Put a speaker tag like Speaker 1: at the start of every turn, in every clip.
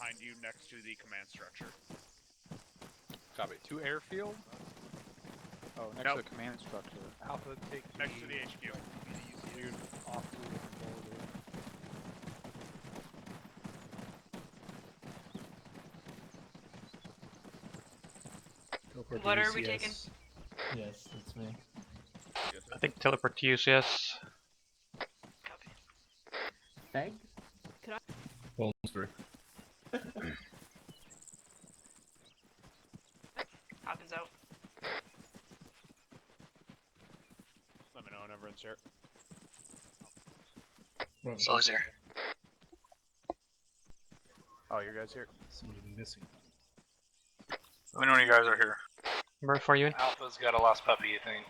Speaker 1: behind you next to the command structure.
Speaker 2: Copy. To airfield?
Speaker 3: Oh, next to the command structure.
Speaker 4: Alpha, take
Speaker 1: Next to the HQ.
Speaker 4: Dude, off to the
Speaker 5: Teleport
Speaker 6: What
Speaker 5: to
Speaker 6: are
Speaker 5: UCS.
Speaker 6: we taking?
Speaker 5: Yes, that's me.
Speaker 7: I think teleport to UCS.
Speaker 5: Tag?
Speaker 8: Holmesbury.
Speaker 6: Hawkins out.
Speaker 1: Let me know when everyone's here.
Speaker 7: Slow's here.
Speaker 1: Oh, you guys here?
Speaker 8: Somebody missing.
Speaker 7: Let me know when you guys are here. Where for you?
Speaker 9: Alpha's got a lost puppy, I think.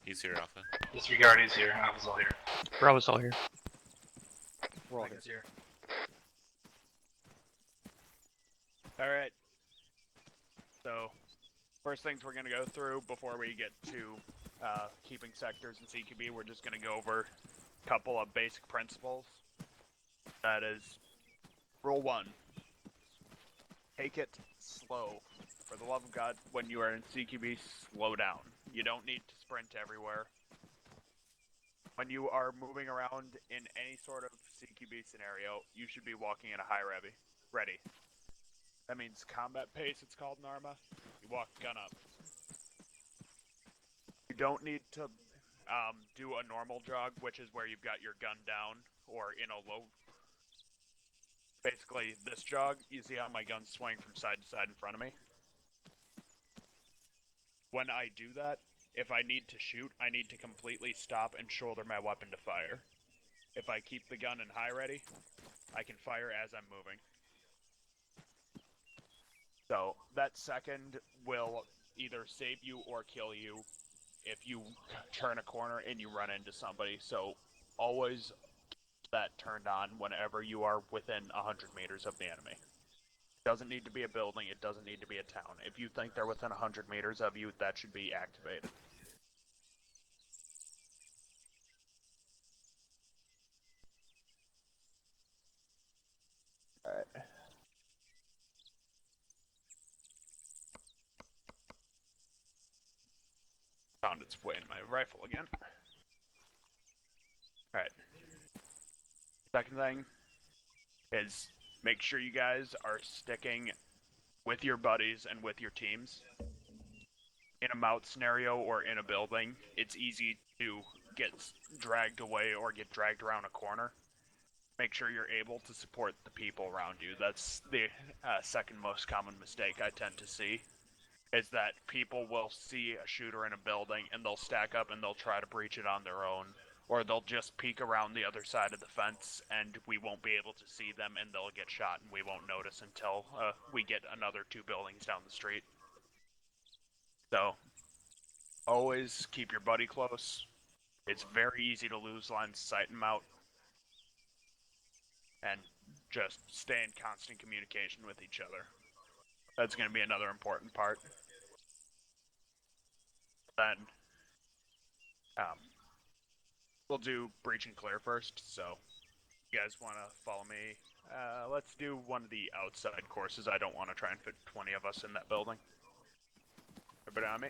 Speaker 10: He's here, Alpha.
Speaker 9: Disregard, he's here. Alpha's all here.
Speaker 7: Bravo's all here.
Speaker 3: We're all
Speaker 9: here.
Speaker 1: Alright. So, first things we're going to go through before we get to keeping sectors in CQB, we're just going to go over a couple of basic principles. That is, rule 1. Take it slow. For the love of God, when you are in CQB, slow down. You don't need to sprint everywhere. When you are moving around in any sort of CQB scenario, you should be walking at a high ready. That means combat pace, it's called in ArmA. You walk gun up. You don't need to do a normal jog, which is where you've got your gun down or in a low. Basically, this jog, you see how my gun's swaying from side to side in front of me? When I do that, if I need to shoot, I need to completely stop and shoulder my weapon to fire. If I keep the gun in high ready, I can fire as I'm moving. So, that second will either save you or kill you if you turn a corner and you run into somebody. So, always keep that turned on whenever you are within 100 meters of the enemy. It doesn't need to be a building, it doesn't need to be a town. If you think they're within 100 meters of you, that should be activated. Alright. Found its way in my rifle again. Alright. Second thing is make sure you guys are sticking with your buddies and with your teams. In a MOUT scenario or in a building, it's easy to get dragged away or get dragged around a corner. Make sure you're able to support the people around you. That's the second most common mistake I tend to see, is that people will see a shooter in a building and they'll stack up and they'll try to breach it on their own, or they'll just peek around the other side of the fence and we won't be able to see them and they'll get shot and we won't notice until we get another 2 buildings down the street. So, always keep your buddy close. It's very easy to lose line of sight in MOUT. And just stay in constant communication with each other. That's going to be another important part. Then, we'll do breach and clear first, so if you guys want to follow me, let's do one of the outside courses. I don't want to try and fit 20 of us in that building. Everybody on me?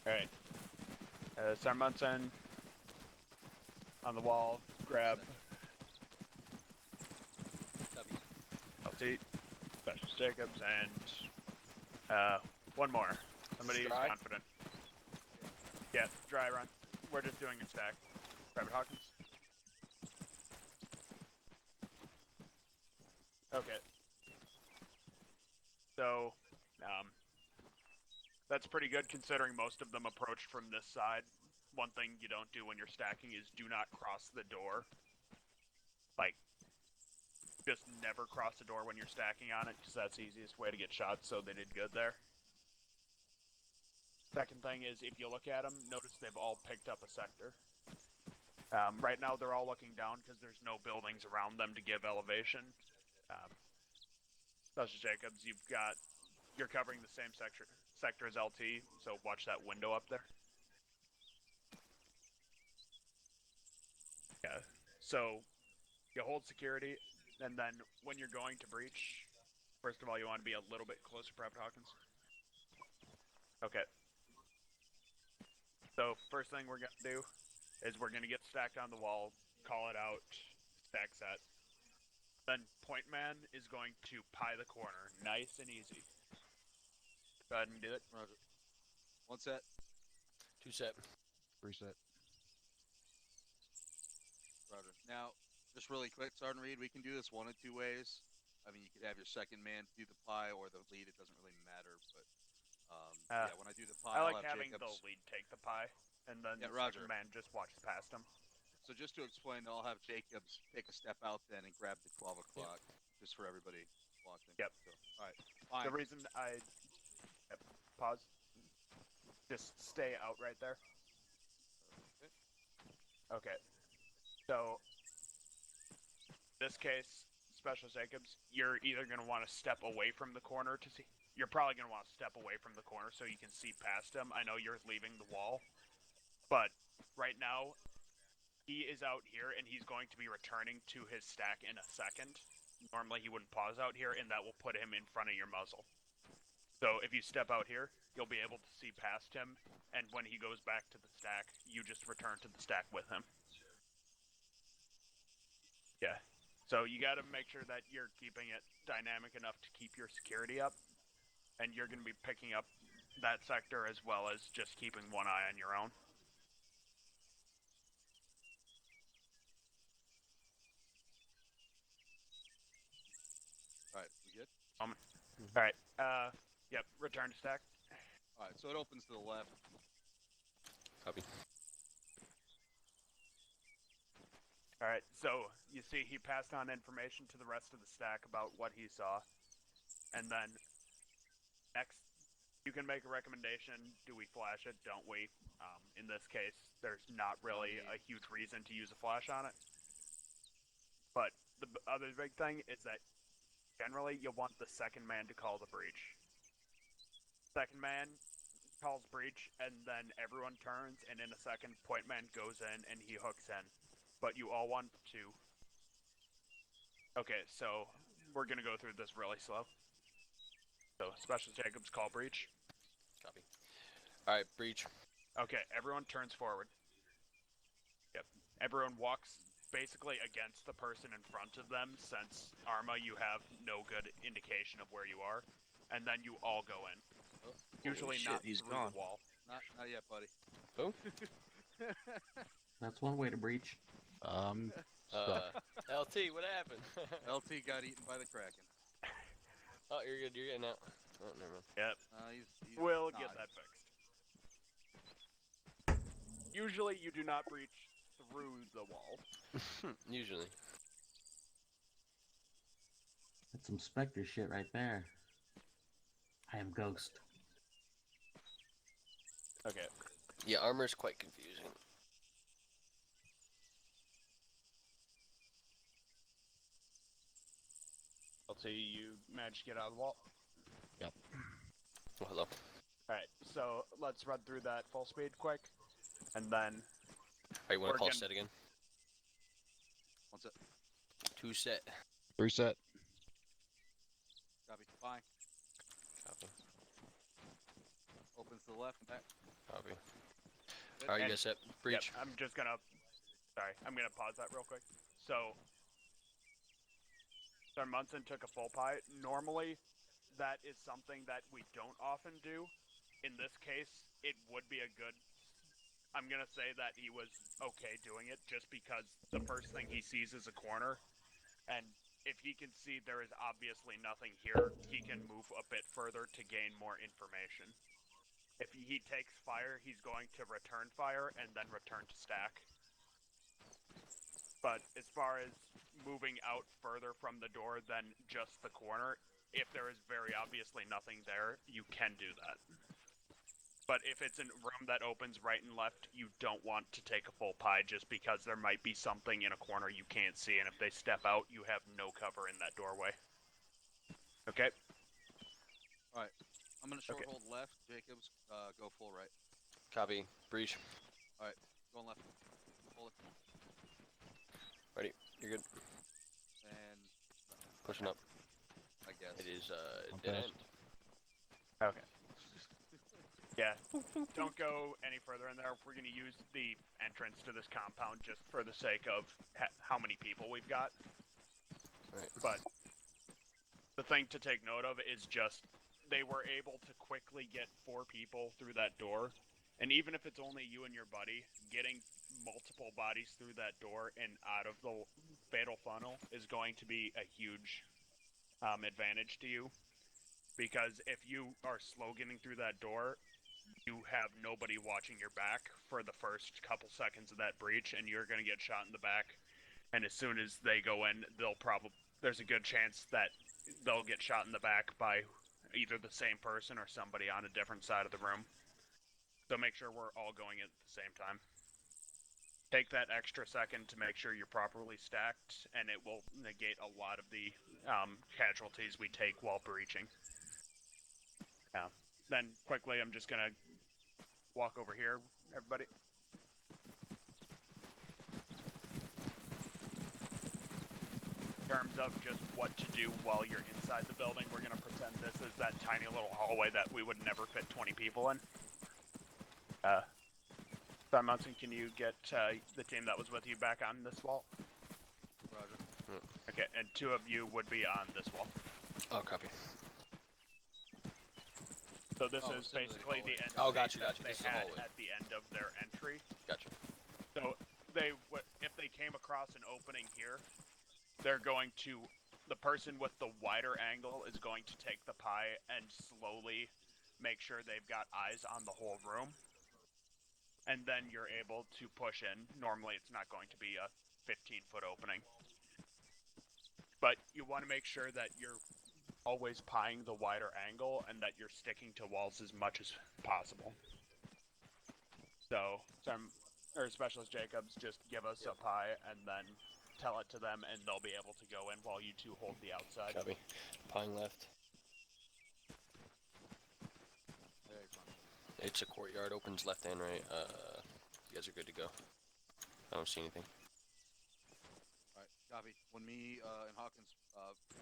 Speaker 1: Alright. Sarmunson on the wall, grab LT, Specialist Jacobs, and one more. Somebody who's confident. Yeah, dry run. We're just doing a stack. Private Hawkins. Okay. So, that's pretty good considering most of them approached from this side. One thing you don't do when you're stacking is do not cross the door. Like, just never cross the door when you're stacking on it, because that's the easiest way to get shot, so they did good there. Second thing is, if you look at them, notice they've all picked up a sector. Right now they're all looking down because there's no buildings around them to give elevation. Special Jacobs, you've got you're covering the same sector as LT, so watch that window up there. Yeah. So you hold security, and then when you're going to breach, first of all, you want to be a little bit closer, Private Hawkins. Okay. So first thing we're gonna do is we're gonna get stacked on the wall, call it out, stack set. Then Point Man is going to pie the corner, nice and easy. Go ahead and do it.
Speaker 6: Roger. 1 set.
Speaker 2: 2 set.
Speaker 10: Reset.
Speaker 6: Roger. Now, just really quick, Sergeant Reed, we can do this one of two ways. I mean, you could have your second man do the pie or the lead. It doesn't really matter, but yeah, when I do the pie,
Speaker 1: I like
Speaker 6: I'll have
Speaker 1: having
Speaker 6: Jacobs.
Speaker 1: the lead take the pie, and then
Speaker 6: Yeah,
Speaker 1: the
Speaker 6: Roger.
Speaker 1: second man just walks past him.
Speaker 6: So just to explain, I'll have Jacobs take a step out then and grab the 12 o'clock, just for everybody watching.
Speaker 1: Yep.
Speaker 6: So, all right. Fine.
Speaker 1: The reason I pause, just stay out right there.
Speaker 6: Okay.
Speaker 1: Okay. So, this case, Special Jacobs, you're either going to want to step away from the corner to see. You're probably going to want to step away from the corner so you can see past him. I know you're leaving the wall, but right now, he is out here and he's going to be returning to his stack in a second. Normally, he wouldn't pause out here, and that will put him in front of your muzzle. So if you step out here, you'll be able to see past him, and when he goes back to the stack, you just return to the stack with him. Yeah. So you got to make sure that you're keeping it dynamic enough to keep your security up, and you're going to be picking up that sector as well as just keeping one eye on your own.
Speaker 6: All right, we good?
Speaker 1: Alright, yep, return to stack.
Speaker 6: All right, so it opens to the left.
Speaker 2: Copy.
Speaker 1: Alright, so you see he passed on information to the rest of the stack about what he saw. And then next, you can make a recommendation. Do we flash it? Don't we? In this case, there's not really a huge reason to use a flash on it. But the other big thing is that generally you'll want the second man to call the breach. Second man calls breach, and then everyone turns, and in a second, Point Man goes in and he hooks in. But you all want to. Okay, so we're gonna go through this really slow. So, Special Jacobs, call breach.
Speaker 2: Copy. Alright, breach.
Speaker 1: Okay, everyone turns forward. Yep. Everyone walks basically against the person in front of them, since ArmA, you have no good indication of where you are. And then you all go in.
Speaker 6: Oh,
Speaker 1: Usually
Speaker 10: shit,
Speaker 1: not
Speaker 10: he's
Speaker 1: through
Speaker 10: gone.
Speaker 1: the wall.
Speaker 6: Not yet, buddy.
Speaker 2: Boom.
Speaker 5: That's one way to breach.
Speaker 2: LT, what happened?
Speaker 6: LT got eaten by the Kraken.
Speaker 2: Oh, you're good. You're getting out. Oh, never mind.
Speaker 1: Yep.
Speaker 6: He's
Speaker 1: We'll
Speaker 6: not.
Speaker 1: get that fixed. Usually you do not breach through the wall.
Speaker 2: Usually.
Speaker 5: That's some Spectre shit right there. I am Ghost.
Speaker 1: Okay.
Speaker 2: Yeah, armor's quite confusing.
Speaker 1: LT, you managed to get out of the wall.
Speaker 2: Oh, hello.
Speaker 1: Alright, so let's run through that full speed quick. And then
Speaker 2: Alright, you want
Speaker 1: We're
Speaker 2: to call
Speaker 1: gonna-
Speaker 2: set again?
Speaker 6: 1 set.
Speaker 2: 2 set.
Speaker 10: Reset.
Speaker 6: Copy. Fine.
Speaker 2: Copy.
Speaker 6: Opens to the left and back.
Speaker 2: Copy.
Speaker 6: Good.
Speaker 2: Alright, you
Speaker 1: And-
Speaker 2: guys set. Breach.
Speaker 1: Yep, I'm just gonna... Sorry, I'm gonna pause that real quick. So... Sir Munson took a full pie. Normally, that is something that we don't often do. In this case, it would be a good... I'm gonna say that he was okay doing it, just because the first thing he sees is a corner. And if he can see there is obviously nothing here, he can move a bit further to gain more information. If he takes fire, he's going to return fire and then return to stack. But as far as moving out further from the door than just the corner, if there is very obviously nothing there, you can do that. But if it's a room that opens right and left, you don't want to take a full pie just because there might be something in a corner you can't see, and if they step out, you have no cover in that doorway. Okay?
Speaker 6: Alright. I'm gonna short
Speaker 1: Okay.
Speaker 6: hold left. Jacobs, go full right.
Speaker 2: Copy. Breach.
Speaker 6: Alright, going left. Hold it.
Speaker 2: Ready. You're good.
Speaker 6: And
Speaker 2: Pushing up.
Speaker 6: I guess.
Speaker 2: It is
Speaker 8: I'm
Speaker 2: dead
Speaker 8: fast.
Speaker 2: end.
Speaker 1: Okay. Yeah. Don't go any further in there. We're gonna use the entrance to this compound just for the sake of how many people we've got.
Speaker 2: Right.
Speaker 1: But the thing to take note of is just they were able to quickly get 4 people through that door, and even if it's only you and your buddy, getting multiple bodies through that door and out of the fatal funnel is going to be a huge advantage to you. Because if you are slow getting through that door, you have nobody watching your back for the first couple seconds of that breach, and you're going to get shot in the back. And as soon as they go in, there's a good chance that they'll get shot in the back by either the same person or somebody on a different side of the room. So make sure we're all going in at the same time. Take that extra second to make sure you're properly stacked, and it will negate a lot of the casualties we take while breaching. Then quickly, I'm just gonna walk over here, everybody. In terms of just what to do while you're inside the building, we're gonna pretend this is that tiny little hallway that we would never fit 20 people in. Son Munson, can you get the team that was with you back on this wall?
Speaker 6: Roger.
Speaker 1: Okay, and 2 of you would be on this wall.
Speaker 2: Oh, copy.
Speaker 1: So this
Speaker 6: Oh,
Speaker 1: is
Speaker 6: similar to
Speaker 1: basically the
Speaker 6: hallway.
Speaker 1: end
Speaker 2: Oh,
Speaker 1: state
Speaker 2: gotcha,
Speaker 1: that
Speaker 2: gotcha.
Speaker 1: they
Speaker 2: This is the
Speaker 1: had
Speaker 2: hallway.
Speaker 1: at the end of their entry.
Speaker 2: Gotcha.
Speaker 1: So if they came across an opening here, they're going to, the person with the wider angle is going to take the pie and slowly make sure they've got eyes on the whole room. And then you're able to push in. Normally it's not going to be a 15-foot opening. But you want to make sure that you're always pieing the wider angle and that you're sticking to walls as much as possible. So Specialist Jacobs, just give us a pie and then tell it to them, and they'll be able to go in while you 2 hold the outside.
Speaker 2: Copy. Pine left.
Speaker 6: There, you're fine.
Speaker 2: It's a courtyard. Opens left and right. You guys are good to go. I don't see anything.
Speaker 6: Alright, copy. When me and Hawkins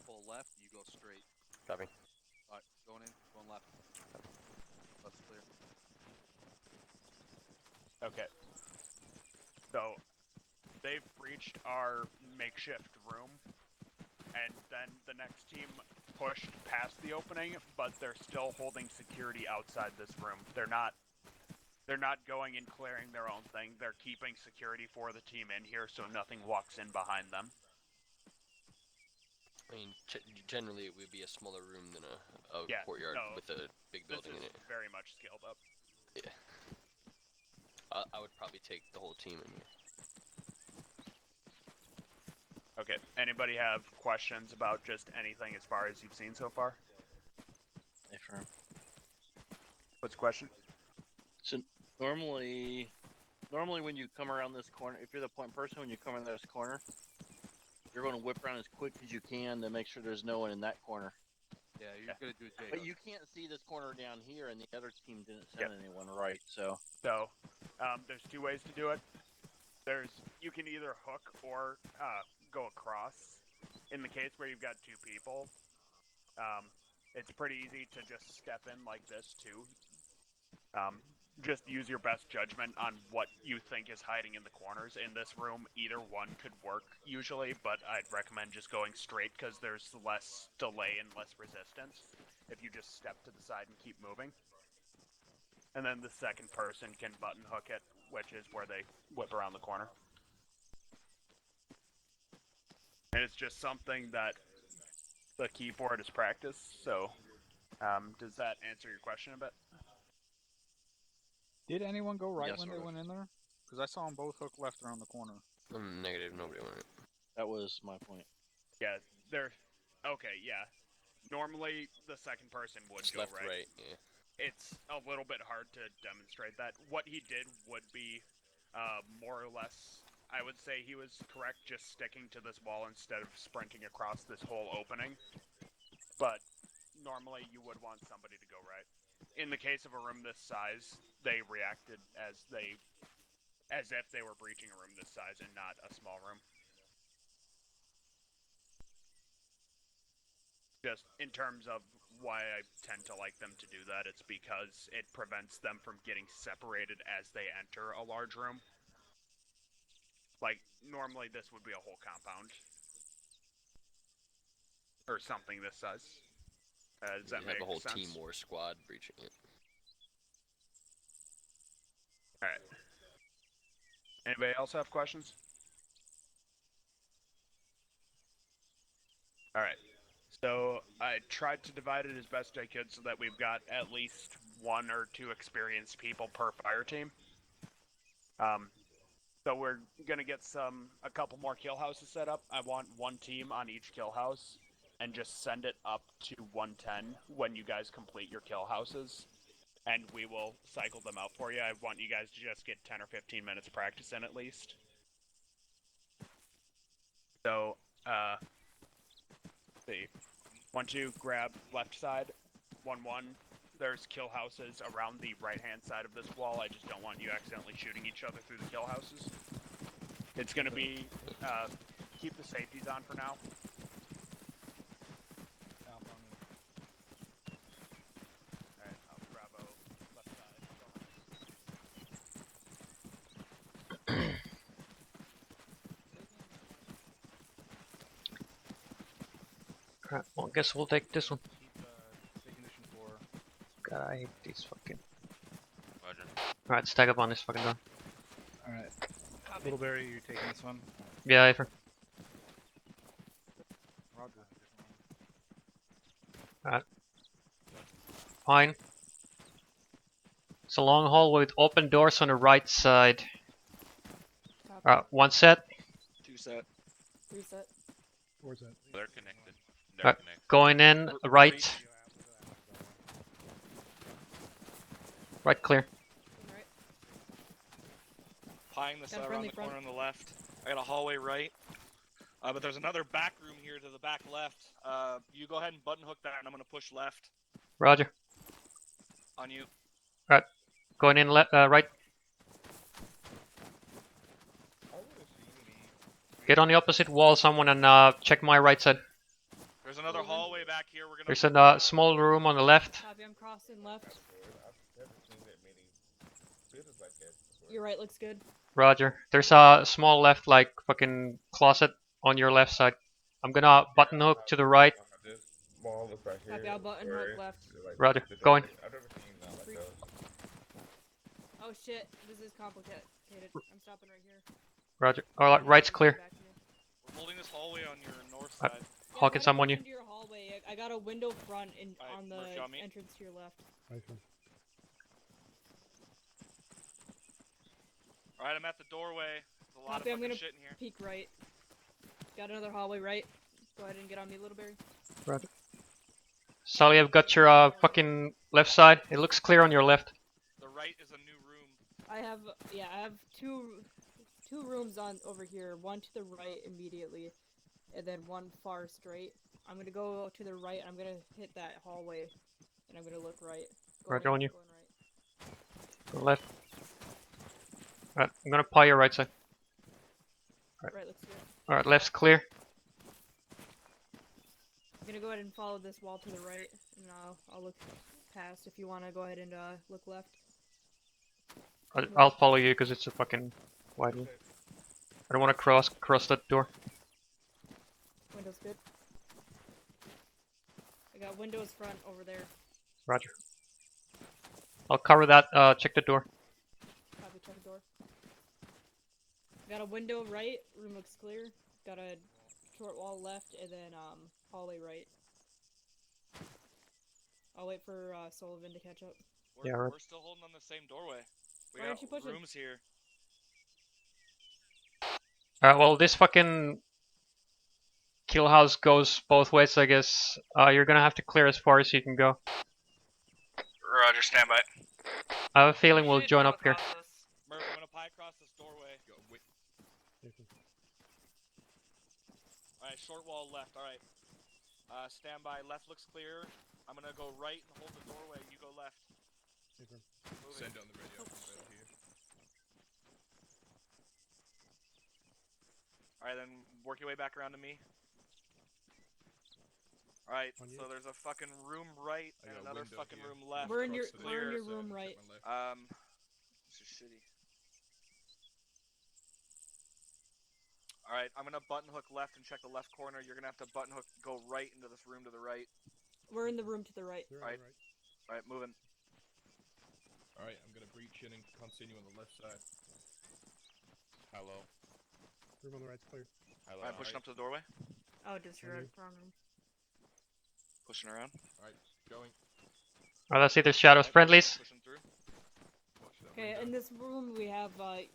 Speaker 6: pull left, you go straight.
Speaker 2: Copy.
Speaker 6: Alright, going in, going left. Left's clear.
Speaker 1: Okay. So they've breached our makeshift room, and then the next team pushed past the opening, but they're still holding security outside this room. They're not going and clearing their own thing. They're keeping security for the team in here so nothing walks in behind them.
Speaker 2: I mean, generally it would be a smaller room than a
Speaker 1: Yeah,
Speaker 2: courtyard
Speaker 1: no,
Speaker 2: with a big building in
Speaker 1: This
Speaker 2: it.
Speaker 1: is very much scaled up.
Speaker 2: Yeah. I would probably take the whole team in here.
Speaker 1: Okay, anybody have questions about just anything as far as you've seen so far?
Speaker 10: Affirm.
Speaker 1: What's the question?
Speaker 10: So normally when you come around this corner, if you're the point person, when you come around this corner, you're going to whip around as quick as you can to make sure there's no one in that corner.
Speaker 6: Yeah, you're gonna do it, Jacobs.
Speaker 10: But you can't see this corner down here, and the other team didn't send anyone right, so.
Speaker 1: So, there's 2 ways to do it. You can either hook or go across. In the case where you've got 2 people, it's pretty easy to just step in like this too. Just use your best judgment on what you think is hiding in the corners. In this room, either one could work usually, but I'd recommend just going straight because there's less delay and less resistance if you just step to the side and keep moving. And then the second person can button hook it, which is where they whip around the corner. And it's just something that the keyboard is practice, so does that answer your question a bit?
Speaker 3: Did anyone go right
Speaker 10: Yes,
Speaker 3: when they
Speaker 10: sort of.
Speaker 3: went in there? Because I saw them both hook left around the corner.
Speaker 2: Negative, nobody went.
Speaker 10: That was my point.
Speaker 1: Yeah, okay, yeah. Normally, the second person would
Speaker 2: It's
Speaker 1: go
Speaker 2: left,
Speaker 1: right.
Speaker 2: yeah.
Speaker 1: It's a little bit hard to demonstrate that. What he did would be more or less, I would say he was correct just sticking to this wall instead of sprinting across this whole opening. But normally you would want somebody to go right. In the case of a room this size, they reacted as if they were breaching a room this size and not a small room. Just in terms of why I tend to like them to do that, it's because it prevents them from getting separated as they enter a large room. Like, normally this would be a whole compound. Or something this size. Does that
Speaker 2: You
Speaker 1: make
Speaker 2: have a whole
Speaker 1: sense?
Speaker 2: team or squad breaching it.
Speaker 1: Alright. Anybody else have questions? Alright. So, I tried to divide it as best I could so that we've got at least 1 or 2 experienced people per fire team. So we're gonna get a couple more kill houses set up. I want 1 team on each kill house, and just send it up to 110 when you guys complete your kill houses, and we will cycle them out for you. I want you guys to just get 10 or 15 minutes practice in at least. So, see. 1-2, grab left side. 1-1. There's kill houses around the right-hand side of this wall. I just don't want you accidentally shooting each other through the kill houses. It's gonna be, keep the safeties on for now. Alright, I'll Bravo, left side, kill house.
Speaker 11: Crap, well, I guess we'll take this one.
Speaker 3: Keep stay condition 4.
Speaker 11: God, I hate these fucking...
Speaker 2: Roger.
Speaker 11: Alright, stack up on this fucking door.
Speaker 3: Alright. Littleberry, you're taking this one?
Speaker 11: Yeah, Afer.
Speaker 3: Roger.
Speaker 11: Alright. Fine. It's a long hallway with open doors on the right side. Alright, 1 set.
Speaker 10: 2 set.
Speaker 12: 3 set.
Speaker 8: 4 set.
Speaker 2: They're connected.
Speaker 11: Alright, going in, right. Right clear.
Speaker 12: Right.
Speaker 10: Pieing this
Speaker 12: Got a
Speaker 10: around
Speaker 12: friendly
Speaker 10: the
Speaker 12: front.
Speaker 10: corner on the left. I got a hallway right. But there's another back room here to the back left. You go ahead and button hook that, and I'm gonna push left
Speaker 11: Roger.
Speaker 10: on you.
Speaker 11: Alright, going in right. Get on the opposite wall, someone, and check my right side.
Speaker 10: There's another hallway back here. We're gonna.
Speaker 11: There's a small room on the left.
Speaker 12: Copy, I'm crossing left. Your right looks good.
Speaker 11: Roger. There's a small left, like, fucking closet on your left side. I'm gonna button hook to the right.
Speaker 12: Copy, I'll button hook left.
Speaker 11: Roger. Going.
Speaker 12: Oh shit, this is complicated. I'm stopping right here.
Speaker 11: Roger. Alright, right's clear.
Speaker 12: Back to me.
Speaker 10: We're holding this hawway on your north side.
Speaker 11: Hawking some on you.
Speaker 12: Into your hallway. I got a window front in
Speaker 10: Alright,
Speaker 12: on the
Speaker 10: Murph, got me.
Speaker 12: entrance to your left.
Speaker 10: Alright, I'm at the doorway. There's a lot
Speaker 12: Copy,
Speaker 10: of
Speaker 12: I'm
Speaker 10: fucking
Speaker 12: gonna
Speaker 10: shit in here.
Speaker 12: peek right. Got another hallway right. Go ahead and get on me, Littleberry.
Speaker 11: Roger. Sally, I've got your fucking left side. It looks clear on your left.
Speaker 10: The right is a new room.
Speaker 12: I have two rooms on over here. One to the right immediately, and then one far straight. I'm gonna go to the right. I'm gonna hit that hallway, and I'm gonna look right.
Speaker 11: Roger on you.
Speaker 12: Going right.
Speaker 11: Go left. Alright, I'm gonna pie your right side.
Speaker 12: Right looks good.
Speaker 11: Alright, left's clear.
Speaker 12: I'm gonna go ahead and follow this wall to the right, and I'll look past if you wanna go ahead and look left.
Speaker 11: I'll follow you because it's a fucking wide room. I don't want to cross that door.
Speaker 12: Windows good. I got windows front over there.
Speaker 11: Roger. I'll cover that. Check the door.
Speaker 12: Probably check the door. Got a window right. Room looks clear. Got a short wall left, and then hallway right. I'll wait for Sullivan to catch up.
Speaker 11: Yeah, right.
Speaker 10: We're still holding on the same doorway. We
Speaker 12: Why aren't
Speaker 10: got
Speaker 12: you pushing?
Speaker 10: rooms here.
Speaker 11: Alright, well, this fucking kill house goes both ways, I guess. You're gonna have to clear as far as you can go.
Speaker 7: Roger, stand by.
Speaker 11: I have a feeling we'll join up here.
Speaker 10: Murph, I'm gonna pie across this doorway. Alright, short wall left. Alright. Stand by. Left looks clear.
Speaker 13: I'm gonna go right and hold the doorway. You go left. Moving.
Speaker 8: Send down the radio. Here.
Speaker 13: Alright, then work your way back around to me. Alright, so there's a fucking room right and another fucking room left.
Speaker 12: We're in your room right.
Speaker 13: This is shitty. Alright, I'm gonna button hook left and check the left corner. You're gonna have to button hook, go right into this room to the right.
Speaker 12: We're in the room to the right.
Speaker 13: Alright. Alright, moving.
Speaker 8: Alright, I'm gonna breach in and continue on the left side. Hello.
Speaker 3: Room on the right's clear.
Speaker 8: Hello.
Speaker 13: Alright, pushing up to the doorway.
Speaker 12: Oh, disregard. Wrong room.
Speaker 13: Pushing around.
Speaker 8: Alright, going.
Speaker 11: Alright, let's see, there's shadows. Friendlies.
Speaker 13: Pushing through.
Speaker 12: Okay, in this room we have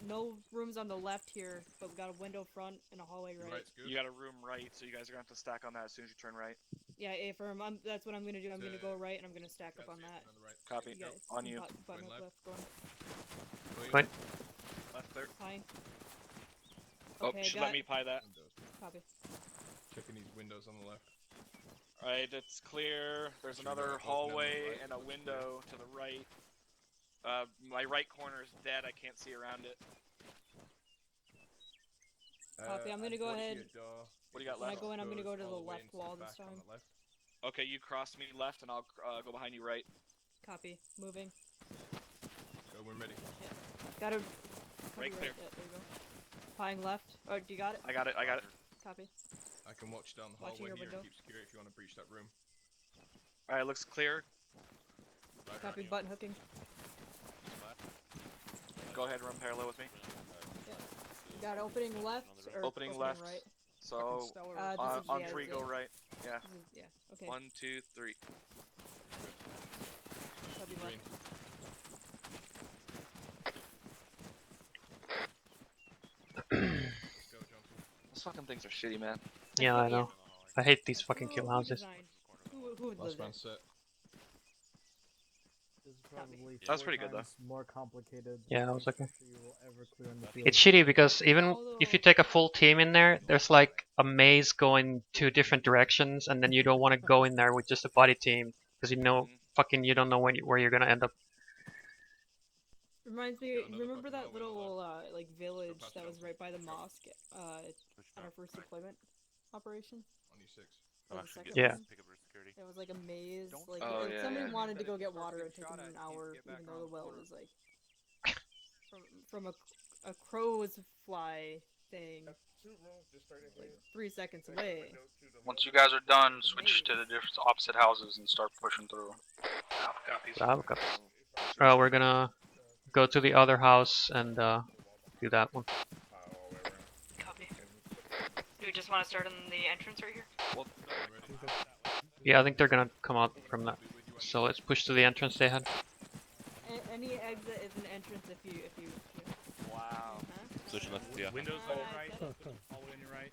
Speaker 12: no rooms on the left here, but we got a window front and a hallway right.
Speaker 13: You got a room right, so you guys are gonna have to stack on that as soon as you turn right.
Speaker 12: Yeah, A-firm. That's what I'm gonna do. I'm gonna go right and I'm gonna stack up on that.
Speaker 13: Copy.
Speaker 12: You guys
Speaker 13: On
Speaker 12: can
Speaker 13: you.
Speaker 12: button up left, going.
Speaker 11: Fine.
Speaker 13: Left there.
Speaker 12: Pie.
Speaker 13: Oh,
Speaker 12: Okay,
Speaker 13: should
Speaker 12: got
Speaker 13: let me pie that.
Speaker 12: Copy.
Speaker 8: Checking these windows on the left.
Speaker 13: Alright, it's clear. There's another hallway and a window to the right. My right corner is dead. I can't see around it.
Speaker 12: Copy. I'm gonna go ahead.
Speaker 13: What do you got
Speaker 12: When I
Speaker 13: left?
Speaker 12: go in, I'm gonna go to the left wall this time.
Speaker 13: Okay, you cross me left, and I'll go behind you right.
Speaker 12: Copy. Moving.
Speaker 8: Go, we're ready.
Speaker 12: Yeah. Got it.
Speaker 13: Right clear.
Speaker 12: Yeah, there you go. Pieing left. Oh, do you got it?
Speaker 13: I got it. I got it.
Speaker 12: Copy.
Speaker 8: I can watch down the
Speaker 12: Watching
Speaker 8: hallway
Speaker 12: your
Speaker 8: here
Speaker 12: window.
Speaker 8: and keep secure if you want to breach that room.
Speaker 13: Alright, looks clear.
Speaker 12: Copy. Button hooking.
Speaker 13: Go ahead, run parallel with me.
Speaker 12: Yeah. Got opening left or
Speaker 13: Opening left.
Speaker 12: right?
Speaker 13: So
Speaker 12: this
Speaker 13: on
Speaker 12: is,
Speaker 13: 3, go right. Yeah.
Speaker 12: Yeah. Okay.
Speaker 13: 1, 2, 3.
Speaker 12: Copy left.
Speaker 13: Those fucking things are shitty, man.
Speaker 11: Yeah, I know. I hate these fucking kill houses.
Speaker 12: Who would live there?
Speaker 13: That's pretty good though.
Speaker 3: More complicated.
Speaker 11: Yeah, I was looking.
Speaker 3: You will ever clear in the field.
Speaker 11: It's shitty because even if you take a full team in there, there's like a maze going 2 different directions, and then you don't want to go in there with just a body team because you know fucking you don't know where you're gonna end up.
Speaker 12: Reminds me. Remember that little like village that was right by the mosque on our first deployment operation?
Speaker 8: On you 6.
Speaker 11: Yeah.
Speaker 12: It was like a maze. Like
Speaker 13: Oh,
Speaker 12: if
Speaker 13: yeah,
Speaker 12: somebody
Speaker 13: yeah.
Speaker 12: wanted to go get water, it took them an hour, even though the well was like from a crow's fly thing, like 3 seconds away.
Speaker 7: Once you guys are done, switch to the different opposite houses and start pushing through.
Speaker 11: We're gonna go to the other house and do that one.
Speaker 12: Copy. Do we just want to start on the entrance right here?
Speaker 11: Yeah, I think they're gonna come out from that. So let's push to the entrance they had.
Speaker 12: Any exit is an entrance if you.
Speaker 13: Wow.
Speaker 2: Switching left, yeah.
Speaker 4: Windows on your right. Hallway on your right.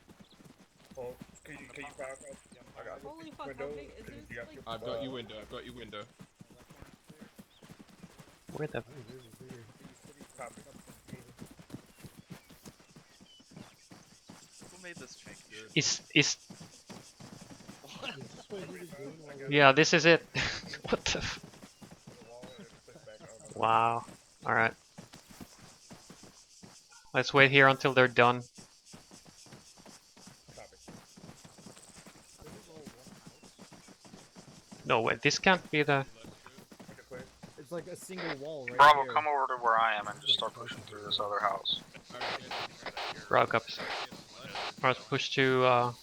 Speaker 7: Oh, can you back up? I got
Speaker 12: Holy fuck! How big is this? Like,
Speaker 8: I've got your window. I've got your window.
Speaker 11: Where the?
Speaker 13: Who made this change?
Speaker 11: Is yeah, this is it. What the? Wow. All right. Let's wait here until they're done. No, wait. This can't be the.
Speaker 3: It's like a single wall right
Speaker 7: Bravo,
Speaker 3: here.
Speaker 7: come over to where I am and just start pushing through this other house.
Speaker 11: Rock ups. Alright, push to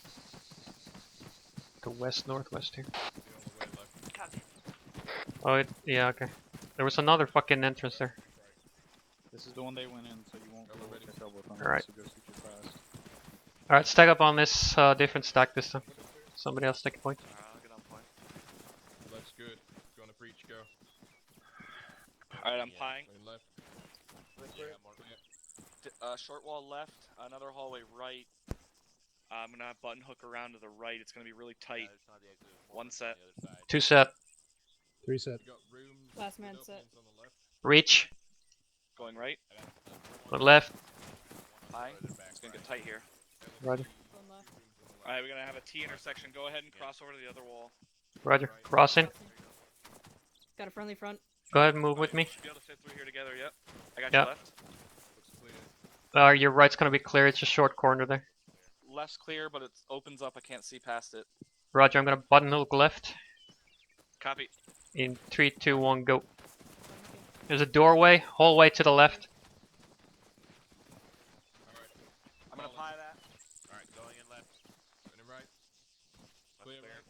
Speaker 11: west northwest here.
Speaker 12: Copy.
Speaker 11: Oh, yeah, okay. There was another fucking entrance there.
Speaker 4: This is the one they went in, so you won't catch up with them.
Speaker 11: Alright.
Speaker 4: So go super fast.
Speaker 11: Alright, stack up on this different stack this time. Somebody else take a point.
Speaker 13: I'll get on point.
Speaker 8: That's good. Go on a breach, go.
Speaker 13: Alright, I'm pieing.
Speaker 8: Left.
Speaker 13: Short wall left, another hallway right. I'm gonna button hook around to the right. It's gonna be really tight. 1 set.
Speaker 11: 2 set.
Speaker 3: 3 set.
Speaker 12: Last man set.
Speaker 11: Reach.
Speaker 13: Going right.
Speaker 11: Go left.
Speaker 13: Pie. It's gonna get tight here.
Speaker 11: Roger.
Speaker 12: Going left.
Speaker 13: Alright, we're gonna have a T intersection. Go ahead and cross over to the other wall.
Speaker 11: Roger. Crossing.
Speaker 12: Got a friendly front.
Speaker 11: Go ahead and move with
Speaker 13: Alright,
Speaker 11: me.
Speaker 13: we should be able to fit through here together. Yep. I got
Speaker 11: Yeah.
Speaker 13: you left.
Speaker 8: Looks clear.
Speaker 11: Your right's gonna be clear. It's a short corner there.
Speaker 13: Left's clear, but it opens up. I can't see past it.
Speaker 11: Roger. I'm gonna button hook left.
Speaker 13: Copy.
Speaker 11: In 3, 2, 1, go. There's a doorway, hallway to the left.
Speaker 8: Alright.
Speaker 13: I'm gonna pie that.
Speaker 8: Alright, going in left. Turning right. Clear right.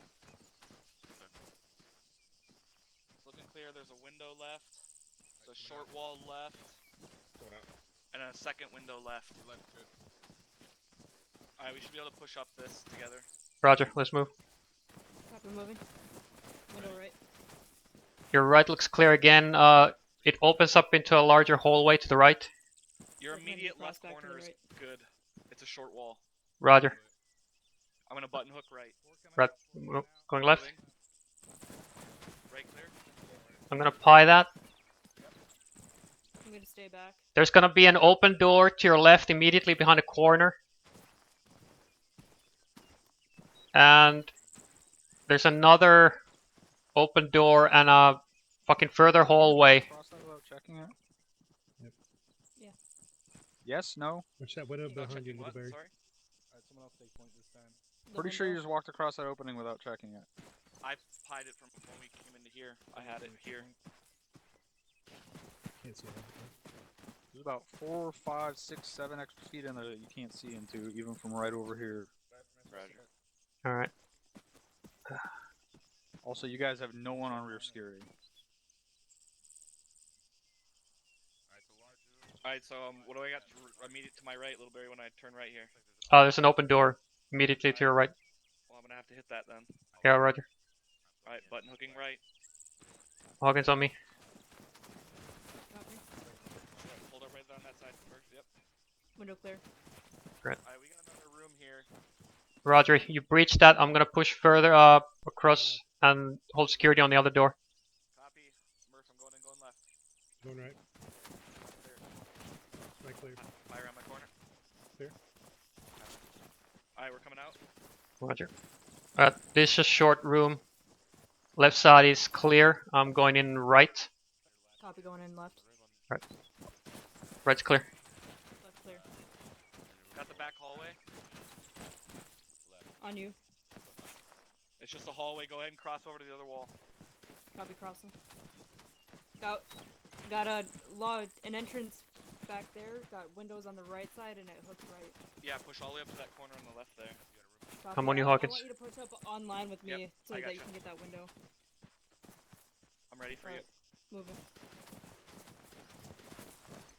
Speaker 13: Looking clear. There's a window left. There's a short wall left.
Speaker 8: Going out.
Speaker 13: And a second window left.
Speaker 8: Your left, good.
Speaker 13: Alright, we should be able to push up this together.
Speaker 11: Roger. Let's move.
Speaker 12: Copy, moving. Window right.
Speaker 11: Your right looks clear again. It opens up into a larger hallway to the right.
Speaker 13: Your
Speaker 12: Left hand
Speaker 13: immediate
Speaker 12: cross
Speaker 13: left
Speaker 12: back to the
Speaker 13: corner is
Speaker 12: right.
Speaker 13: good. It's a short wall.
Speaker 11: Roger.
Speaker 13: I'm gonna button hook right.
Speaker 11: Right. Going left.
Speaker 13: Moving. Right clear.
Speaker 11: I'm gonna pie that.
Speaker 12: I'm gonna stay back.
Speaker 11: There's gonna be an open door to your left immediately behind the corner. And there's another open door and a fucking further hallway.
Speaker 4: Cross that without checking it?
Speaker 3: Yep.
Speaker 12: Yeah.
Speaker 4: Yes, no?
Speaker 3: Watch that window
Speaker 13: Without
Speaker 3: behind you,
Speaker 13: checking what?
Speaker 3: Littleberry.
Speaker 13: Sorry?
Speaker 3: Alright, someone else take point this time.
Speaker 12: The
Speaker 4: Pretty sure you
Speaker 12: window.
Speaker 4: just walked across that opening without checking it.
Speaker 13: I pied it from when we came into here. I had it here.
Speaker 3: Can't see that.
Speaker 4: There's about 4, 5, 6, 7 extra feet in there that you can't see into, even from right over here.
Speaker 13: Roger.
Speaker 11: Alright.
Speaker 4: Also, you guys have no one on rear security.
Speaker 13: Alright, so what do I got immediate to my right, Littleberry, when I turn right here?
Speaker 11: There's an open door immediately to your right.
Speaker 13: Well, I'm gonna have to hit that then.
Speaker 11: Yeah, Roger.
Speaker 13: Alright, button hooking right.
Speaker 11: Hawkins on me.
Speaker 12: Copy.
Speaker 13: Hold up right on that side first. Yep.
Speaker 12: Window clear.
Speaker 13: Alright, we got another room here.
Speaker 11: Roger, you breached that. I'm gonna push further across and hold security on the other door.
Speaker 13: Copy. Murph, I'm going in, going left.
Speaker 3: Going right.
Speaker 13: Clear.
Speaker 3: Right clear.
Speaker 13: Fire around my corner.
Speaker 3: Clear.
Speaker 13: Alright, we're coming out.
Speaker 11: Roger. This is a short room. Left side is clear. I'm going in right.
Speaker 12: Copy, going in left.
Speaker 11: Right. Right's clear.
Speaker 12: Left clear.
Speaker 13: Got the back hallway.
Speaker 12: On you.
Speaker 13: It's just a hallway. Go ahead and cross over to the other wall.
Speaker 12: Copy, crossing. Got an entrance back there. Got windows on the right side and it hooks right.
Speaker 13: Yeah, push all the way up to that corner on the left there.
Speaker 12: Copy.
Speaker 11: Come on, you
Speaker 12: I
Speaker 11: Hawkins.
Speaker 12: want you to push up online with me
Speaker 13: Yep,
Speaker 12: so
Speaker 13: I
Speaker 12: that you
Speaker 13: gotcha.
Speaker 12: can get that window.
Speaker 13: I'm ready for you.
Speaker 12: Moving.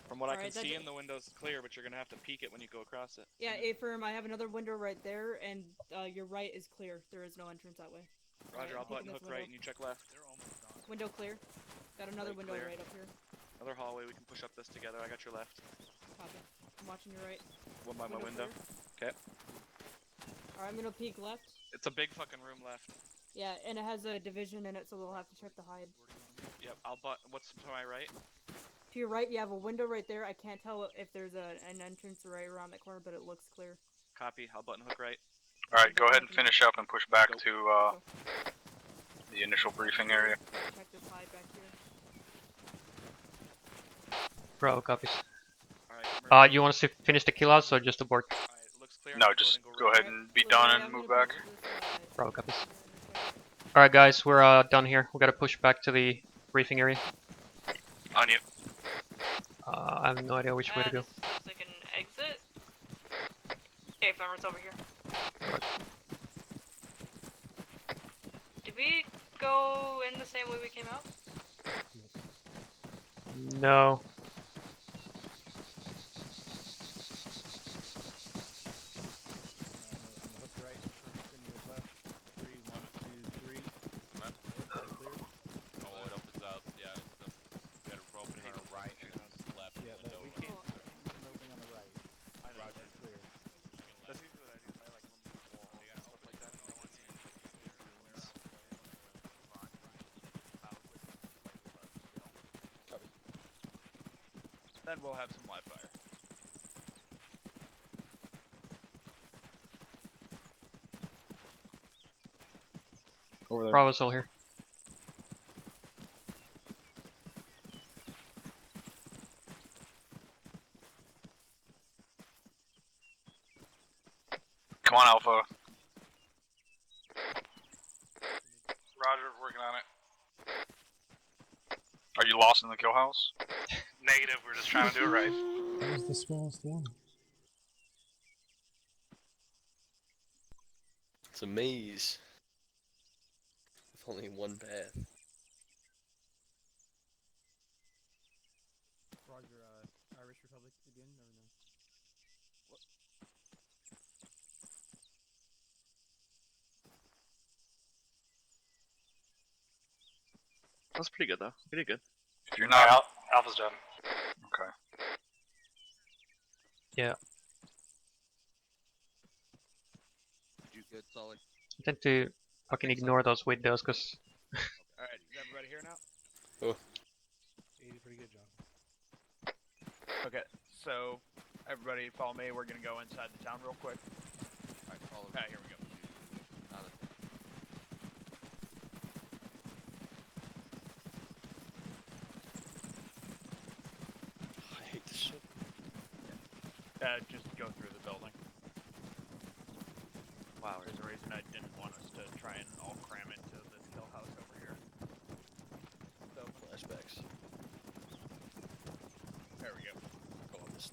Speaker 13: From what I can
Speaker 12: Alright,
Speaker 13: see
Speaker 12: that's-
Speaker 13: in the window's clear, but you're gonna have to peek it when you go across it.
Speaker 12: Yeah, A-firm, I have another window right there, and your right is clear. There is no entrance that way.
Speaker 13: Roger, I'll
Speaker 12: Taking
Speaker 13: button
Speaker 12: this
Speaker 13: hook
Speaker 12: window.
Speaker 13: right and you check left.
Speaker 12: Window clear. Got another
Speaker 13: Right
Speaker 12: window
Speaker 13: clear.
Speaker 12: right up here.
Speaker 13: Another hallway, we can push up this together. I got your left.
Speaker 12: Copy. I'm watching your right.
Speaker 13: One by my window.
Speaker 12: clear.
Speaker 13: Okay.
Speaker 12: Alright, I'm gonna peek left.
Speaker 13: It's a big fucking room left.
Speaker 12: Yeah, and it has a division in it, so we'll have to check the hide.
Speaker 13: Yep, I'll what's to my right?
Speaker 12: To your right, you have a window right there. I can't tell if there's an entrance right around that corner, but it looks clear.
Speaker 13: Copy, I'll button hook right.
Speaker 7: Alright, go ahead and finish up and push back to the initial briefing area.
Speaker 12: Check this hide back here.
Speaker 11: Bro, copies.
Speaker 13: Alright,
Speaker 11: You want us to finish the kill outs or just abort?
Speaker 13: Alright, looks clear.
Speaker 7: No,
Speaker 13: Go
Speaker 7: just
Speaker 13: ahead and
Speaker 7: go ahead and be done and move back.
Speaker 11: Bro, copies. Alright guys, we're done here. We gotta push back to the briefing area.
Speaker 7: On you.
Speaker 11: I have no idea which way to go.
Speaker 12: This looks like an exit. A-firm's over here. Did we go in the same way we came out?
Speaker 11: No.
Speaker 4: Hook right, continuous left. 3, 1, 2, 3.
Speaker 8: Left. Clear. Oh, it opens up. Yeah, we got an opening on the right and a left
Speaker 4: Yeah,
Speaker 8: window.
Speaker 4: we can't see an opening on the right. Roger, clear.
Speaker 13: That's usually what I do. I like wall, stuff like that. I don't want to see
Speaker 2: Copy.
Speaker 1: Then we'll have some live fire.
Speaker 4: over there.
Speaker 11: Bravo's all here.
Speaker 7: Come on, Alpha. Roger, working on it. Are you lost in the kill house?
Speaker 9: Negative, we're just trying to do it right.
Speaker 14: That was the smallest one.
Speaker 2: It's a maze. With only one path.
Speaker 3: Roger, Irish Republic again, or no?
Speaker 4: That's pretty good though. Pretty good.
Speaker 7: If you're not
Speaker 9: Alpha's done.
Speaker 7: okay.
Speaker 11: Yeah.
Speaker 6: Did you good, Sully?
Speaker 11: I tend to fucking ignore those windows, because...
Speaker 1: Alright, is everybody here now?
Speaker 2: Oh.
Speaker 3: 80 pretty good, John.
Speaker 1: Okay, so everybody follow me. We're gonna go inside the town real quick.
Speaker 6: Alright, follow me.
Speaker 1: Alright, here we go.
Speaker 6: Not a-
Speaker 2: I hate this shit.
Speaker 1: Just go through the building. Wow, there's a reason I didn't want us to try and all cram into this kill house over here. So,
Speaker 2: Flashbacks.
Speaker 1: there we go.
Speaker 2: Go on this.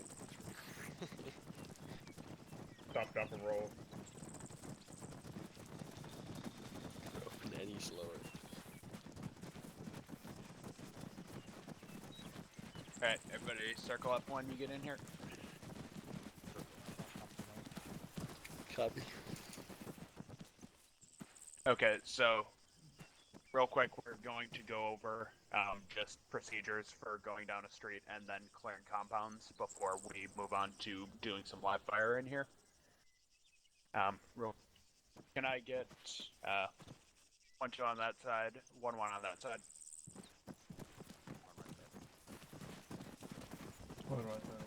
Speaker 3: Stop, drop, and roll.
Speaker 2: Open any slower.
Speaker 1: Alright, everybody circle up when you get in here.
Speaker 2: Copy.
Speaker 1: Okay, so real quick, we're going to go over just procedures for going down a street and then clearing compounds before we move on to doing some live fire in here. Can I get one show on that side, one on that side?
Speaker 3: One right there.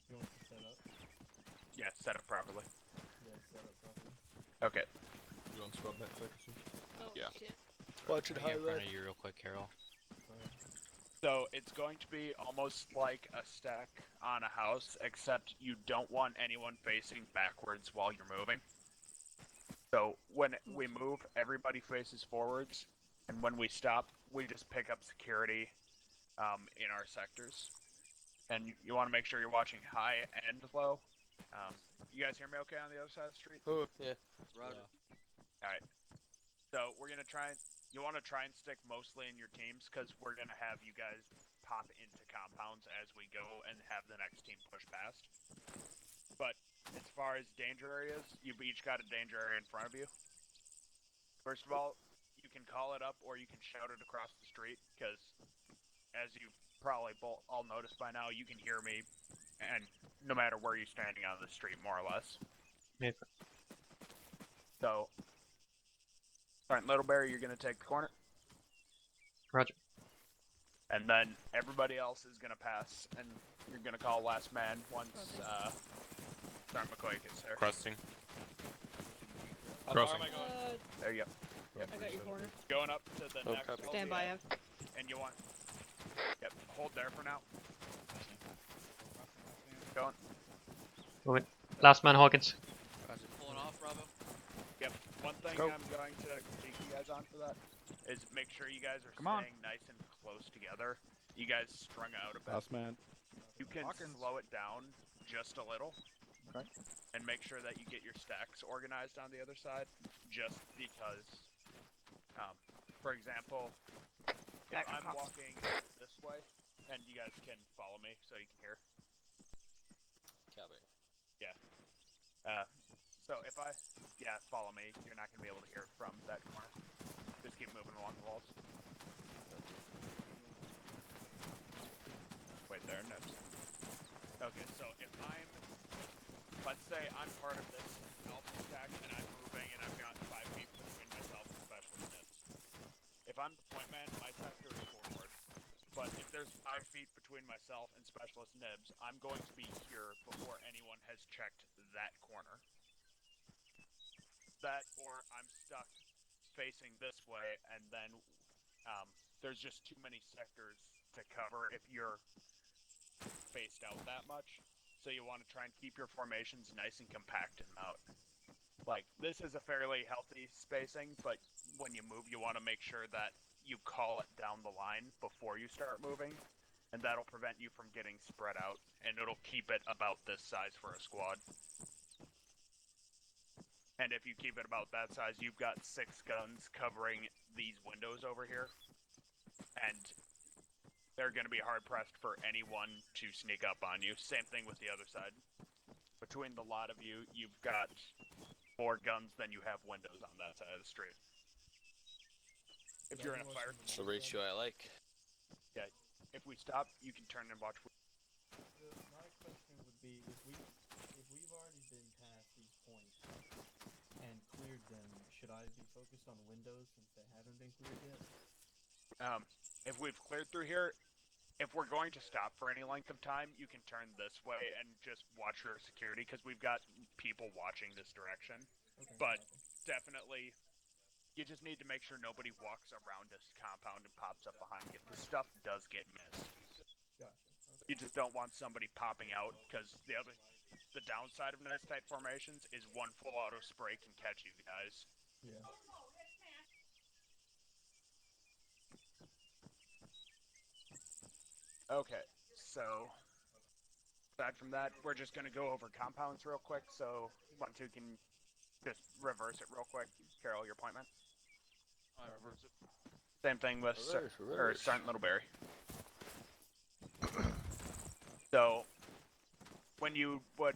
Speaker 3: You want to set up?
Speaker 1: Yeah, set up properly.
Speaker 3: Yeah, set up properly.
Speaker 1: Okay.
Speaker 3: You want to scrub that section?
Speaker 12: Oh,
Speaker 2: Yeah.
Speaker 12: shit.
Speaker 2: Watch it
Speaker 8: Right in front
Speaker 2: highlight.
Speaker 8: of you real quick, Carol.
Speaker 1: So it's going to be almost like a stack on a house, except you don't want anyone facing backwards while you're moving. So when we move, everybody faces forwards, and when we stop, we just pick up security in our sectors. And you want to make sure you're watching high and low. You guys hear me okay on the other side of the street?
Speaker 2: Oh, yeah.
Speaker 6: Roger.
Speaker 1: Alright. So we're going to you want to try and stick mostly in your teams, because we're going to have you guys pop into compounds as we go and have the next team push past. But as far as danger areas, you've each got a danger area in front of you. First of all, you can call it up or you can shout it across the street, because as you probably all noticed by now, you can hear me, and no matter where you're standing on the street, more or less.
Speaker 11: Yeah.
Speaker 1: So, Sergeant Littleberry, you're going to take the corner.
Speaker 11: Roger.
Speaker 1: And then everybody else is going to pass, and you're going to call last man once Sergeant McCoy gets there.
Speaker 8: Crossing.
Speaker 13: Crossing.
Speaker 1: There you go. Yep.
Speaker 12: I got your corner.
Speaker 1: Going up to the next
Speaker 2: copy.
Speaker 12: Stand by, Ev.
Speaker 1: and you want... Yep, hold there for now. Going.
Speaker 11: Moving. Last man, Hawkins.
Speaker 6: Pulling off, Bravo.
Speaker 1: Yep, one thing
Speaker 11: Go.
Speaker 1: I'm going to take you guys on for that is make sure you guys are
Speaker 4: Come on.
Speaker 1: staying nice and close together. You guys strung out a bit.
Speaker 3: Last man.
Speaker 1: You can
Speaker 4: Hawkins.
Speaker 1: slow it down just a little.
Speaker 4: Okay.
Speaker 1: And make sure that you get your stacks organized on the other side, just because, for example, if
Speaker 12: Back
Speaker 1: I'm
Speaker 12: across.
Speaker 1: walking this way, and you guys can follow me so you can hear.
Speaker 2: Copy.
Speaker 1: So if follow me, you're not going to be able to hear it from that corner. Just keep moving along the walls. Wait there, no. Okay, so if let's say I'm part of this alpha stack and I'm moving and I've got 5 feet between myself and special units. If I'm the point man, my sector is forward. But but if there's 5 feet between myself and Specialist Nibs, I'm going to be here before anyone has checked that corner. That, or I'm stuck facing this way, and then there's just too many sectors to cover if you're spaced out that much. So you want to try and keep your formations nice and compact and out. Like, this is a fairly healthy spacing, but when you move, you want to make sure that you call it down the line before you start moving, and that'll prevent you from getting spread out, and it'll keep it about this size for a squad. And if you keep it about that size, you've got 6 guns covering these windows over here, and they're going to be hard-pressed for anyone to sneak up on you. Same thing with the other side. Between the lot of you, you've got more guns than you have windows on that side of the street. If you're in a fire...
Speaker 2: It's the ratio I like.
Speaker 1: Yeah, if we stop, you can turn and watch.
Speaker 5: My question would be, if we've already been past these points and cleared them, should I be focused on windows since they haven't been cleared yet?
Speaker 1: If we've cleared through here, if we're going to stop for any length of time, you can turn this way and just watch your security, because we've got people watching this direction.
Speaker 5: Okay,
Speaker 1: but definitely, you just need to make sure nobody walks around this compound and pops up behind you. The stuff does get missed.
Speaker 5: Gotcha. Okay.
Speaker 1: You just don't want somebody popping out, because the downside of nice tight formations is one full auto spray can catch you guys.
Speaker 5: Yeah.
Speaker 1: Okay, so aside from that, we're just going to go over compounds real quick, so 1-2 can just reverse it real quick. Carol, your appointment.
Speaker 6: I reverse it.
Speaker 1: Same thing with
Speaker 2: Reverse.
Speaker 1: Sergeant Littleberry. So, when you would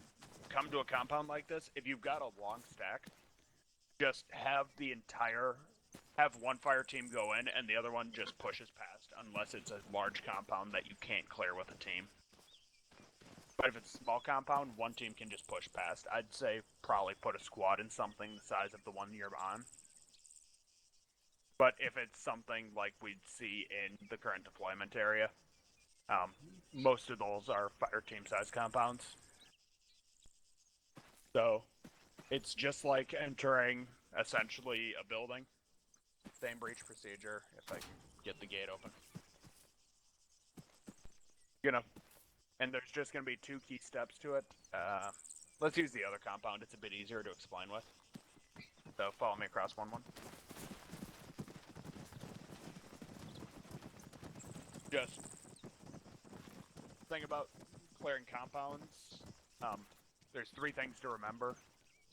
Speaker 1: come to a compound like this, if you've got a long stack, just have one fire team go in and the other one just pushes past, unless it's a large compound that you can't clear with a team. But if it's a small compound, one team can just push past. I'd say probably put a squad in something the size of the one you're on. But if it's something like we'd see in the current deployment area, most of those are fire team size compounds. So it's just like entering essentially a building. Same breach procedure, if I can get the gate open. And there's just going to be 2 key steps to it. Let's use the other compound, it's a bit easier to explain with. So follow me across 1-1. Just thing about clearing compounds, there's 3 things to remember.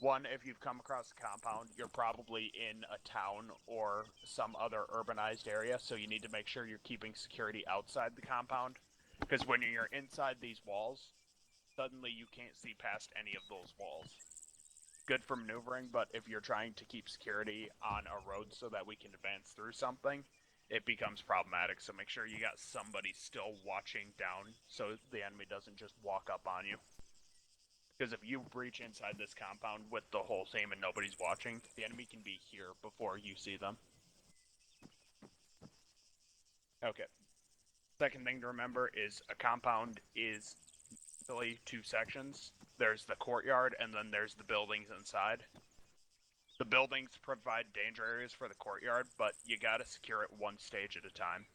Speaker 1: 1, if you've come across a compound, you're probably in a town or some other urbanized area, so you need to make sure you're keeping security outside the compound. Because when you're inside these walls, suddenly you can't see past any of those walls. Good for maneuvering, but if you're trying to keep security on a road so that we can advance through something, it becomes problematic. So make sure you got somebody still watching down so the enemy doesn't just walk up on you. Because if you breach inside this compound with the whole team and nobody's watching, the enemy can be here before you see them. Okay. Second thing to remember is a compound is usually 2 sections. There's the courtyard and then there's the buildings inside. The buildings provide danger areas for the courtyard, but you gotta secure it 1 stage at a time.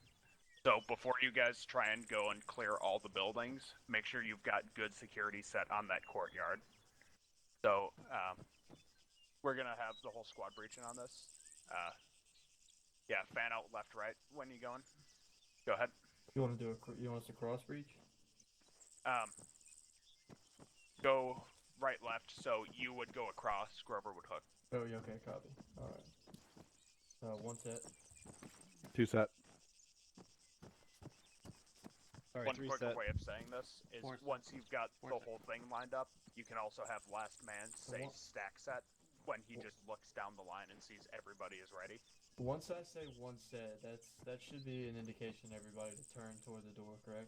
Speaker 1: So before you guys try and go and clear all the buildings, make sure you've got good security set on that courtyard. So we're gonna have the whole squad breaching on this. Yeah, fan out left, right when you going. Go ahead.
Speaker 5: You want us to cross breach?
Speaker 1: Go right, left, so you would go across, Grover would hook.
Speaker 5: Oh, yeah, okay, copy. Alright. 1 set.
Speaker 4: 2 set.
Speaker 3: Sorry,
Speaker 1: One
Speaker 3: 3
Speaker 1: quicker
Speaker 3: set.
Speaker 1: way of saying this is once you've got the whole thing lined up, you can also have last man say stack set when he just looks down the line and sees everybody is ready.
Speaker 5: Once I say 1 set, that should be an indication to everybody to turn toward the door, correct?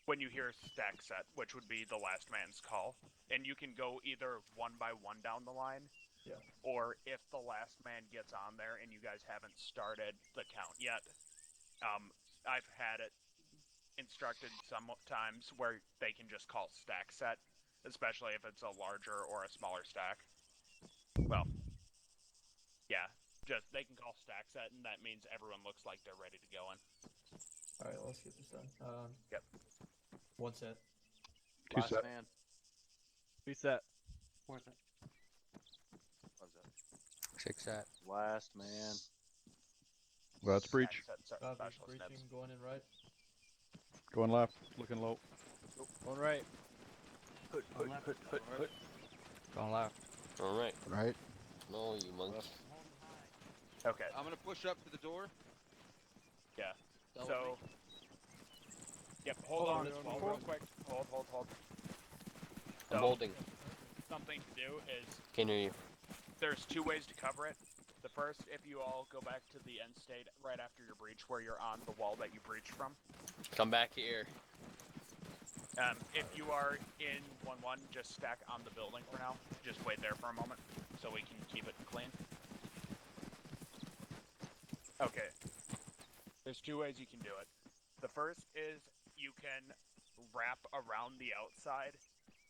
Speaker 1: When you hear stack set, which would be the last man's call, and you can go either 1 by 1 down the line,
Speaker 5: yeah,
Speaker 1: or if the last man gets on there and you guys haven't started the count yet, I've had it instructed sometimes where they can just call stack set, especially if it's a larger or a smaller stack. Well, yeah, just they can call stack set, and that means everyone looks like they're ready to go in.
Speaker 5: All right, let's get this done.
Speaker 1: Yep.
Speaker 5: One set.
Speaker 4: Two
Speaker 10: Last
Speaker 4: set.
Speaker 10: man.
Speaker 4: 2 set.
Speaker 5: 4 set.
Speaker 6: 1 set.
Speaker 2: 6 set.
Speaker 10: Last man.
Speaker 4: Let's breach.
Speaker 5: Breaching, going in right.
Speaker 4: Going left. Looking low.
Speaker 3: Going right.
Speaker 10: Put.
Speaker 3: Going left.
Speaker 2: Alright.
Speaker 4: Right.
Speaker 2: No, you monkey.
Speaker 1: Okay.
Speaker 6: I'm gonna push up to the door.
Speaker 1: Yeah.
Speaker 6: Tell
Speaker 1: So.
Speaker 6: me.
Speaker 1: Yep. Hold on this wall real quick. Hold.
Speaker 2: I'm holding.
Speaker 1: Something to do is
Speaker 2: Can't hear you.
Speaker 1: there's 2 ways to cover it. The first, if you all go back to the end state right after your breach, where you're on the wall that you breached from.
Speaker 2: Come back here.
Speaker 1: If you are in 1-1, just stack on the building for now. Just wait there for a moment, so we can keep it clean. Okay. There's 2 ways you can do it. The first is you can wrap around the outside,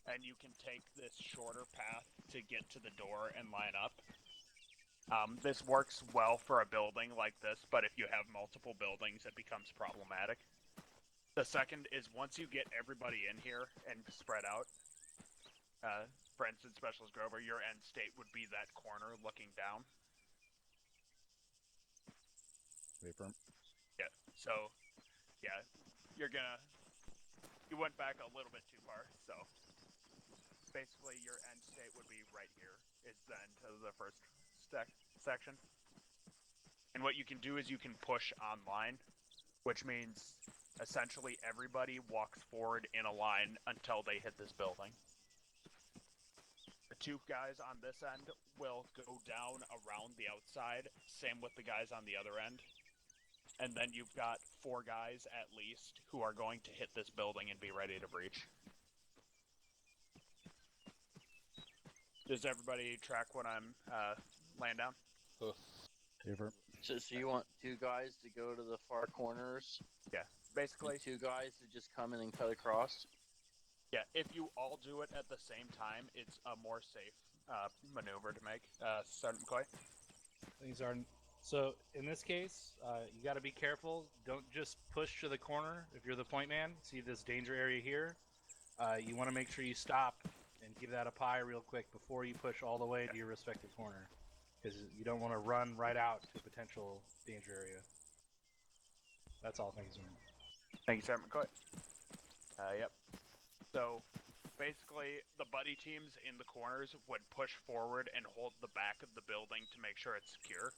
Speaker 1: and you can take this shorter path to get to the door and line up. This works well for a building like this, but if you have multiple buildings, it becomes problematic. The second is once you get everybody in here and spread out, for instance, Specialist Grover, your end state would be that corner looking down.
Speaker 4: Paper.
Speaker 1: Yeah, so, yeah, you went back a little bit too far, so basically your end state would be right here, is the end of the first section. And what you can do is you can push online, which means essentially everybody walks forward in a line until they hit this building. The 2 guys on this end will go down around the outside, same with the guys on the other end. And then you've got 4 guys at least who are going to hit this building and be ready to breach. Does everybody track what I'm laying down?
Speaker 4: Paper.
Speaker 10: So you want 2 guys to go to the far corners?
Speaker 1: Yeah, basically.
Speaker 10: And 2 guys to just come in and cut across?
Speaker 1: Yeah, if you all do it at the same time, it's a more safe maneuver to make. Sergeant McCoy?
Speaker 3: Things are. So in this case, you got to be careful. Don't just push to the corner. If you're the point man, see this danger area here. You want to make sure you stop and give that a pie real quick before you push all the way to your respective corner, because you don't want to run right out to a potential danger area. That's all. Thank you, sir.
Speaker 1: Thank you, Sergeant McCoy. Yep. So, basically, the buddy teams in the corners would push forward and hold the back of the building to make sure it's secure.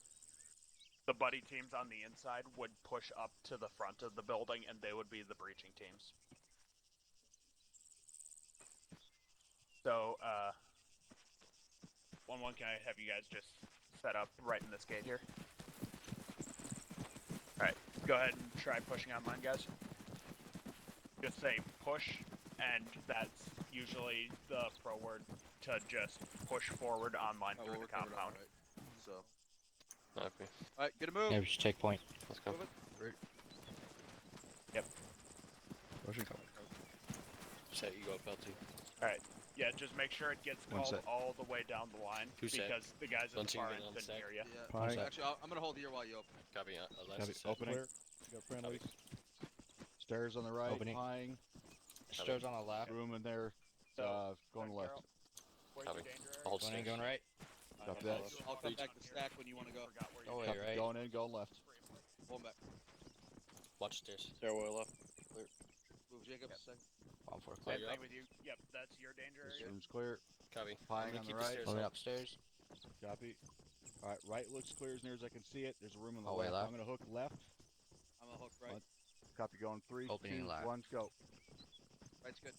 Speaker 1: The buddy teams on the inside would push up to the front of the building, and they would be the breaching teams. So, 1-1, can I have you guys just set up right in this gate here? Alright, go ahead and try pushing online, guys. Just say push, and that's usually the pro word to just push forward online through the compound.
Speaker 6: So.
Speaker 2: Okay.
Speaker 6: Alright, get a move.
Speaker 3: Yeah, we should take point.
Speaker 2: Let's go.
Speaker 1: Yep.
Speaker 4: Pushing.
Speaker 2: Set, you go up L2.
Speaker 1: Alright. Yeah, just make sure it gets called all the way down the line,
Speaker 2: 2 set.
Speaker 1: because the guys at the far end
Speaker 2: on
Speaker 1: didn't
Speaker 2: sec.
Speaker 1: hear you.
Speaker 6: Yeah. Actually, I'm gonna hold here while you open.
Speaker 2: Copy.
Speaker 4: Copy. Opening. You got friendlies. Stairs on the right.
Speaker 3: Opening.
Speaker 4: Pieing.
Speaker 3: Stairs on the left.
Speaker 4: Room in there. Going left.
Speaker 2: Copy.
Speaker 3: Hold going in, going right.
Speaker 4: Copy that.
Speaker 6: I'll come back to stack when you want to go.
Speaker 3: Go away,
Speaker 4: Copy.
Speaker 3: right.
Speaker 4: Going in, going left.
Speaker 6: Hold back.
Speaker 2: Watch stairs.
Speaker 10: Stairway left.
Speaker 6: Move Jacob a second.
Speaker 3: On for
Speaker 1: Same
Speaker 2: Clear
Speaker 1: thing
Speaker 2: up.
Speaker 1: with you. Yep, that's your danger
Speaker 4: This
Speaker 1: area.
Speaker 4: room's clear.
Speaker 2: Copy.
Speaker 4: Pieing on the right.
Speaker 3: Going upstairs.
Speaker 4: Copy. Alright, right looks clear as near as I can see it. There's a room on the
Speaker 3: Hallway
Speaker 4: left.
Speaker 3: left.
Speaker 4: I'm gonna hook left.
Speaker 6: I'm gonna hook right.
Speaker 4: Copy going 3,
Speaker 3: Opening
Speaker 4: 2,
Speaker 3: left.
Speaker 4: 1, go.
Speaker 6: Right's good.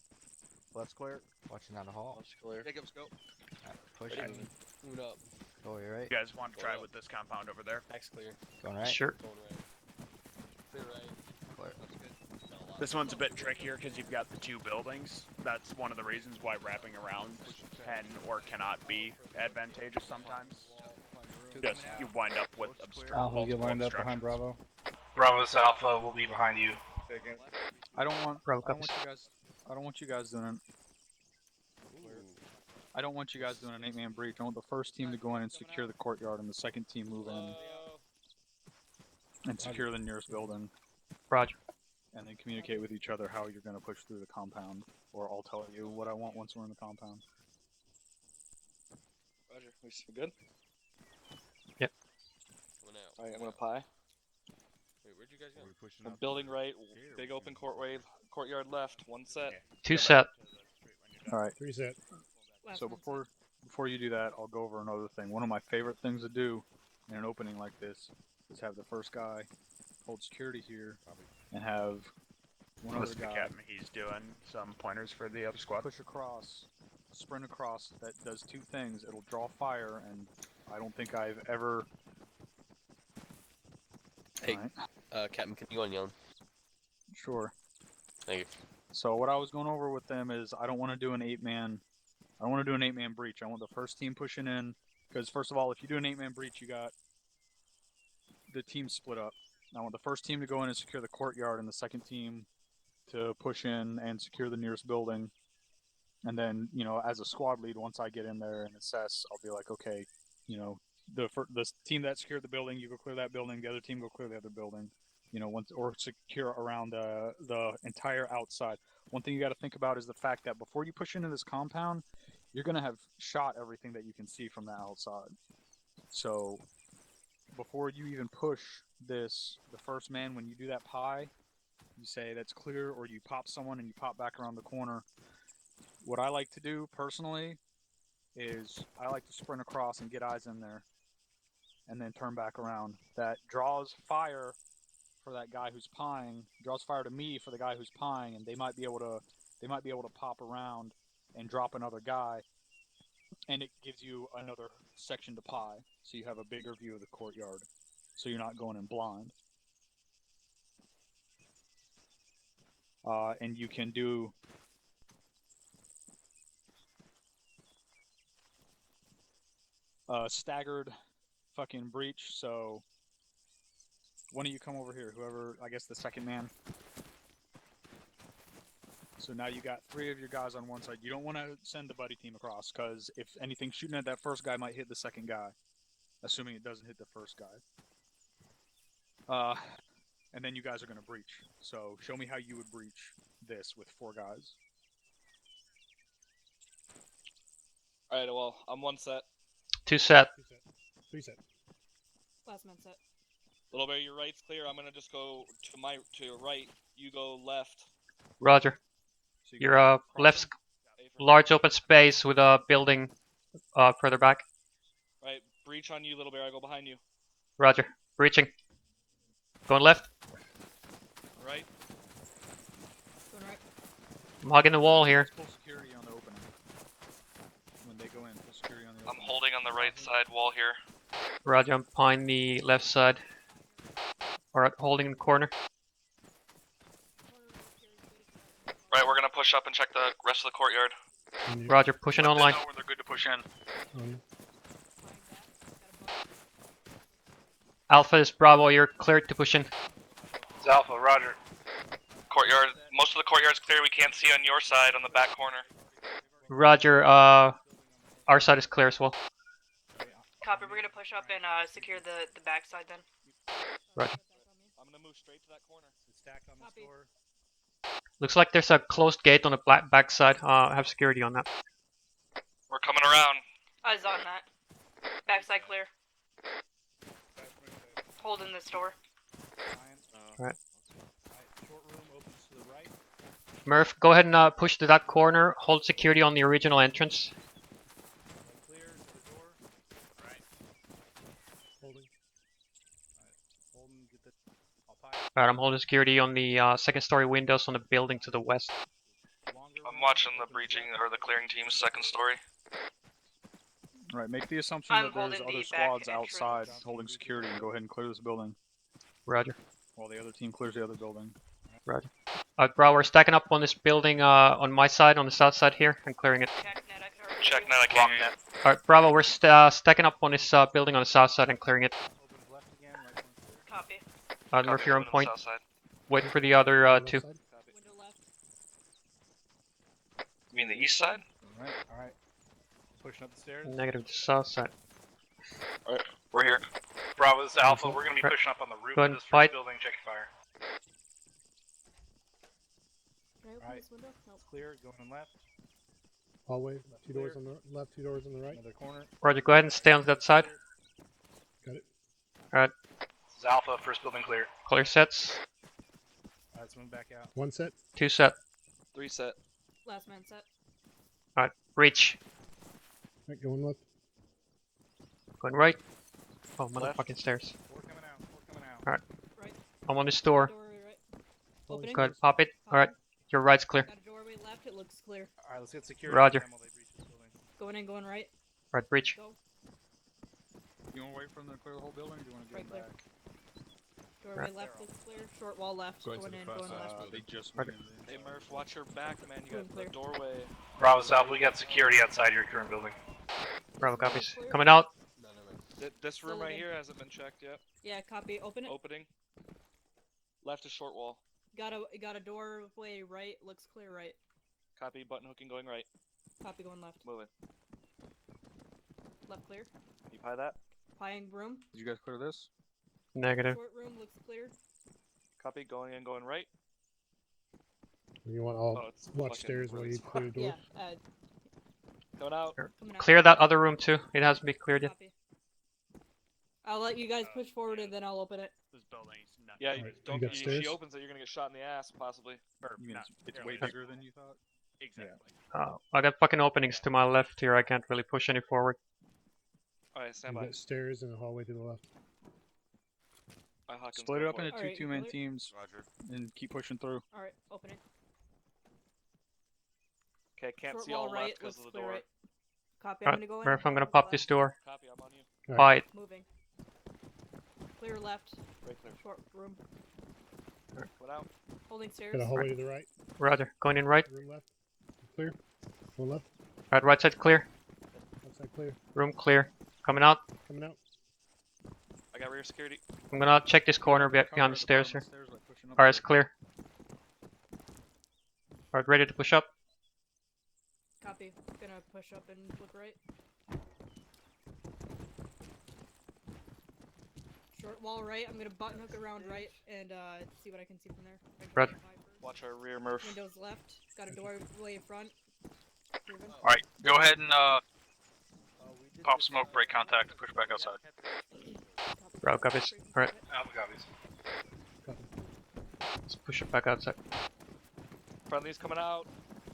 Speaker 4: Left's clear.
Speaker 3: Watching down the hall.
Speaker 10: Left's clear.
Speaker 6: Jacob's go.
Speaker 3: Push
Speaker 2: Ready.
Speaker 3: it.
Speaker 2: Move up.
Speaker 3: Go away, right.
Speaker 1: You guys want to try
Speaker 2: Go up.
Speaker 1: with this compound over there?
Speaker 2: Back's clear.
Speaker 3: Going right.
Speaker 11: Sure.
Speaker 2: Going right. Clear right.
Speaker 3: Clear.
Speaker 6: That's good.
Speaker 1: This one's a bit trickier because you've got the 2 buildings. That's one of the reasons why wrapping around can or cannot be advantageous sometimes. Just you wind up with
Speaker 3: Alpha, get lined up behind Bravo.
Speaker 9: Bravo's Alpha will be behind you.
Speaker 4: I don't want
Speaker 11: Bravo
Speaker 4: I don't want
Speaker 11: copies.
Speaker 4: you guys. I don't want you guys doing. I don't want you guys doing an 8-man breach. I want the first team to go in and secure the courtyard, and the second team move in and secure the nearest building.
Speaker 11: Roger.
Speaker 4: And then communicate with each other how you're going to push through the compound, or I'll tell you what I want once we're in the compound.
Speaker 13: Roger. We good?
Speaker 11: Yep.
Speaker 13: Alright, I'm gonna pie.
Speaker 2: Wait, where'd you guys go?
Speaker 13: I'm building right, big open courtyard left, one set.
Speaker 11: 2 set.
Speaker 4: All right.
Speaker 14: 3 set.
Speaker 4: So before you do that, I'll go over another thing. One of my favorite things to do in an opening like this is have the first guy hold security here and have one other
Speaker 1: Listen to
Speaker 4: guy
Speaker 1: Captain, he's doing some pointers for the other squad.
Speaker 4: push across, sprint across. That does 2 things. It'll draw fire, and I don't think I've ever.
Speaker 2: Hey, Captain, can you go on yelling?
Speaker 4: Sure.
Speaker 2: Thank you.
Speaker 4: So what I was going over with them is I don't want to do an 8-man. I don't want to do an 8-man breach. I want the first team pushing in, because first of all, if you do an 8-man breach, you got the team split up. I want the first team to go in and secure the courtyard, and the second team to push in and secure the nearest building. And then, you know, as a squad lead, once I get in there and assess, I'll be like, okay, you know, the team that secured the building, you go clear that building. The other team go clear the other building. You know, or secure around the entire outside. One thing you got to think about is the fact that before you push into this compound, you're gonna have shot everything that you can see from the outside. So before you even push this, the first man, when you do that pie, you say that's clear, or you pop someone and you pop back around the corner. What I like to do personally is I like to sprint across and get eyes in there, and then turn back around. That draws fire for that guy who's pieing, draws fire to me for the guy who's pieing, and they might be able to pop around and drop another guy, and it gives you another section to pie, so you have a bigger view of the courtyard, so you're not going in blind. And you can do staggered fucking breach. So one of you come over here, whoever, I guess the second man. So now you got 3 of your guys on one side. You don't want to send the buddy team across, because if anything shooting at that first guy might hit the second guy, assuming it doesn't hit the first guy. And then you guys are going to breach. So show me how you would breach this with 4 guys.
Speaker 13: Alright, well, I'm one set.
Speaker 11: 2 set.
Speaker 14: 3 set.
Speaker 12: Last man set.
Speaker 13: Little bear, your right's clear. I'm gonna just go to your right. You go left.
Speaker 11: Roger.
Speaker 4: So
Speaker 11: You're left large open space with a building further back.
Speaker 13: Right, breach on you, little bear. I go behind you.
Speaker 11: Roger. Breaching. Going left.
Speaker 13: Right.
Speaker 12: Going right.
Speaker 11: I'm hugging the wall here.
Speaker 4: Full security on the opening. When they go in, full security on the opening.
Speaker 9: I'm holding on the right side wall here.
Speaker 11: Roger, I'm behind the left side. Alright, holding in the corner.
Speaker 9: Right, we're gonna push up and check the rest of the courtyard.
Speaker 11: Roger, pushing
Speaker 9: Let them
Speaker 11: online.
Speaker 9: know when they're good to push in.
Speaker 11: Alpha is Bravo, you're cleared to push in.
Speaker 9: It's Alpha, Roger. Courtyard, most of the courtyard's clear. We can't see on your side on the back corner.
Speaker 11: Roger, our side is clear as well.
Speaker 15: Copy, we're gonna push up and secure the back side then.
Speaker 11: Roger.
Speaker 13: I'm gonna move straight to that corner.
Speaker 3: Stack on the store.
Speaker 11: Looks like there's a closed gate on the back side. Have security on that.
Speaker 9: We're coming around.
Speaker 15: Eyes on that. Backside clear. Holding the store.
Speaker 11: Alright.
Speaker 3: Short room opens to the right.
Speaker 11: Murph, go ahead and push to that corner. Hold security on the original entrance.
Speaker 3: Clear to the door. Right.
Speaker 14: Holding.
Speaker 3: Holden, get the. I'll pie.
Speaker 11: Alright, I'm holding security on the second story windows on the building to the west.
Speaker 9: I'm watching the breaching or the clearing team's second story.
Speaker 4: Right, make the assumption that there's other squads outside holding security, and go ahead and clear this building.
Speaker 11: Roger.
Speaker 4: While the other team clears the other building.
Speaker 11: Roger. Bro, we're stacking up on this building on my side, on the south side here, and clearing it.
Speaker 9: Check net, I can't hear you.
Speaker 11: Alright, Bravo, we're stacking up on this building on the south side and clearing it.
Speaker 15: Copy.
Speaker 11: Murph, you're on point.
Speaker 9: South side.
Speaker 11: Waiting for the other 2.
Speaker 9: You mean the east side?
Speaker 3: Alright, alright. Pushing up the stairs.
Speaker 11: Negative, the south side.
Speaker 7: Alright, we're here. Bravo, this is Alpha. We're gonna be
Speaker 11: Right.
Speaker 7: pushing up on the roof
Speaker 11: Go
Speaker 7: of
Speaker 11: ahead and
Speaker 7: this first
Speaker 11: fight.
Speaker 7: building. Check your fire.
Speaker 12: Can I open
Speaker 3: Alright.
Speaker 12: this window? Nope.
Speaker 3: Clear, going in left.
Speaker 14: Hallway, two
Speaker 3: clear.
Speaker 14: doors on the left, 2 doors on the right.
Speaker 3: Another corner.
Speaker 11: Roger, go ahead and stay on that side.
Speaker 14: Got it.
Speaker 11: Alright,
Speaker 7: This is Alpha, first building clear.
Speaker 11: clear sets.
Speaker 3: Alright, let's move back out.
Speaker 14: 1 set.
Speaker 11: 2 set.
Speaker 13: 3 set.
Speaker 12: Last man set.
Speaker 11: Alright, reach.
Speaker 14: Right, going left.
Speaker 11: Going right. Oh,
Speaker 13: Left.
Speaker 11: motherfucking stairs.
Speaker 3: 4 coming out, 4 coming out.
Speaker 11: Alright.
Speaker 12: Right.
Speaker 11: I'm on this door.
Speaker 12: Doorway right. Opening.
Speaker 11: Go ahead, pop it. Alright, your right's clear.
Speaker 12: Got a doorway left. It looks clear.
Speaker 3: Alright, let's get security.
Speaker 11: Roger.
Speaker 3: on them while they breach this building.
Speaker 12: Going in, going right.
Speaker 11: Right, breach.
Speaker 12: Go.
Speaker 4: You want to wait for them to clear the whole building, or do you want to get
Speaker 12: Right
Speaker 4: them
Speaker 12: clear.
Speaker 4: back?
Speaker 12: Doorway
Speaker 11: Right.
Speaker 12: left looks clear. Short wall left.
Speaker 14: Going to
Speaker 12: Going
Speaker 14: the
Speaker 12: in,
Speaker 14: front
Speaker 12: going
Speaker 14: side.
Speaker 12: left.
Speaker 4: They just
Speaker 11: Right.
Speaker 4: moved in.
Speaker 13: Hey Murph, watch your back, man. You got the
Speaker 12: Clear.
Speaker 13: doorway.
Speaker 7: Bravo South, we got security outside your current building.
Speaker 11: Bravo copies. Coming out.
Speaker 13: This room
Speaker 12: Still
Speaker 13: right
Speaker 12: in.
Speaker 13: here hasn't been checked yet.
Speaker 12: Yeah, copy. Open it.
Speaker 13: Opening. Left is short wall.
Speaker 12: Got a doorway right. Looks clear right.
Speaker 13: Copy. Button hooking going right.
Speaker 12: Copy going left.
Speaker 13: Moving.
Speaker 12: Left clear.
Speaker 13: You pie that.
Speaker 12: Pieing room.
Speaker 4: Did you guys clear this?
Speaker 11: Negative.
Speaker 12: Short room looks clear.
Speaker 13: Copy. Going in, going right.
Speaker 14: You want all
Speaker 13: Oh, it's
Speaker 14: watch
Speaker 13: fucking
Speaker 14: stairs while
Speaker 13: really
Speaker 14: you clear the door.
Speaker 12: Yeah.
Speaker 13: Coming out.
Speaker 12: Coming out.
Speaker 11: Clear that other room too. It hasn't been cleared yet.
Speaker 12: Copy. I'll let you guys push forward and then I'll open it.
Speaker 1: This building's not.
Speaker 13: Yeah,
Speaker 14: Alright, you
Speaker 13: don't.
Speaker 14: got
Speaker 13: She
Speaker 14: stairs?
Speaker 13: opens it, you're gonna get shot in the ass, possibly.
Speaker 1: Or
Speaker 4: You mean
Speaker 1: not
Speaker 4: it's
Speaker 1: nearly.
Speaker 4: way bigger than you thought?
Speaker 1: Exactly.
Speaker 11: I got fucking openings to my left here. I can't really push any forward.
Speaker 13: Alright, stand
Speaker 14: You
Speaker 13: by.
Speaker 14: got stairs and a hallway to the left.
Speaker 13: Hawkins,
Speaker 4: Split
Speaker 13: go
Speaker 4: it up
Speaker 13: for
Speaker 4: into
Speaker 12: Alright,
Speaker 4: 2-man
Speaker 12: clear.
Speaker 4: teams
Speaker 8: Roger.
Speaker 4: and keep pushing through.
Speaker 12: Alright, opening.
Speaker 13: Okay, can't
Speaker 12: Short
Speaker 13: see all
Speaker 12: wall right.
Speaker 13: left because
Speaker 12: Looks
Speaker 13: of the
Speaker 12: clear
Speaker 13: door.
Speaker 12: right. Copy. I'm
Speaker 11: Alright,
Speaker 12: gonna go in.
Speaker 11: Murph, I'm gonna
Speaker 12: Go
Speaker 11: pop
Speaker 12: left.
Speaker 11: this door.
Speaker 13: Copy, I'm on you.
Speaker 11: Fight.
Speaker 12: Moving. Clear left.
Speaker 13: Right clear.
Speaker 12: Short room.
Speaker 13: Went out.
Speaker 12: Holding stairs.
Speaker 14: Got a hallway to the right.
Speaker 11: Roger. Going in right.
Speaker 14: Room left. Clear. One left.
Speaker 11: Right side clear.
Speaker 14: Outside clear.
Speaker 11: Room clear. Coming out.
Speaker 14: Coming out.
Speaker 13: I got rear security.
Speaker 11: I'm gonna check this corner
Speaker 4: Cover
Speaker 11: behind
Speaker 4: at
Speaker 11: the stairs
Speaker 4: bottom
Speaker 11: here.
Speaker 4: of the stairs by pushing up
Speaker 11: Alright, it's
Speaker 4: there.
Speaker 11: clear. Alright, ready to push up.
Speaker 12: Copy. Gonna push up and look right. Short wall right. I'm gonna button hook around right and see what I can see from there.
Speaker 11: Roger.
Speaker 13: Watch our rear, Murph.
Speaker 12: Windows left. Got a doorway in front. Proven.
Speaker 7: Alright, go ahead and pop smoke, break contact, push back outside.
Speaker 11: Bravo copies. Alright,
Speaker 7: Alpha copies.
Speaker 11: let's push it back outside.
Speaker 13: Friendly's coming out.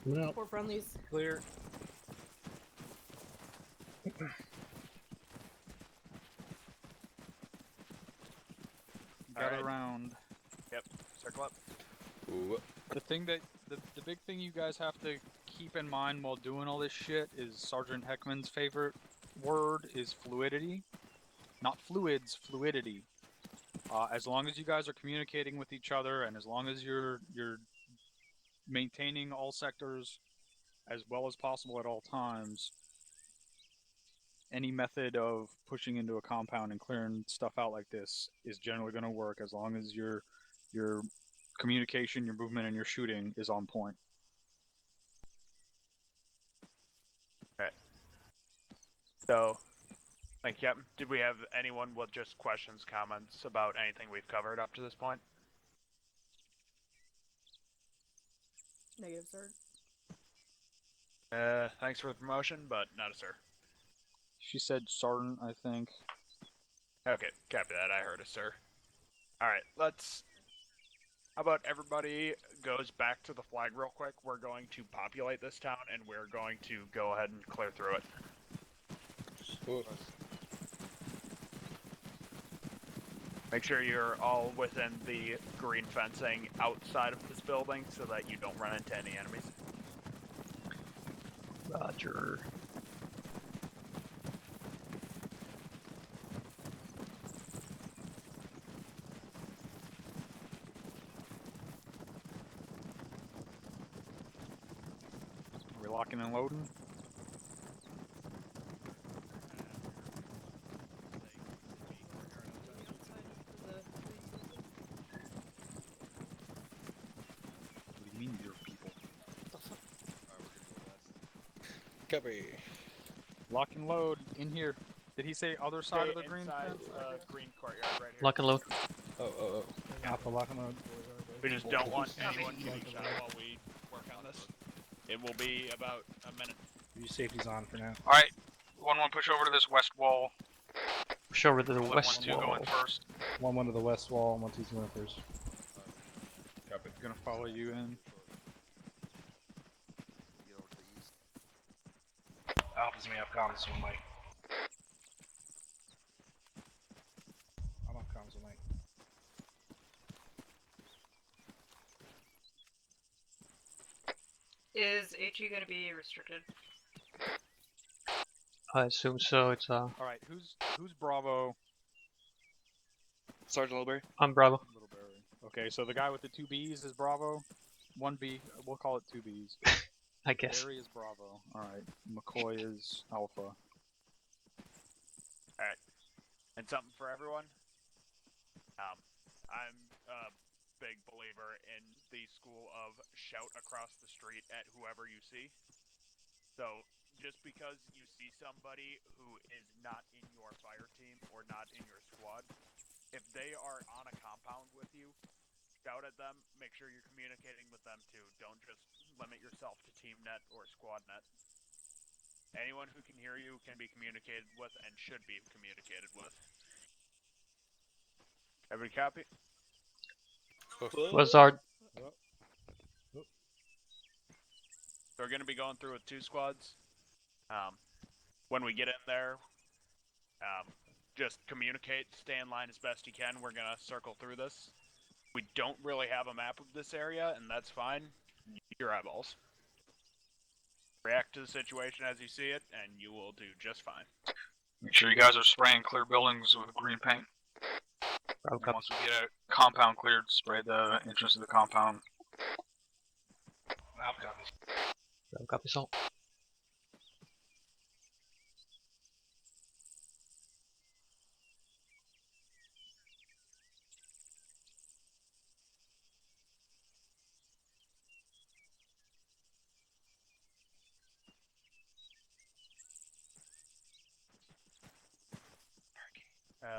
Speaker 14: Coming out.
Speaker 12: 4 friendlies.
Speaker 3: Clear.
Speaker 4: Gather
Speaker 1: Alright.
Speaker 4: around.
Speaker 1: Yep. Circle up.
Speaker 4: The thing that the big thing you guys have to keep in mind while doing all this shit is Sergeant Heckman's favorite word is fluidity. Not fluids, fluidity. As long as you guys are communicating with each other and as long as you're maintaining all sectors as well as possible at all times, any method of pushing into a compound and clearing stuff out like this is generally going to work as long as your communication, your movement, and your shooting is on point.
Speaker 1: So, thank you. Did we have anyone with just questions, comments about anything we've covered up to this point?
Speaker 12: Negative, sir.
Speaker 1: Thanks for the promotion, but not a sir.
Speaker 4: She said Sergeant, I think.
Speaker 1: Okay, copy that. I heard a sir. Alright, let's... How about everybody goes back to the flag real quick? We're going to populate this town, and we're going to go ahead and clear through it. Make sure you're all within the green fencing outside of this building so that you don't run into any enemies.
Speaker 11: Roger.
Speaker 4: Are we locking and loading? What do you mean, your people?
Speaker 2: Copy.
Speaker 4: Lock and load in here. Did he say other side of the green
Speaker 1: inside,
Speaker 4: fence?
Speaker 1: green courtyard right here.
Speaker 11: Lock and load.
Speaker 2: Oh.
Speaker 3: Alpha, lock and load.
Speaker 1: We just don't want anyone getting shot while we work on this. It will be about a minute.
Speaker 3: Your safety's on for now.
Speaker 7: Alright, 1-1 push over to this west wall.
Speaker 11: Push over to the
Speaker 7: We'll let
Speaker 11: west
Speaker 7: 1-2 go
Speaker 11: wall.
Speaker 7: in first.
Speaker 3: 1-1 to the west wall, and 1-2's going first.
Speaker 4: Copy. Gonna follow you in.
Speaker 3: Alpha's me up comms with Mike. I'm up comms with Mike.
Speaker 15: Is HE gonna be restricted?
Speaker 11: I assume so. It's
Speaker 4: Alright, who's Bravo?
Speaker 10: Sergeant Littleberry.
Speaker 11: I'm Bravo.
Speaker 4: Littleberry. Okay, so the guy with the 2 B's is Bravo. 1 B, we'll call it 2 B's.
Speaker 11: I guess.
Speaker 4: Barry is Bravo. Alright, McCoy is Alpha.
Speaker 1: Alright. And something for everyone. I'm a big believer in the school of shout across the street at whoever you see. So, just because you see somebody who is not in your fire team or not in your squad, if they are on a compound with you, shout at them, make sure you're communicating with them too. Don't just limit yourself to team net or squad net. Anyone who can hear you can be communicated with and should be communicated with. Everybody copy?
Speaker 11: Was our
Speaker 1: So we're going to be going through with 2 squads. When we get in there, just communicate, stay in line as best you can. We're going to circle through this. We don't really have a map of this area, and that's fine. Your eyeballs. React to the situation as you see it, and you will do just fine.
Speaker 7: Make sure you guys are spraying clear buildings with green paint. And once we get a compound cleared, spray the entrance of the compound.
Speaker 11: Copy salt.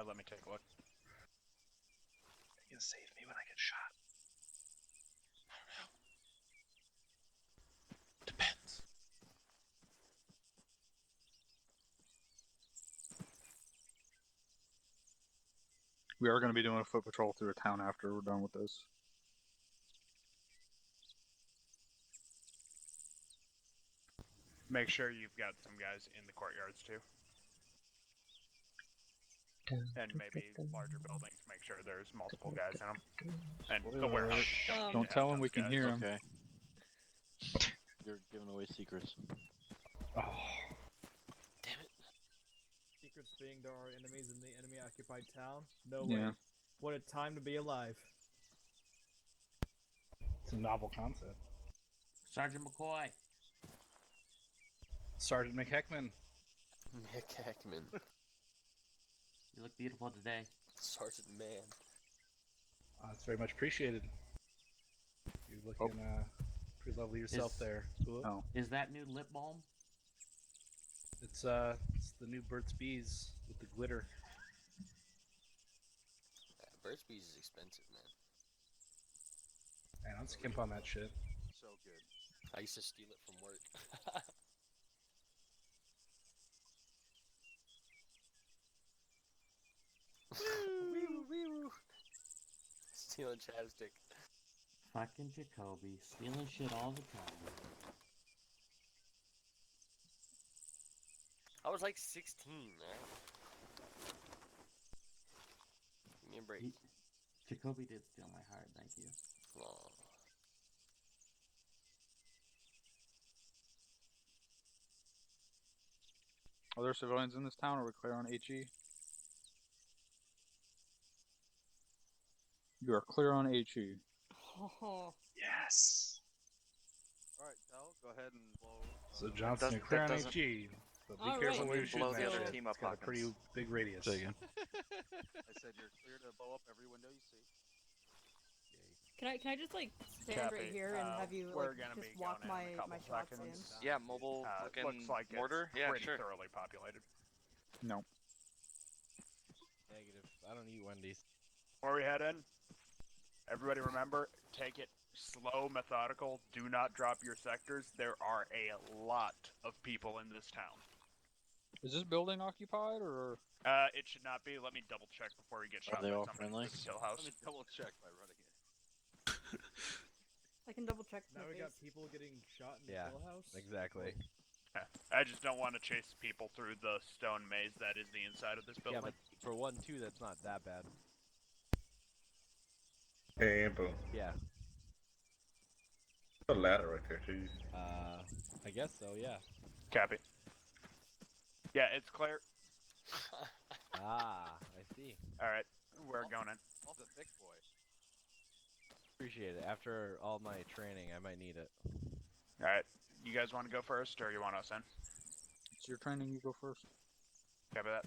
Speaker 1: Let me take a look.
Speaker 3: You can save me when I get shot. Depends.
Speaker 4: We are going to be doing a foot patrol through a town after we're done with this.
Speaker 1: Make sure you've got some guys in the courtyards too. And maybe larger buildings, make sure there's multiple guys in them. And the warehouse.
Speaker 4: Don't tell them we can hear them.
Speaker 10: Okay. You're giving away secrets.
Speaker 3: Oh.
Speaker 10: Damn it.
Speaker 5: Secrets being there are enemies in the enemy-occupied town? No
Speaker 4: Yeah.
Speaker 5: way. What a time to be alive.
Speaker 3: It's a novel concept.
Speaker 16: Sergeant McCoy.
Speaker 3: Sergeant McHeckman.
Speaker 2: McHeckman.
Speaker 16: You look beautiful today.
Speaker 2: Sergeant Man.
Speaker 3: It's very much appreciated. You're looking pretty lovely yourself there.
Speaker 4: Oh.
Speaker 16: Is that new lip balm?
Speaker 3: It's the new Burt's Bees with the glitter.
Speaker 2: Yeah, Burt's Bees is expensive, man.
Speaker 3: Man, I'm skimp on that shit.
Speaker 6: So good.
Speaker 2: I used to steal it from work. Wee-woo. Stealing chapstick.
Speaker 16: Fucking Jacoby, stealing shit all the time.
Speaker 2: I was like 16, man. Give me a break.
Speaker 16: Jacoby did steal my heart, thank you.
Speaker 2: Aw.
Speaker 4: Are there civilians in this town, or are we clear on HE? You are clear on HE.
Speaker 3: Yes.
Speaker 6: Alright, Cal, go ahead and blow.
Speaker 3: So Johnson, you're clear on HE. But be careful where you're shooting
Speaker 10: blow the
Speaker 3: that
Speaker 10: other
Speaker 3: shit.
Speaker 10: team
Speaker 3: It's
Speaker 10: up
Speaker 3: got a
Speaker 10: Hawkins.
Speaker 3: pretty big radius.
Speaker 6: I said you're clear to blow up every window you see.
Speaker 12: Can I just like stand right here and have you
Speaker 1: we're
Speaker 12: like
Speaker 1: gonna
Speaker 12: just
Speaker 1: be
Speaker 12: walk
Speaker 1: going in a couple
Speaker 12: my shots
Speaker 1: seconds.
Speaker 12: in?
Speaker 13: Yeah, mobile fucking
Speaker 1: looks like
Speaker 13: mortar.
Speaker 1: it's
Speaker 13: Yeah,
Speaker 1: pretty
Speaker 13: sure.
Speaker 1: thoroughly populated.
Speaker 4: No.
Speaker 8: Negative. I don't eat Wendy's.
Speaker 1: Before we head in, everybody remember, take it slow, methodical. Do not drop your sectors. There are a lot of people in this town.
Speaker 4: Is this building occupied or?
Speaker 1: It should not be. Let me double check before we get shot
Speaker 10: they
Speaker 1: by
Speaker 10: all
Speaker 1: somebody
Speaker 10: friendly?
Speaker 1: through the kill house.
Speaker 6: Let me double check by running it.
Speaker 12: I can double check.
Speaker 5: Now
Speaker 12: my
Speaker 5: we got
Speaker 12: face.
Speaker 5: people getting shot in the
Speaker 8: Yeah,
Speaker 5: kill house.
Speaker 8: exactly.
Speaker 1: I just don't want to chase people through the stone maze that is the inside of this building.
Speaker 8: Yeah, but for 1-2, that's not that bad.
Speaker 17: Hey, Ambo.
Speaker 8: Yeah.
Speaker 17: A ladder right there, too.
Speaker 8: I guess so, yeah.
Speaker 1: Copy. Yeah, it's clear.
Speaker 8: Ah, I see.
Speaker 1: Alright, we're going in.
Speaker 6: Also, thick boy.
Speaker 8: Appreciate it. After all my training, I might need it.
Speaker 1: Alright, you guys want to go first, or you want us in?
Speaker 4: It's your training. You go first.
Speaker 1: Copy that.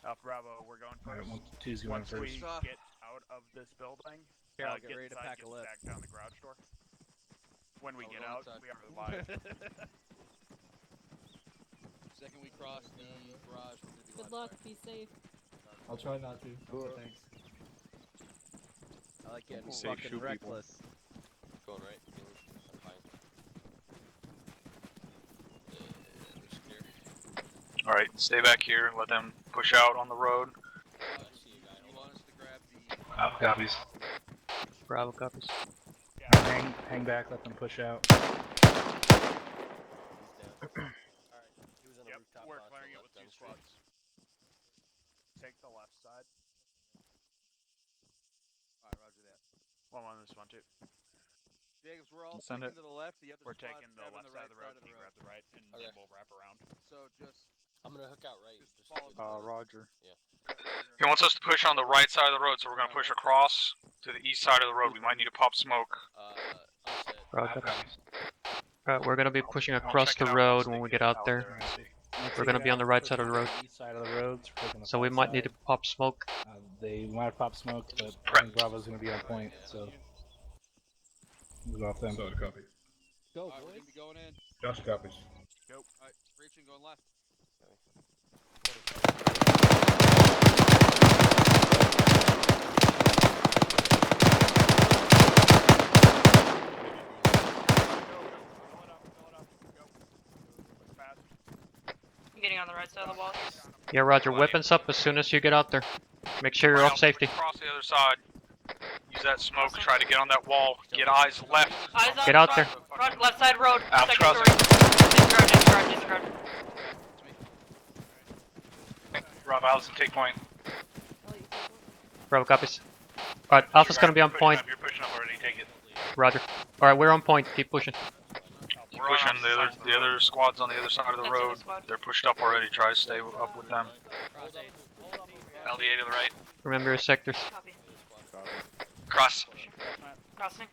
Speaker 1: Alpha Bravo, we're going first.
Speaker 14: Alright, 1-2's going
Speaker 1: Once
Speaker 14: first.
Speaker 1: we get out of this building,
Speaker 8: Carol, get ready to
Speaker 1: inside,
Speaker 8: pack a
Speaker 1: get
Speaker 8: lift.
Speaker 1: back down the garage door. When we
Speaker 6: Oh,
Speaker 1: get
Speaker 6: we're
Speaker 1: out,
Speaker 6: going
Speaker 1: we are live.
Speaker 6: Second we cross the garage, we're gonna be
Speaker 12: Good
Speaker 6: live
Speaker 12: luck.
Speaker 6: fire.
Speaker 12: Be safe.
Speaker 5: I'll try not to. Okay, thanks.
Speaker 8: I like getting
Speaker 4: Safe,
Speaker 8: fucking
Speaker 4: shoot people.
Speaker 8: reckless.
Speaker 2: Going right. I'm fine. Looks clear.
Speaker 7: Alright, stay back here. Let them push out on the road.
Speaker 2: I see a guy.
Speaker 6: You want us to grab the...
Speaker 7: Copies.
Speaker 11: Bravo copies.
Speaker 14: Hang back, let them push out.
Speaker 2: He's down. Alright, he was on the
Speaker 1: Yep,
Speaker 2: rooftop.
Speaker 1: we're
Speaker 2: box
Speaker 1: clearing it
Speaker 2: on
Speaker 1: with
Speaker 2: the
Speaker 1: 2
Speaker 2: left down the
Speaker 1: squads. Take the left side.
Speaker 6: Alright, roger that.
Speaker 1: One on this one, too.
Speaker 6: Jacobs, we're all
Speaker 4: Send
Speaker 6: taking
Speaker 4: it.
Speaker 6: to the left, the other
Speaker 1: We're
Speaker 6: squad's
Speaker 1: taking the
Speaker 6: grabbing
Speaker 1: left side of the road,
Speaker 6: right
Speaker 1: you grab the right, and
Speaker 2: Okay.
Speaker 1: then we'll wrap around.
Speaker 6: So just...
Speaker 2: I'm gonna hook out right.
Speaker 6: Just
Speaker 2: Just
Speaker 6: follow
Speaker 2: to the
Speaker 4: Roger.
Speaker 7: He wants us to push on the right side of the road, so we're gonna push across to the east side of the road. We might need to pop smoke.
Speaker 2: I'm set.
Speaker 11: Bravo copies. Alright, we're gonna be pushing across the road when we get out there. We're gonna be on the right side of the road.
Speaker 14: East side of the roads. We're taking the
Speaker 11: So we
Speaker 14: far
Speaker 11: might need to
Speaker 14: side.
Speaker 11: pop smoke.
Speaker 14: They might pop smoke, but I think Bravo's gonna be on point. So we'll go off them.
Speaker 17: So, copy.
Speaker 8: Go,
Speaker 6: Alright, we're
Speaker 8: boys.
Speaker 6: gonna be going in.
Speaker 17: Josh copies.
Speaker 1: Go.
Speaker 6: Alright, breaching, going left.
Speaker 15: I'm getting on the right side of the wall.
Speaker 11: Yeah, Roger. Weapons up as soon as you get out there. Make sure you're
Speaker 7: Right,
Speaker 11: off safety.
Speaker 7: Across the other side. Use that smoke. Try to get on that wall. Get eyes left.
Speaker 15: Eyes on
Speaker 11: Get out
Speaker 15: front,
Speaker 11: there.
Speaker 15: front left side road.
Speaker 7: Alex,
Speaker 15: Second
Speaker 7: cross
Speaker 15: story. Disregard.
Speaker 7: Rob Allison, take point.
Speaker 11: Bravo copies. Alright, Alpha's gonna be on
Speaker 7: Pushing
Speaker 11: point.
Speaker 7: up, you're pushing up already. Take it.
Speaker 11: Roger. Alright, we're on point. Keep pushing.
Speaker 7: Keep pushing. The other squad's on the other side of the
Speaker 15: That's the
Speaker 7: road.
Speaker 15: squad.
Speaker 7: They're pushed up already. Try to stay up with them. LDA to the right.
Speaker 11: Remember your sectors.
Speaker 15: Copy.
Speaker 7: Cross.
Speaker 15: Crossing.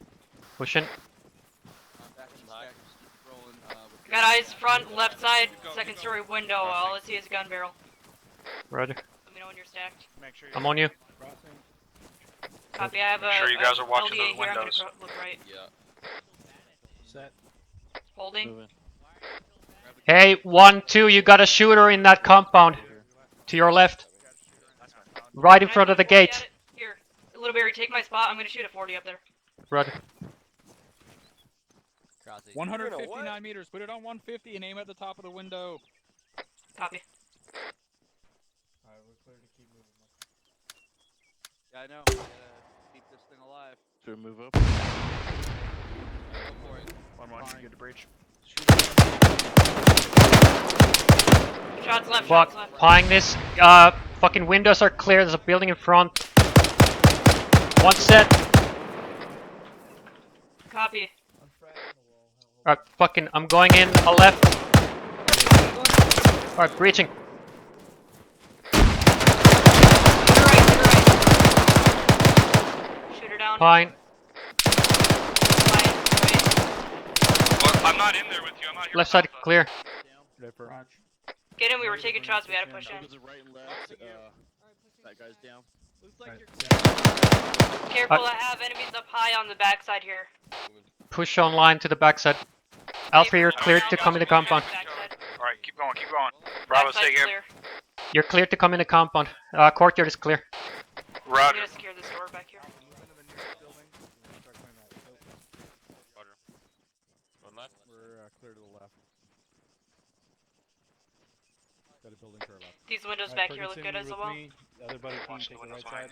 Speaker 11: Pushing.
Speaker 6: Back in the stack, just keep rolling. With
Speaker 15: Got eyes front, left side, second story window. All I see is a gun barrel.
Speaker 11: Roger.
Speaker 15: Let me know when you're stacked.
Speaker 1: Make sure
Speaker 11: I'm on you.
Speaker 15: Copy. I have a.
Speaker 7: Sure you guys are watching
Speaker 15: LDA
Speaker 7: those
Speaker 15: here. I'm
Speaker 7: windows.
Speaker 15: gonna look right.
Speaker 2: Yeah.
Speaker 14: Set.
Speaker 15: Holding.
Speaker 10: Moving.
Speaker 11: Hey, 1-2, you got a shooter in that compound. To your left. Right in
Speaker 15: Can I
Speaker 11: front
Speaker 15: shoot
Speaker 11: of the
Speaker 15: 40 at
Speaker 11: gate.
Speaker 15: it? Here, Little Berry, take my spot. I'm gonna shoot a 40 up there.
Speaker 11: Roger.
Speaker 4: 159 meters. Put it on 150 and aim at the top of the window.
Speaker 15: Copy.
Speaker 5: Alright, we're clear to keep moving.
Speaker 6: Yeah, I know. We gotta keep this thing alive.
Speaker 10: Should we move up?
Speaker 6: Go for it.
Speaker 1: 1-1, good to breach.
Speaker 15: Shots left.
Speaker 11: Fuck.
Speaker 15: Shots left.
Speaker 11: Plying this. Fucking windows are clear. There's a building in front. One set.
Speaker 15: Copy.
Speaker 11: Alright, fucking, I'm going in a left. Alright, breaching.
Speaker 15: Shoot her down.
Speaker 11: Fine.
Speaker 7: I'm not in there with you. I'm not here.
Speaker 11: Left side clear.
Speaker 15: Get in. We were taking shots. We had to push in.
Speaker 10: Right and left. That guy's down.
Speaker 15: Careful, I have enemies up high on the backside here.
Speaker 11: Push online to the backside. Alpha, you're cleared to come in the compound.
Speaker 7: Alright, keep going, keep going. Bravo, stay here.
Speaker 15: Clear.
Speaker 11: You're cleared to come in the compound. Courtyard is clear.
Speaker 15: I'm
Speaker 7: Roger.
Speaker 15: gonna secure this door back here.
Speaker 8: One left.
Speaker 5: We're clear to the left. Got a building to our left.
Speaker 15: These windows back here look good as well.
Speaker 3: The other buddy can take the right side.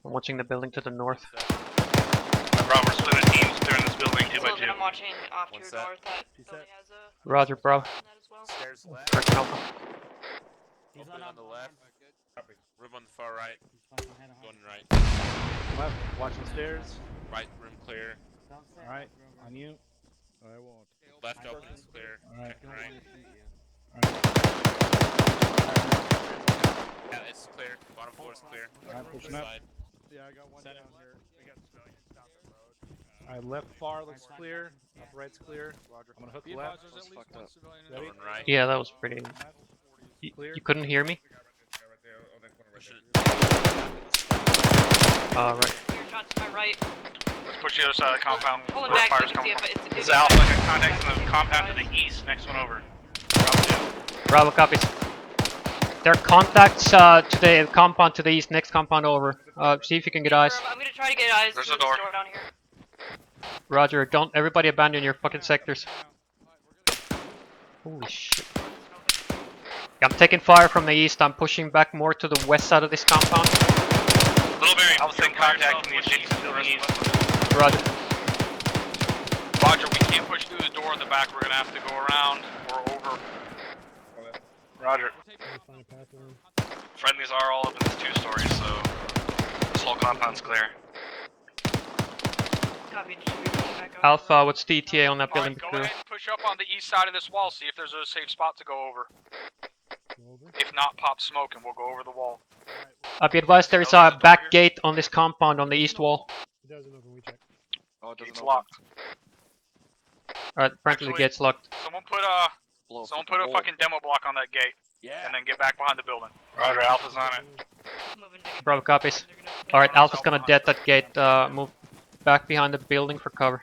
Speaker 11: I'm watching the building to the north.
Speaker 9: Bravo, we're splitting teams clearing this building 2 by 2.
Speaker 15: I'm watching off to your north. That building has a
Speaker 11: Roger, bro.
Speaker 15: that as well.
Speaker 8: Stairs left.
Speaker 11: Correct, Alpha.
Speaker 8: Opening on the left. Room on the far right. Going right.
Speaker 3: Left, watching stairs.
Speaker 8: Right room clear.
Speaker 3: Alright, on you.
Speaker 5: I won't.
Speaker 8: Left open is clear.
Speaker 3: Alright.
Speaker 8: Right. Yeah, it's clear. Bottom floor is clear.
Speaker 3: Alright, pushing up.
Speaker 8: Side.
Speaker 5: Yeah, I got one down here.
Speaker 3: Alright, left far looks clear. Up right's clear. I'm gonna hook left. Ready?
Speaker 8: Going right.
Speaker 11: Yeah, that was pretty. You couldn't hear me? Right.
Speaker 15: Your shots to my right.
Speaker 9: Let's push the other side of the compound.
Speaker 15: Pulling
Speaker 9: Where
Speaker 15: back so
Speaker 9: fire's
Speaker 15: you can see
Speaker 9: coming
Speaker 15: if
Speaker 9: from.
Speaker 15: it's
Speaker 9: This is Alpha, got contacts in the compound to the east, next one over.
Speaker 11: Bravo copies. There are contacts to the compound to the east, next compound over. See if you can get eyes.
Speaker 15: I'm gonna try to get eyes
Speaker 9: There's
Speaker 15: through
Speaker 9: a
Speaker 15: this
Speaker 9: door.
Speaker 15: door down here.
Speaker 11: Roger, don't everybody abandon your fucking sectors. Holy shit. I'm taking fire from the east, I'm pushing back more to the west side of this compound.
Speaker 9: Little variant, I was in contact in the adjacent building east.
Speaker 11: Roger.
Speaker 7: Roger, we can't push through the door in the back. We're gonna have to go around or over.
Speaker 9: Roger. Friendlies are all up in this 2-story, so this whole compound's clear.
Speaker 15: Copy, back up.
Speaker 11: Alpha, what's the ETA on that building?
Speaker 7: Alright, go ahead and push up on the east side of this wall, see if there's a safe spot to go over. If not, pop smoke and we'll go over the wall.
Speaker 11: Be advised there is a back gate on this compound on the east wall.
Speaker 5: It doesn't open, we check.
Speaker 7: Oh, it doesn't locked.
Speaker 11: Alright, apparently the gate's locked.
Speaker 7: Someone put a fucking demo block on that gate.
Speaker 13: Yeah.
Speaker 7: And then get back behind the building. Roger, Alpha's on it.
Speaker 11: Bravo copies. Alright, Alpha's gonna dead that gate, move back behind the building for cover.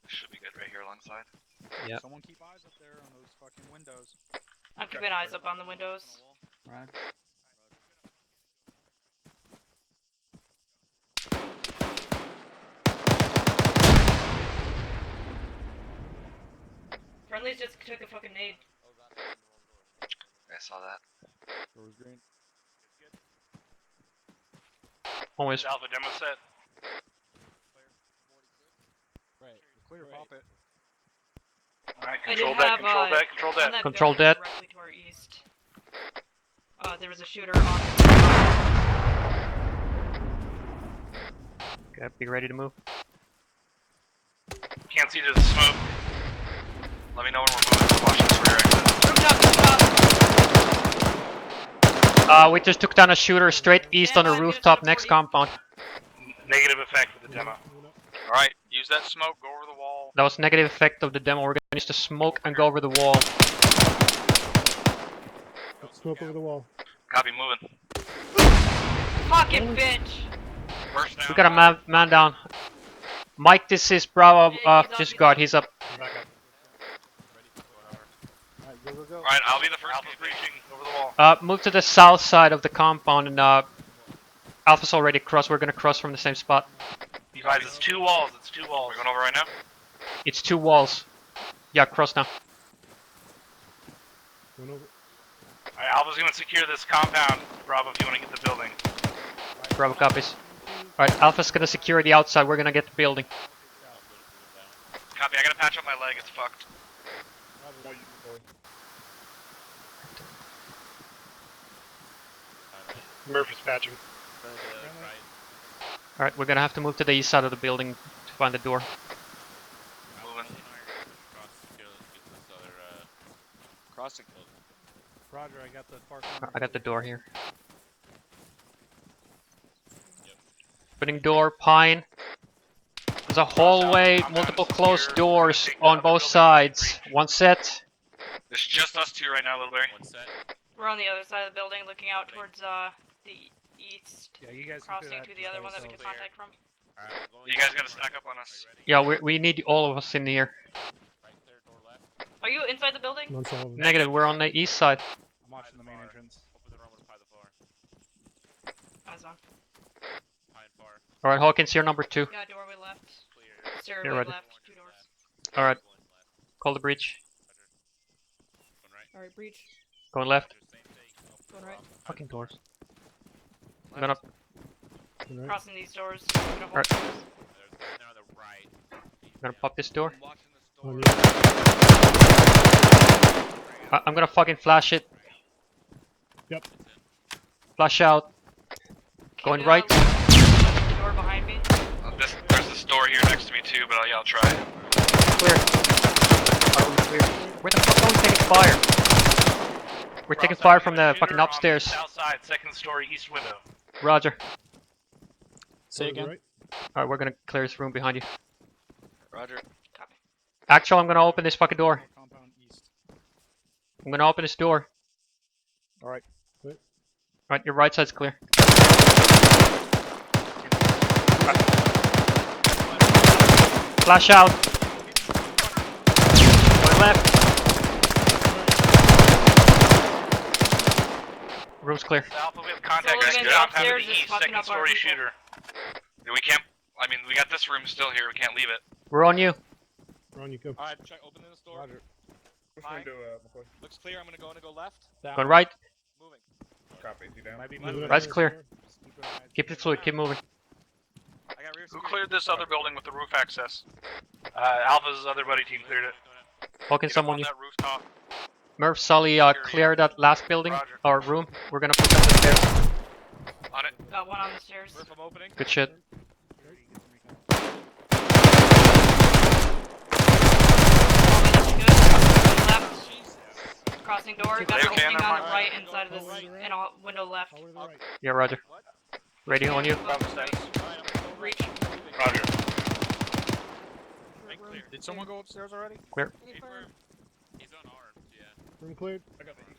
Speaker 9: Should be good right here alongside.
Speaker 11: Yeah.
Speaker 4: Someone keep eyes up there on those fucking windows.
Speaker 15: I'm keeping eyes up on the windows.
Speaker 16: Right.
Speaker 15: Friendlies just took a fucking nade.
Speaker 9: I saw that.
Speaker 5: Door was green.
Speaker 11: Always.
Speaker 9: Alpha demo set.
Speaker 5: Right, clear, pop it.
Speaker 9: Alright,
Speaker 15: I
Speaker 9: control
Speaker 15: did
Speaker 9: deck,
Speaker 15: have,
Speaker 9: control
Speaker 15: on
Speaker 9: deck, control deck.
Speaker 15: that
Speaker 11: Control
Speaker 15: building
Speaker 11: deck.
Speaker 15: Directly to our east. There was a shooter on.
Speaker 11: Okay, be ready to move.
Speaker 9: Can't see to the smoke. Let me know when we're moving. Watch this rear exit.
Speaker 11: We just took down a shooter straight east on the rooftop next compound.
Speaker 9: Negative effect with the demo.
Speaker 7: Alright, use that smoke, go over the wall.
Speaker 11: That was negative effect of the demo. We're gonna use the smoke and go over the wall.
Speaker 5: Smoke over the wall.
Speaker 9: Copy, moving.
Speaker 15: Fucking bitch!
Speaker 11: We got a man down. Mike, this is Bravo. Disregard. He's up.
Speaker 9: Alright, I'll be the first one breaching over the wall.
Speaker 11: Move to the south side of the compound, and Alpha's already crossed. We're gonna cross from the same spot.
Speaker 9: You guys, it's 2 walls. It's 2 walls. We're going over right now.
Speaker 11: It's 2 walls. Yeah, cross now.
Speaker 9: Alright, Alpha's gonna secure this compound. Bravo, if you want to get the building.
Speaker 11: Bravo copies. Alright, Alpha's gonna secure the outside. We're gonna get the building.
Speaker 9: Copy, I gotta patch up my leg. It's fucked.
Speaker 14: Murphy's patching.
Speaker 11: Alright, we're gonna have to move to the east side of the building to find the door.
Speaker 9: Moving.
Speaker 10: Crossing.
Speaker 3: Roger, I got the far
Speaker 11: I got the door here. Opening door, Pine. There's a hallway, multiple closed doors on both sides. One set.
Speaker 9: It's just us two right now, Little Barry.
Speaker 8: One set.
Speaker 15: We're on the other side of the building, looking out towards the east.
Speaker 3: Yeah, you guys
Speaker 15: crossing
Speaker 3: can
Speaker 15: to the other one that we can contact from.
Speaker 8: Alright,
Speaker 9: You guys gotta stack up on us.
Speaker 11: Yeah, we need all of us in here.
Speaker 8: Right there, door left.
Speaker 15: Are you inside the building?
Speaker 11: Negative, we're on the east side.
Speaker 3: I'm watching the main entrance.
Speaker 8: Open the room with pie the floor.
Speaker 15: Eyes on.
Speaker 8: Pie and far.
Speaker 11: Alright, Hawkins, you're number 2.
Speaker 15: Yeah, doorway left.
Speaker 8: Clear.
Speaker 15: Stairway
Speaker 11: ready.
Speaker 15: left. 2 doors.
Speaker 11: Alright, call the breach.
Speaker 8: Going right.
Speaker 15: Alright, breach.
Speaker 11: Going left.
Speaker 8: Same thing. Open
Speaker 15: Going
Speaker 8: the
Speaker 15: right.
Speaker 8: room.
Speaker 11: Fucking doors. I'm gonna.
Speaker 15: Crossing these doors. I'm gonna hold
Speaker 11: Alright.
Speaker 15: doors.
Speaker 8: There's now the right.
Speaker 11: I'm gonna pop this door.
Speaker 13: I'm watching this door.
Speaker 11: I'm gonna fucking flash it.
Speaker 14: Yep.
Speaker 11: Flash out. Going right.
Speaker 15: Door behind me.
Speaker 9: There's this door here next to me too, but I'll try.
Speaker 11: Clear. Are we clear? Where the fuck are we taking fire? We're taking fire from the fucking upstairs.
Speaker 9: South side, second story, east window.
Speaker 11: Roger.
Speaker 4: Say again.
Speaker 11: Alright, we're gonna clear this room behind you.
Speaker 2: Roger.
Speaker 15: Copy.
Speaker 11: Actually, I'm gonna open this fucking door.
Speaker 4: Compound east.
Speaker 11: I'm gonna open this door.
Speaker 4: Alright.
Speaker 11: Right, your right side's clear. Flash out. Going left. Room's clear.
Speaker 9: Alpha, we have contact
Speaker 15: So
Speaker 9: next to
Speaker 15: we're
Speaker 9: the
Speaker 15: gonna
Speaker 9: compound to
Speaker 15: upstairs,
Speaker 9: the
Speaker 15: just
Speaker 9: east,
Speaker 15: fucking
Speaker 9: second
Speaker 15: up our
Speaker 9: story
Speaker 15: people.
Speaker 9: shooter. We can't, I mean, we got this room still here, we can't leave it.
Speaker 11: We're on you.
Speaker 14: Ron, you go.
Speaker 13: Alright, check. Open this door.
Speaker 14: Roger.
Speaker 13: Pie. Looks clear. I'm gonna go left.
Speaker 11: Going right.
Speaker 13: Moving.
Speaker 17: Copy, you down?
Speaker 3: Might be
Speaker 14: Moving
Speaker 3: moving.
Speaker 11: Right's
Speaker 14: up
Speaker 11: clear.
Speaker 14: there.
Speaker 3: Just keep an eye on
Speaker 11: Keep it fluid. Keep moving.
Speaker 13: I got rear
Speaker 9: Who
Speaker 13: security.
Speaker 9: cleared this other building with the roof access? Alpha's other buddy team cleared it.
Speaker 11: Hawkins,
Speaker 9: Get up
Speaker 11: someone
Speaker 9: on
Speaker 11: you.
Speaker 9: that rooftop.
Speaker 11: Murph, Sully, clear that last building
Speaker 9: Roger.
Speaker 11: or room. We're gonna put them to the stairs.
Speaker 9: On it.
Speaker 15: Got one on the stairs.
Speaker 13: Roof, I'm opening.
Speaker 11: Good shit.
Speaker 15: Left. Crossing door. Got
Speaker 9: They
Speaker 15: an
Speaker 9: okay on
Speaker 15: opening
Speaker 9: our
Speaker 15: on the
Speaker 9: mark?
Speaker 15: right inside of this and a window left.
Speaker 14: Over to the right.
Speaker 11: Yeah, Roger. Radio on you.
Speaker 15: Reach.
Speaker 9: Roger.
Speaker 13: Right clear.
Speaker 4: Did someone go upstairs already?
Speaker 11: Clear.
Speaker 15: Any fire?
Speaker 8: He's unarmed, yeah.
Speaker 14: Room cleared.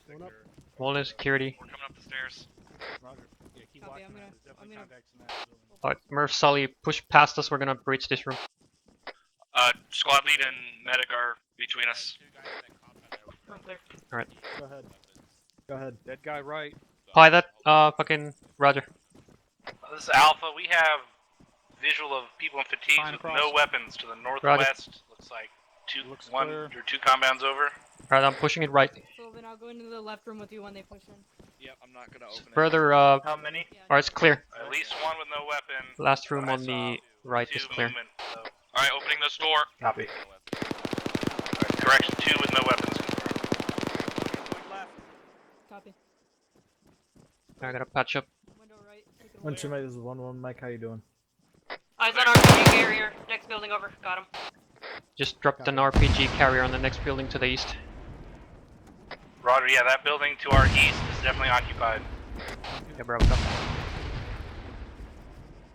Speaker 17: Going
Speaker 14: up.
Speaker 11: Wall in security.
Speaker 9: We're coming up the stairs.
Speaker 3: Roger. Yeah, keep
Speaker 15: Copy,
Speaker 3: watching
Speaker 15: I'm
Speaker 3: that.
Speaker 15: gonna-
Speaker 3: There's definitely
Speaker 15: I'm gonna-
Speaker 3: contacts in that building.
Speaker 11: Alright, Murph, Sully, push past us. We're gonna breach this room.
Speaker 9: Squad lead and medic are between us.
Speaker 8: Two guys in that compound there.
Speaker 15: Room clear.
Speaker 14: Go ahead. Go ahead.
Speaker 4: Dead guy right.
Speaker 11: Hi, that fucking Roger.
Speaker 9: This is Alpha. We have visual of people in fatigues
Speaker 4: Fine
Speaker 9: with
Speaker 4: across.
Speaker 9: no weapons to the northwest. Looks like
Speaker 4: Looks
Speaker 9: one
Speaker 4: clear.
Speaker 9: or two compounds over.
Speaker 11: Alright, I'm pushing it right.
Speaker 12: Sylvan, I'll go into the left room with you when they push in.
Speaker 13: Yep, I'm not gonna open it.
Speaker 11: Further,
Speaker 9: How many?
Speaker 11: alright, it's clear.
Speaker 9: At least one with no weapon.
Speaker 11: Last room
Speaker 9: I
Speaker 11: on
Speaker 9: saw
Speaker 11: the right is
Speaker 9: two
Speaker 11: clear.
Speaker 9: movement, so. Alright, opening this door.
Speaker 11: Copy.
Speaker 9: Correction, 2 with no weapons.
Speaker 13: Going left.
Speaker 12: Copy.
Speaker 11: I gotta patch up.
Speaker 12: Window right. Take it
Speaker 14: One
Speaker 12: away.
Speaker 14: teammate, this is 1-1. Mike, how you doing?
Speaker 15: Eyes on RPG carrier. Next building over. Got him.
Speaker 11: Just dropped an RPG carrier on the next building to the east.
Speaker 9: Roger, yeah, that building to our east is definitely occupied.
Speaker 11: Yeah, bro. Copy.
Speaker 4: Do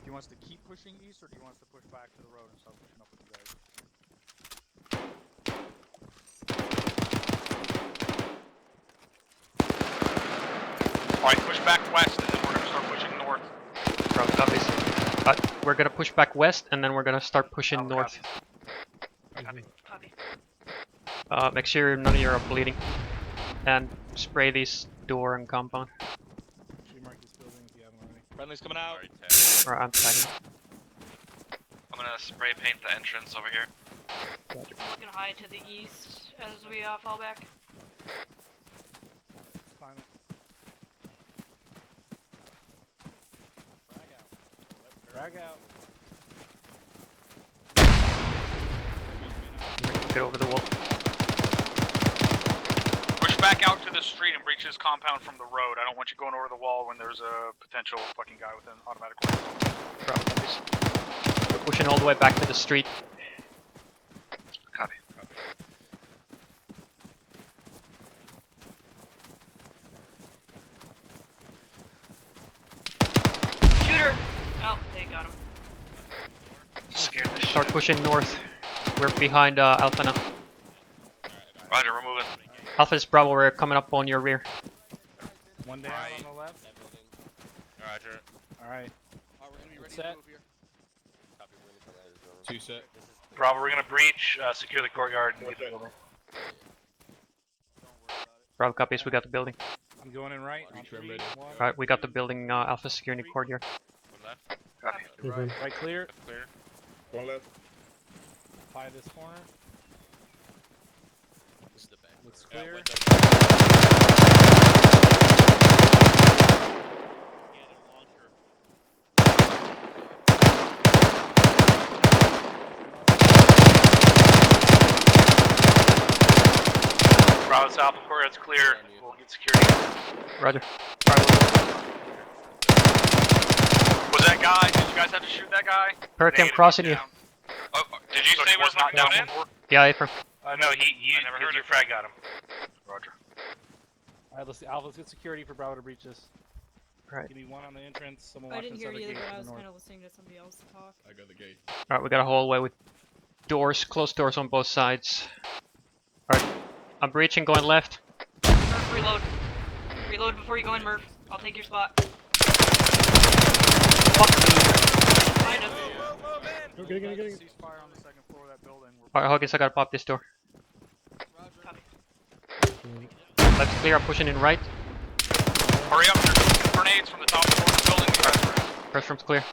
Speaker 4: you want us to keep pushing east, or do you want us to push back to the road and start pushing up with you guys?
Speaker 9: Alright, push back west and then we're gonna start pushing north.
Speaker 11: Bro, copies. We're gonna push back west, and then we're gonna start pushing
Speaker 9: Alpha
Speaker 11: north.
Speaker 9: copies.
Speaker 15: Copy.
Speaker 11: Make sure none of you are bleeding. And spray this door and compound.
Speaker 3: Should we mark this building if you haven't already?
Speaker 13: Friendly's coming out.
Speaker 8: Already tagged.
Speaker 11: Alright, I'm tagging.
Speaker 9: I'm gonna spray paint the entrance over here.
Speaker 15: I'm looking high to the east as we fall back.
Speaker 3: Fine. Drag out.
Speaker 11: Get over the wall.
Speaker 7: Push back out to the street and breach this compound from the road. I don't want you going over the wall when there's a potential fucking guy with an automatic rifle.
Speaker 11: Bro, copies. We're pushing all the way back to the street.
Speaker 9: Copy.
Speaker 15: Shooter! Oh, they got him.
Speaker 9: Scared the shit.
Speaker 11: Start pushing north. We're behind Alpha now.
Speaker 9: Roger, we're moving.
Speaker 11: Alpha is Bravo, we're coming up on your rear.
Speaker 3: One down on the left.
Speaker 8: Roger.
Speaker 3: Alright.
Speaker 6: We're gonna be ready
Speaker 3: Set.
Speaker 6: to move here.
Speaker 17: Two set.
Speaker 9: Bravo, we're gonna breach, secure the courtyard and get the building.
Speaker 11: Bravo copies, we got the building.
Speaker 3: I'm going in right. On three, one.
Speaker 11: Alright, we got the building, Alpha securing the courtyard.
Speaker 8: One left.
Speaker 9: Copy.
Speaker 3: Right clear.
Speaker 8: Clear.
Speaker 17: One left.
Speaker 3: Apply this corner.
Speaker 2: This is the back.
Speaker 3: Looks
Speaker 8: Yeah,
Speaker 3: clear.
Speaker 8: window. Cannon launcher.
Speaker 9: Bravo South, the courtyard's clear. We'll get security.
Speaker 11: Roger.
Speaker 9: Was that guy? Did you guys have to shoot that guy?
Speaker 11: Perk, I'm
Speaker 9: Negative,
Speaker 11: crossing you.
Speaker 9: down. Oh, did you say he was not down in?
Speaker 11: Yeah, Affirm.
Speaker 9: No, you never heard your frag got him. Roger.
Speaker 3: Alright, let's see. Alpha, let's get security for Bravo to breach this.
Speaker 11: Right.
Speaker 3: Give me one on the entrance. Someone
Speaker 12: I
Speaker 3: watch
Speaker 12: didn't
Speaker 3: this
Speaker 12: hear
Speaker 3: other
Speaker 12: you either,
Speaker 3: gate
Speaker 12: but
Speaker 3: to
Speaker 12: I
Speaker 3: the
Speaker 12: was
Speaker 3: north.
Speaker 12: kind of listening to somebody else talk.
Speaker 17: I got the gate.
Speaker 11: Alright, we got a hallway with doors, closed doors on both sides. Alright, I'm breaching, going left.
Speaker 15: Murph, reload. Reload before you go in, Murph. I'll take your spot. Behind us.
Speaker 17: Get it.
Speaker 4: Ceasefire on the second floor of that building.
Speaker 11: Alright, Hawkins, I gotta pop this door.
Speaker 15: Copy.
Speaker 11: Left's clear, I'm pushing in right.
Speaker 9: Hurry up, there's grenades from the top floor of the building.
Speaker 11: First room's clear.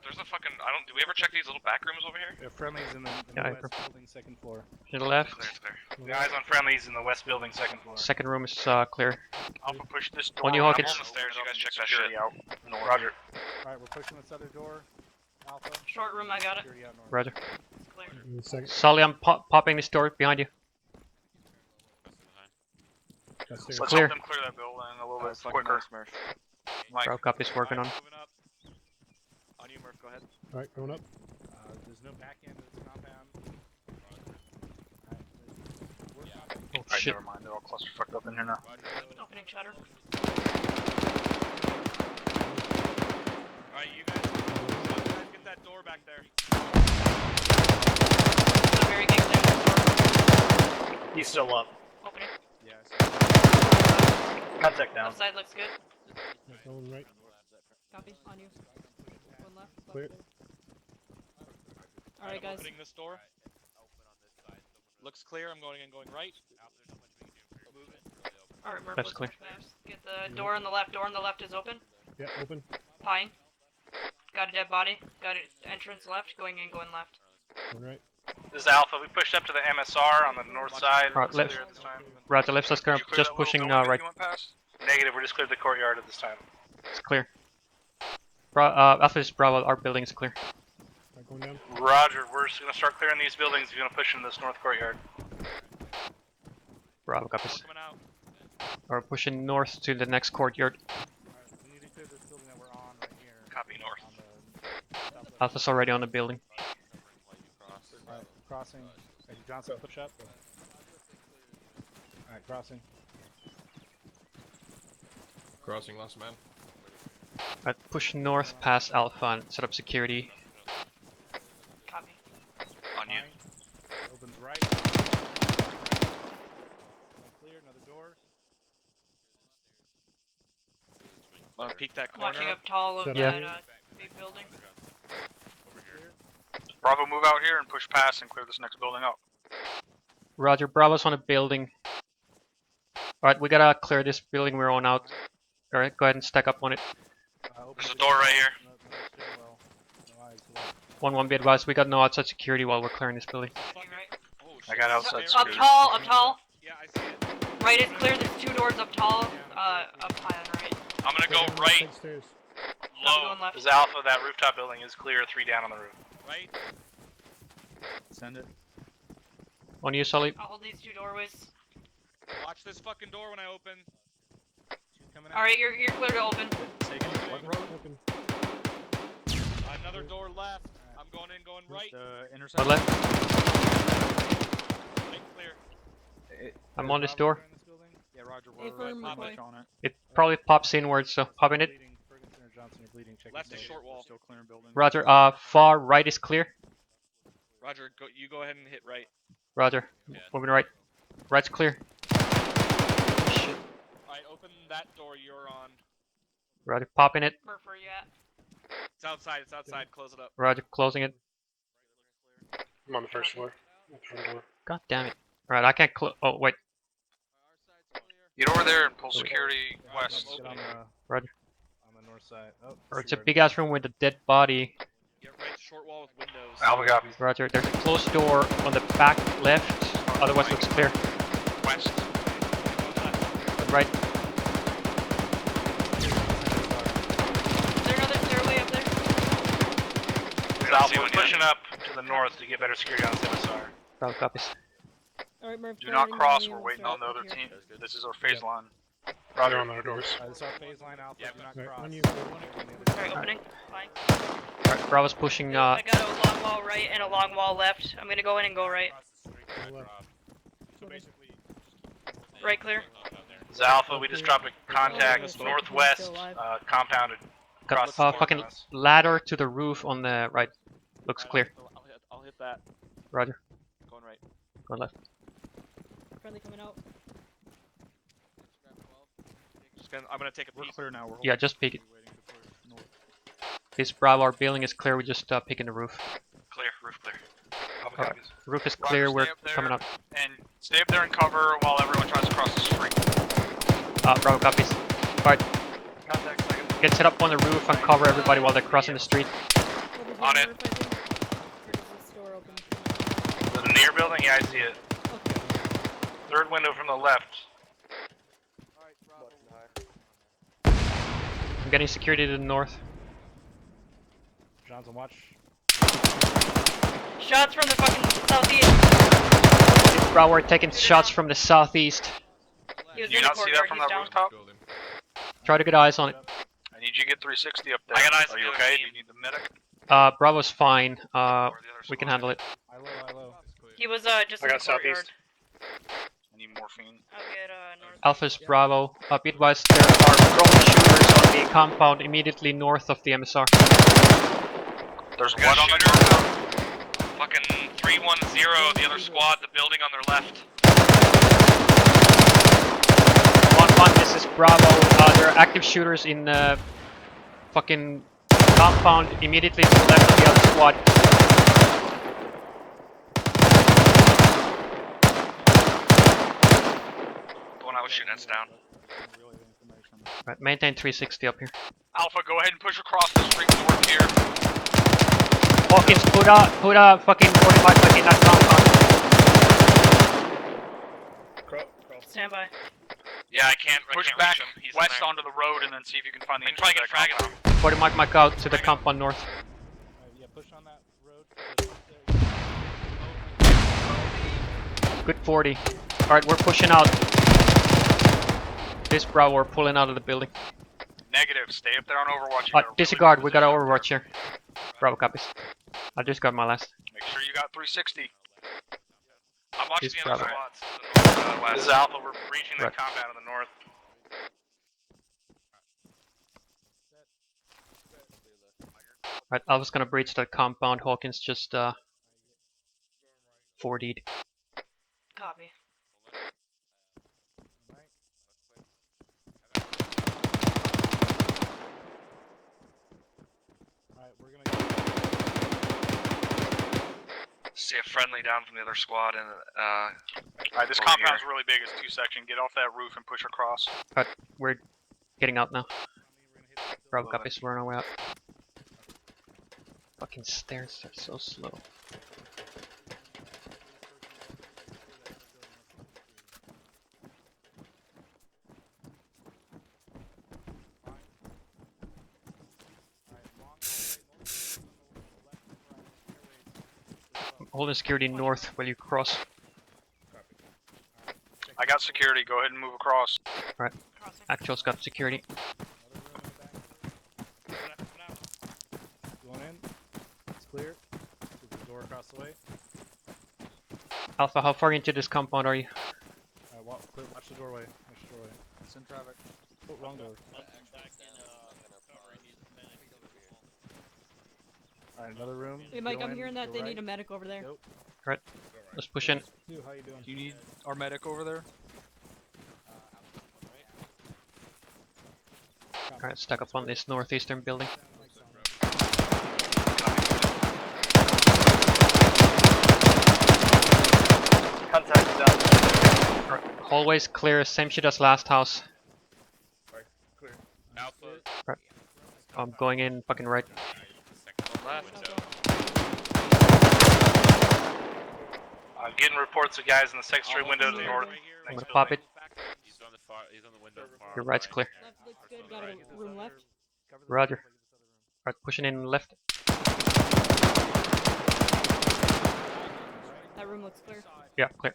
Speaker 9: There's a fucking, do we ever check these little back rooms over here?
Speaker 3: Yeah, friendlies in the
Speaker 11: Yeah,
Speaker 3: west building, second floor.
Speaker 11: To the left.
Speaker 9: Clear. The eyes on friendlies in the west building, second floor.
Speaker 11: Second room is clear.
Speaker 9: Alpha push this door.
Speaker 11: On you,
Speaker 9: I'm
Speaker 11: Hawkins.
Speaker 9: on the stairs, you guys check that shit out. Roger.
Speaker 3: Alright, we're pushing this other door. Alpha.
Speaker 15: Short room, I got it.
Speaker 3: Security out north.
Speaker 11: Roger.
Speaker 15: It's clear.
Speaker 11: Sully, I'm popping this door behind you.
Speaker 9: Let's
Speaker 11: clear.
Speaker 9: help them clear that building a little bit quicker. Mike.
Speaker 11: Bravo copies working on.
Speaker 13: Moving up. On you, Murph. Go ahead.
Speaker 17: Alright, going up.
Speaker 3: There's no back end of this compound.
Speaker 11: Oh
Speaker 9: Alright,
Speaker 11: shit.
Speaker 9: never mind, they're all clusterfucked up in here now.
Speaker 15: Opening shutter.
Speaker 13: Alright, you guys get that door back there.
Speaker 15: The very gate clear.
Speaker 9: He's still up.
Speaker 15: Opening.
Speaker 9: Contact down.
Speaker 15: Left side looks good.
Speaker 17: Going right.
Speaker 12: Copy. On you. One left.
Speaker 17: Clear.
Speaker 12: Alright, guys.
Speaker 13: Opening this door. Looks clear. I'm going in, going right.
Speaker 15: Alright, Murph,
Speaker 11: That's
Speaker 15: let's
Speaker 11: clear.
Speaker 15: push fast. Get the door on the left. Door on the left is open.
Speaker 17: Yeah, open.
Speaker 15: Pine. Got a dead body. Got an entrance left. Going in, going left.
Speaker 17: Going right.
Speaker 9: This is Alpha, we pushed up to the MSR on the north side.
Speaker 11: Alright,
Speaker 9: Looks
Speaker 11: left.
Speaker 9: clear at this time.
Speaker 11: Roger, left, let's go.
Speaker 9: Did you clear
Speaker 11: Just
Speaker 9: that little
Speaker 11: pushing
Speaker 9: building that
Speaker 11: right.
Speaker 9: you went past? Negative, we're just cleared the courtyard at this time.
Speaker 11: It's clear. Alpha is Bravo, our building is clear.
Speaker 17: Alright, going down.
Speaker 9: Roger, we're just gonna start clearing these buildings. We're gonna push into this north courtyard.
Speaker 11: Bravo copies.
Speaker 13: Coming out.
Speaker 11: We're pushing north to the next courtyard.
Speaker 3: We need to clear this building that we're on right here.
Speaker 9: Copy north.
Speaker 3: On the southwest.
Speaker 11: Alpha's already on the building.
Speaker 3: Alright, crossing. Hey, Johnson, push up. Alright, crossing.
Speaker 17: Crossing, last man.
Speaker 11: Alright, push north past Alpha and set up security.
Speaker 15: Copy.
Speaker 9: On you.
Speaker 3: Opens right. Clear, another door.
Speaker 13: Want to peek that
Speaker 15: I'm
Speaker 13: corner?
Speaker 15: watching up tall of
Speaker 11: Yeah.
Speaker 15: that big building.
Speaker 9: Bravo, move out here and push past and clear this next building up.
Speaker 11: Roger, Bravo's on a building. Alright, we gotta clear this building we're on out. Alright, go ahead and stack up on it.
Speaker 9: There's a door right here.
Speaker 11: One be advised, we got no outside security while we're clearing this building.
Speaker 9: I got outside
Speaker 15: Up
Speaker 9: security.
Speaker 15: tall, up tall.
Speaker 13: Yeah, I see it.
Speaker 15: Right is clear. There's two doors up tall. Up high on right.
Speaker 9: I'm gonna go right
Speaker 17: Stairs.
Speaker 9: low.
Speaker 15: Going left.
Speaker 9: This is Alpha, that rooftop building is clear, 3 down on the roof.
Speaker 13: Right.
Speaker 4: Send it.
Speaker 11: On you, Sully.
Speaker 15: I'll hold these two doorways.
Speaker 13: Watch this fucking door when I open.
Speaker 3: Coming out.
Speaker 15: All right, you're clear to open.
Speaker 17: What road? Open.
Speaker 13: Another door left. I'm going in, going right.
Speaker 4: The
Speaker 11: On
Speaker 4: intersection.
Speaker 11: left.
Speaker 13: Right clear.
Speaker 11: I'm on this door.
Speaker 4: Yeah, Roger,
Speaker 12: Hey,
Speaker 4: we're
Speaker 12: firm,
Speaker 4: pretty
Speaker 12: McCoy.
Speaker 4: much on it.
Speaker 11: It probably pops inwards, so pop in it.
Speaker 3: Bleeding. Ferguson or Johnson, you're bleeding. Check
Speaker 13: Left
Speaker 3: your
Speaker 13: is
Speaker 3: state.
Speaker 13: short wall.
Speaker 4: Still clearing building.
Speaker 11: Roger, far right is clear.
Speaker 13: Roger, you go ahead and hit right.
Speaker 11: Roger, moving right. Right's clear.
Speaker 13: that door you're on.
Speaker 11: Roger, popping it.
Speaker 15: Where you at?
Speaker 13: It's outside. It's outside. Close it up.
Speaker 11: Roger, closing it.
Speaker 17: I'm on the first floor. Front door.
Speaker 11: God damn it. Right, I can't close. Oh, wait.
Speaker 7: Get over there and pull security west.
Speaker 3: Get on the,
Speaker 11: Roger.
Speaker 3: on the north side. Oh,
Speaker 11: Or it's a big ass room with a dead body.
Speaker 13: Yeah, right. Short wall with windows.
Speaker 7: Alpha copy.
Speaker 11: Roger, there's a closed door on the back left. Otherwise, looks clear.
Speaker 7: West.
Speaker 11: Right.
Speaker 15: Is there another stairway up there?
Speaker 9: Alpha, we're pushing up to the north to get better security on this MSR.
Speaker 11: Bravo copies.
Speaker 12: Alright, Murph.
Speaker 7: Do not cross. We're waiting on the other team. This is our phase line.
Speaker 17: Roger on their doors.
Speaker 3: This is our phase line Alpha. Do not cross.
Speaker 15: Alright, opening. Fine.
Speaker 11: Alright, Bravo's pushing.
Speaker 15: I got a long wall right and a long wall left. I'm gonna go in and go right. Right clear.
Speaker 9: This is Alpha, we just dropped a contact northwest, compounded.
Speaker 11: Got fucking ladder to the roof on the right. Looks clear.
Speaker 13: I'll hit that.
Speaker 11: Roger.
Speaker 13: Going right.
Speaker 11: Going left.
Speaker 12: Friendly coming out.
Speaker 13: I'm gonna take a peek.
Speaker 4: We're clear now. We're
Speaker 11: Yeah, just peek it. This Bravo, our building is clear. We just picking the roof.
Speaker 9: Clear, roof clear.
Speaker 11: Alright, roof is clear. We're coming up.
Speaker 7: And stay up there and cover while everyone tries to cross the street.
Speaker 11: Bravo copies. Alright. Get set up on the roof and cover everybody while they're crossing the street.
Speaker 9: On it. The near building? Yeah, I see it. Third window from the left.
Speaker 11: I'm getting security to the north.
Speaker 3: John's on watch.
Speaker 15: Shots from the fucking southeast.
Speaker 11: Bravo, we're taking shots from the southeast.
Speaker 15: He was
Speaker 7: Do you
Speaker 15: in the
Speaker 7: not see that
Speaker 15: courtyard,
Speaker 7: from
Speaker 15: he's
Speaker 7: that
Speaker 15: down.
Speaker 7: rooftop?
Speaker 11: Try to get eyes on it.
Speaker 7: I need you to get 360 up there.
Speaker 9: I got eyes
Speaker 7: Are
Speaker 9: on
Speaker 7: you
Speaker 9: the other
Speaker 7: okay?
Speaker 9: team.
Speaker 7: Do you need the medic?
Speaker 11: Bravo's fine. We can handle it.
Speaker 3: I low.
Speaker 15: He was just
Speaker 7: I
Speaker 15: in the
Speaker 7: got
Speaker 15: courtyard.
Speaker 7: southeast. I need morphine.
Speaker 15: I'll get north.
Speaker 11: Alpha's Bravo. Be advised, there are drone shooters on the compound immediately north of the MSR.
Speaker 7: There's
Speaker 9: We got
Speaker 7: one on the
Speaker 9: shooter.
Speaker 7: door.
Speaker 9: Fucking 310, the other squad, the building on their left.
Speaker 11: 1-1, this is Bravo. There are active shooters in the fucking compound immediately to the left of the other squad.
Speaker 9: The one I was shooting at's down.
Speaker 11: Right, maintain 360 up here.
Speaker 7: Alpha, go ahead and push across the street north here.
Speaker 11: Hawkins, put a fucking 45 like in that compound.
Speaker 15: Stand by.
Speaker 9: Yeah, I can't
Speaker 7: Push
Speaker 9: reach
Speaker 7: back
Speaker 9: him. He's in
Speaker 7: west
Speaker 9: there.
Speaker 7: onto the road and then see if you can find the
Speaker 9: I can try to
Speaker 7: entrance
Speaker 9: get
Speaker 7: to that
Speaker 9: fragging on him.
Speaker 11: 40 Mike out to the compound north.
Speaker 3: Yeah, push on that road.
Speaker 11: Good 40. Alright, we're pushing out. This Bravo, we're pulling out of the building.
Speaker 7: Negative. Stay up there on Overwatch. You got a really
Speaker 11: Disregard,
Speaker 7: good
Speaker 11: we got an
Speaker 7: position.
Speaker 11: Overwatch here. Bravo copies. I just got my last.
Speaker 7: Make sure you got 360.
Speaker 9: I'm watching
Speaker 11: He's
Speaker 9: the other
Speaker 11: Bravo.
Speaker 9: squads. To the north, west.
Speaker 7: This is Alpha. We're
Speaker 9: Reaching the
Speaker 11: Right.
Speaker 9: compound in the north.
Speaker 11: Alright, Alpha's gonna breach that compound. Hawkins just 4D'd.
Speaker 15: Copy.
Speaker 3: Alright, we're gonna go.
Speaker 9: See a friendly down from the other squad and
Speaker 7: Alright, this
Speaker 9: over
Speaker 7: compound's
Speaker 9: here.
Speaker 7: really big. It's 2 section. Get off that roof and push across.
Speaker 11: Alright, we're getting out now. Bravo copies, we're on our way out. Fucking stairs are so slow. I'm holding security north while you cross.
Speaker 7: I got security. Go ahead and move across.
Speaker 11: Alright, Actual's got security.
Speaker 3: Going in. It's clear. There's a door across the way.
Speaker 11: Alpha, how far into this compound are you?
Speaker 3: Watch the doorway. Watch the doorway. It's in traffic. Oh, wrong door. Alright, another room.
Speaker 12: Hey Mike,
Speaker 3: Go
Speaker 12: I'm
Speaker 3: in,
Speaker 12: hearing that
Speaker 3: go
Speaker 12: they
Speaker 3: right.
Speaker 12: need a medic over there.
Speaker 11: Alright, let's push in.
Speaker 3: Stu, how you doing?
Speaker 4: Do you need our medic over there?
Speaker 11: Alright, stack up on this northeastern building.
Speaker 18: Contact is out.
Speaker 11: Right, hallways clear, same shit as last house.
Speaker 8: Clear. Alpha.
Speaker 11: Right. I'm going in fucking right.
Speaker 8: Second left.
Speaker 9: I'm getting reports of guys in the second story window to the north.
Speaker 11: I'm gonna pop it.
Speaker 8: He's on the far. He's on the window. Far
Speaker 11: Your right's
Speaker 8: right.
Speaker 11: clear.
Speaker 12: Left looks good. Got a room left.
Speaker 11: Roger. Alright, pushing in left.
Speaker 12: That room looks clear.
Speaker 11: Yeah, clear.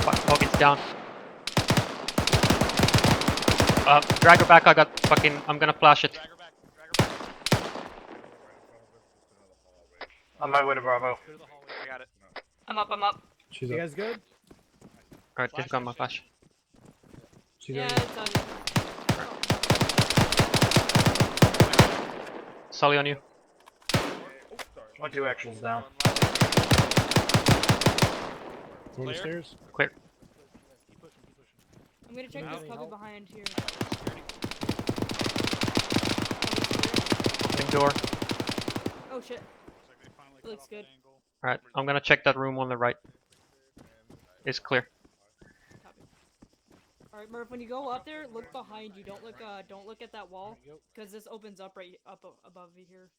Speaker 11: Fuck, Hogan's down. Drag her back, I got fucking, I'm gonna flash it.
Speaker 18: On my way to Bravo.
Speaker 13: I got it.
Speaker 15: I'm up, I'm up.
Speaker 17: She's
Speaker 14: You
Speaker 17: up.
Speaker 14: guys good?
Speaker 11: Alright, just got my flash.
Speaker 17: She's
Speaker 12: Yeah,
Speaker 17: up.
Speaker 12: it's on you.
Speaker 11: Sully on you.
Speaker 18: 1-2 actions down.
Speaker 17: Go to the stairs.
Speaker 11: Clear.
Speaker 12: I'm gonna check this cubby behind here.
Speaker 11: Same door.
Speaker 12: Oh shit. It looks good.
Speaker 11: Alright, I'm gonna check that room on the right. It's clear.
Speaker 12: Alright, Murph, when you go up there, look behind you. Don't look at that wall, because this opens up right up above you here.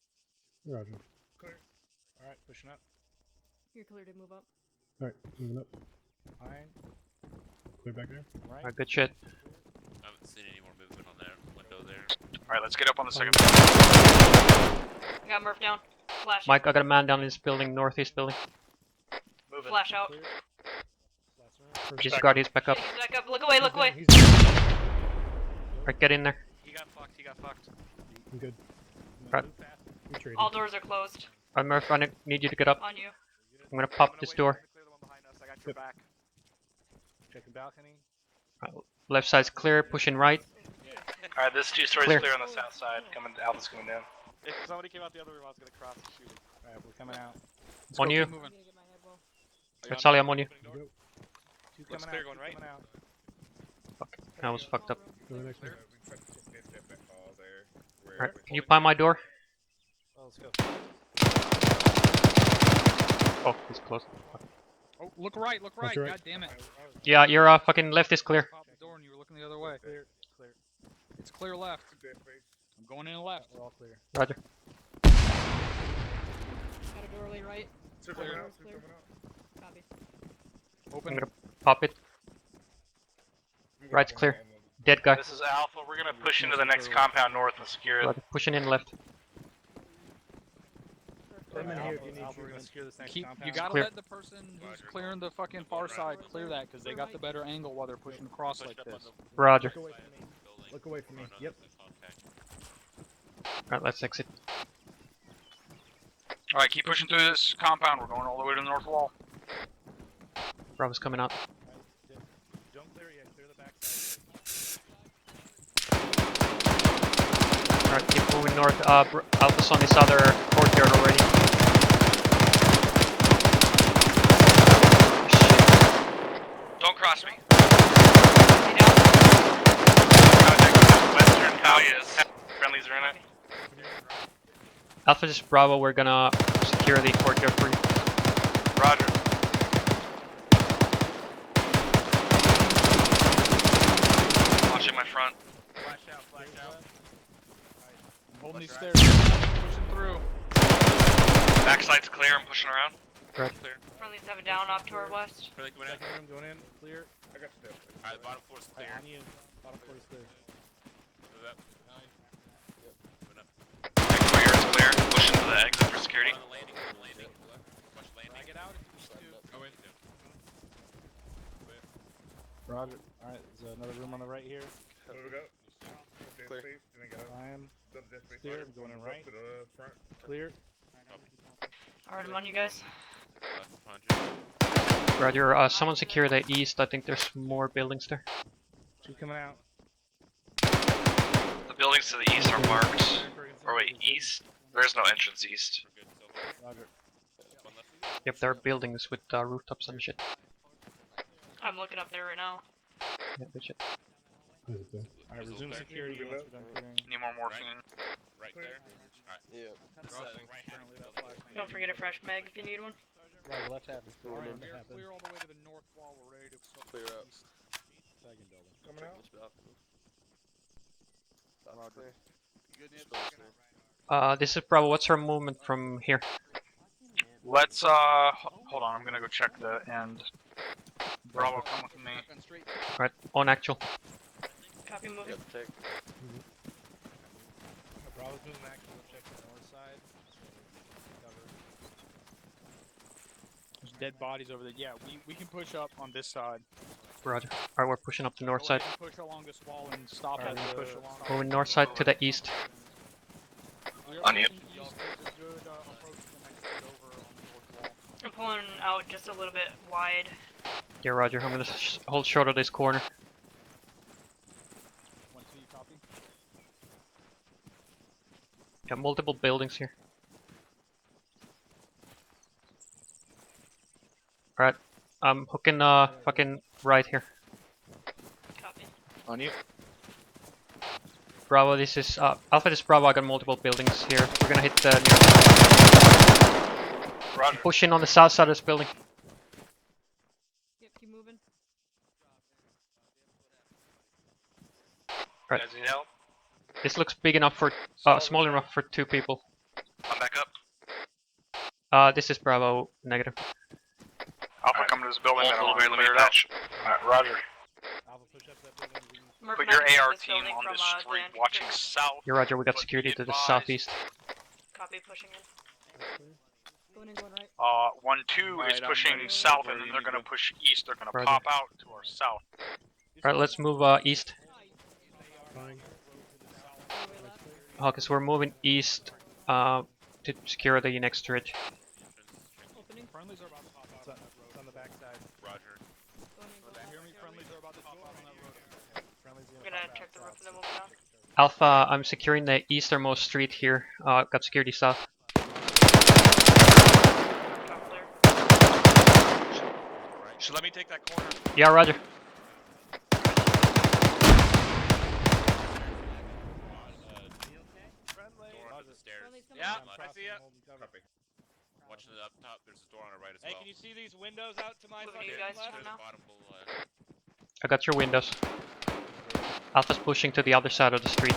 Speaker 17: Roger.
Speaker 14: Clear. Alright, pushing up.
Speaker 12: You're clear to move up.
Speaker 17: Alright, moving up.
Speaker 14: Behind.
Speaker 17: Clear back there.
Speaker 14: Right.
Speaker 11: Alright, good shit.
Speaker 8: I haven't seen any more movement on that window there.
Speaker 7: Alright, let's get up on the second
Speaker 15: I got Murph down. Flash.
Speaker 11: Mike, I got a man down in this building, northeast building.
Speaker 15: Flash out.
Speaker 11: Disregard, he's back up.
Speaker 15: He's back up. Look away, look away.
Speaker 11: Alright, get in there.
Speaker 13: He got fucked. He got fucked.
Speaker 17: I'm good.
Speaker 11: Right.
Speaker 17: We traded.
Speaker 15: All doors are closed.
Speaker 11: Alright, Murph, I need you to get up.
Speaker 15: On you.
Speaker 11: I'm gonna pop this door.
Speaker 13: Clear the one behind us. I got your back.
Speaker 14: Checking balcony.
Speaker 11: Left side's clear, pushing right.
Speaker 9: Alright, this 2 stories
Speaker 11: Clear.
Speaker 9: clear on the south side. Alpha's coming down.
Speaker 13: If somebody came out the other room, I was gonna cross and shoot him.
Speaker 14: Alright, we're coming out.
Speaker 11: On you.
Speaker 12: I'm gonna get my head well.
Speaker 11: Right, Sully, I'm on you.
Speaker 14: Two
Speaker 13: Looks
Speaker 14: coming
Speaker 13: clear
Speaker 14: out.
Speaker 13: going
Speaker 14: Two
Speaker 13: right.
Speaker 14: coming out.
Speaker 11: Fuck, I was fucked up.
Speaker 17: Go to the next one.
Speaker 11: Alright, can you find my door?
Speaker 14: Oh, let's go.
Speaker 11: Oh, he's closed. Fuck.
Speaker 4: Oh, look right, look right.
Speaker 17: your right.
Speaker 4: God damn it.
Speaker 11: Yeah, your fucking left is clear.
Speaker 4: Pop the door and you were looking the other way.
Speaker 14: Clear. Clear.
Speaker 4: It's clear left. I'm going in left.
Speaker 14: We're all clear.
Speaker 11: Roger.
Speaker 12: Got a doorway right.
Speaker 4: Clear.
Speaker 12: Door's clear. Copy.
Speaker 11: I'm
Speaker 4: Open.
Speaker 11: gonna pop it. Right's clear. Dead guy.
Speaker 9: This is Alpha. We're gonna push into the next compound north and secure it.
Speaker 11: Roger. Pushing in left.
Speaker 14: I'm in here if you need We're gonna secure this next
Speaker 4: You
Speaker 14: compound.
Speaker 4: gotta
Speaker 11: Clear.
Speaker 4: let the person who's clearing the fucking far side clear that, because they got the better angle while they're pushing across like this.
Speaker 11: Roger.
Speaker 14: Look away from me. Look away from me. Yep.
Speaker 11: Alright, let's exit.
Speaker 7: Alright, keep pushing through this compound. We're going all the way to the north wall.
Speaker 11: Bravo's coming out.
Speaker 14: Don't clear yet. Clear the backside.
Speaker 11: Alright, keep moving north. Alpha's on this other courtyard already.
Speaker 9: Don't cross me.
Speaker 15: Stay down.
Speaker 9: Contact with Western Talia. Friendlies are in it.
Speaker 11: Alpha is Bravo, we're gonna secure the courtyard for you.
Speaker 9: Roger. Watching my front.
Speaker 13: Flash out. Flash out.
Speaker 4: I'm holding these stairs. Pushing through.
Speaker 9: Backside's clear. I'm pushing around.
Speaker 11: Right.
Speaker 8: Clear.
Speaker 15: Friendly's have it down off to our west.
Speaker 8: Friendly coming in.
Speaker 14: Second room going in. Clear.
Speaker 8: I got steps. Alright, the bottom floor's clear.
Speaker 14: On you. Bottom floor is clear.
Speaker 8: Move up. Moving up.
Speaker 9: Next courtyard is clear. Pushing to the exit for security.
Speaker 8: On the landing. On the landing. Watch landing.
Speaker 13: Can I get out if you need to?
Speaker 8: Go in.
Speaker 14: Roger. Alright, there's another room on the right here.
Speaker 13: Clear.
Speaker 14: I am clear. I'm going in right. Clear.
Speaker 15: Alright, I'm on you guys.
Speaker 11: Roger, someone secure the east. I think there's more buildings there.
Speaker 14: Two coming out.
Speaker 9: The buildings to the east are marked. Or wait, east? There's no entrance east.
Speaker 14: Roger.
Speaker 11: Yep, there are buildings with rooftops and shit.
Speaker 15: I'm looking up there right now.
Speaker 11: Yeah, good shit.
Speaker 14: Alright, resume security once we're done clearing.
Speaker 7: Need more morphine.
Speaker 8: Right there? Alright.
Speaker 10: Yeah.
Speaker 15: Don't forget a fresh mag if you need one.
Speaker 14: Right, well, that's happened.
Speaker 4: Alright, clear all the way to the north wall. We're ready to
Speaker 2: Clear up.
Speaker 4: east. Second building.
Speaker 14: Coming out?
Speaker 6: Roger. You good,
Speaker 11: This is Bravo. What's our movement from here?
Speaker 7: Let's hold on. I'm gonna go check the end. Bravo, come with me.
Speaker 11: Right, on actual.
Speaker 15: Copy, moving.
Speaker 3: Bravo's moving actually. We'll check the north side. So cover.
Speaker 4: There's dead bodies over there. Yeah, we can push up on this side.
Speaker 11: Roger. Alright, we're pushing up the north side.
Speaker 4: Push along this wall and stop
Speaker 3: Alright,
Speaker 4: at the
Speaker 3: push along.
Speaker 11: Moving north side to the east.
Speaker 7: On you.
Speaker 15: I'm pulling out just a little bit wide.
Speaker 11: Yeah, Roger. I'm gonna hold short of this corner. Got multiple buildings here. Alright. I'm hooking fucking right here.
Speaker 15: Copy.
Speaker 10: On you.
Speaker 11: Bravo, this is Alpha, this is Bravo. I got multiple buildings here. We're gonna hit the
Speaker 7: Roger.
Speaker 11: push in on the south side of this building.
Speaker 15: Yep, keep moving.
Speaker 11: Right.
Speaker 9: Guys need help?
Speaker 11: This looks big enough for small enough for 2 people.
Speaker 9: I'm back up.
Speaker 11: This is Bravo negative.
Speaker 7: Alpha, come to this building.
Speaker 9: Hold,
Speaker 7: Then
Speaker 9: hold,
Speaker 7: I'll
Speaker 9: let me
Speaker 7: clear it out.
Speaker 9: patch.
Speaker 7: Alright, Roger.
Speaker 3: Alpha, push up that building.
Speaker 7: Put your
Speaker 15: Merc
Speaker 7: AR
Speaker 15: this
Speaker 7: team
Speaker 15: building
Speaker 7: on
Speaker 15: from,
Speaker 7: this street,
Speaker 15: Dan.
Speaker 7: watching south.
Speaker 11: Yeah, Roger. We got
Speaker 7: But
Speaker 11: security
Speaker 7: be
Speaker 11: to the
Speaker 7: advised,
Speaker 11: southeast.
Speaker 15: Copy, pushing in.
Speaker 12: Going in, going right.
Speaker 7: 1-2 is
Speaker 10: Right, I'm
Speaker 7: pushing
Speaker 10: ready.
Speaker 7: south,
Speaker 10: Where
Speaker 7: and then
Speaker 10: you
Speaker 7: they're
Speaker 10: need
Speaker 7: gonna
Speaker 10: to-
Speaker 7: push east. They're gonna
Speaker 11: Roger.
Speaker 7: pop out to our south.
Speaker 11: Alright, let's move east. Because we're moving east to secure the next ridge.
Speaker 12: Opening.
Speaker 4: Friendlies are about to pop out.
Speaker 3: It's on the back side.
Speaker 8: Roger.
Speaker 12: Going in, going
Speaker 4: Hear
Speaker 12: out.
Speaker 4: me? Friendlies are about to pop out on that road.
Speaker 3: Friendly's
Speaker 15: I'm gonna check the roof and then move down.
Speaker 11: Alpha, I'm securing the easternmost street here. Got security south.
Speaker 15: Top clear.
Speaker 13: So let me take that corner.
Speaker 11: Yeah, Roger.
Speaker 8: Door under the stairs.
Speaker 12: Friendly's coming
Speaker 13: Yeah,
Speaker 12: down.
Speaker 13: I see ya.
Speaker 8: Copy. Watching it up top, there's a door on the right as
Speaker 13: Hey,
Speaker 8: well.
Speaker 13: can you see these windows out to my
Speaker 15: Moving
Speaker 13: fucking
Speaker 15: you guys
Speaker 13: left?
Speaker 15: down now.
Speaker 8: Bottom
Speaker 11: I got your windows. Alpha's pushing to the other side of the street.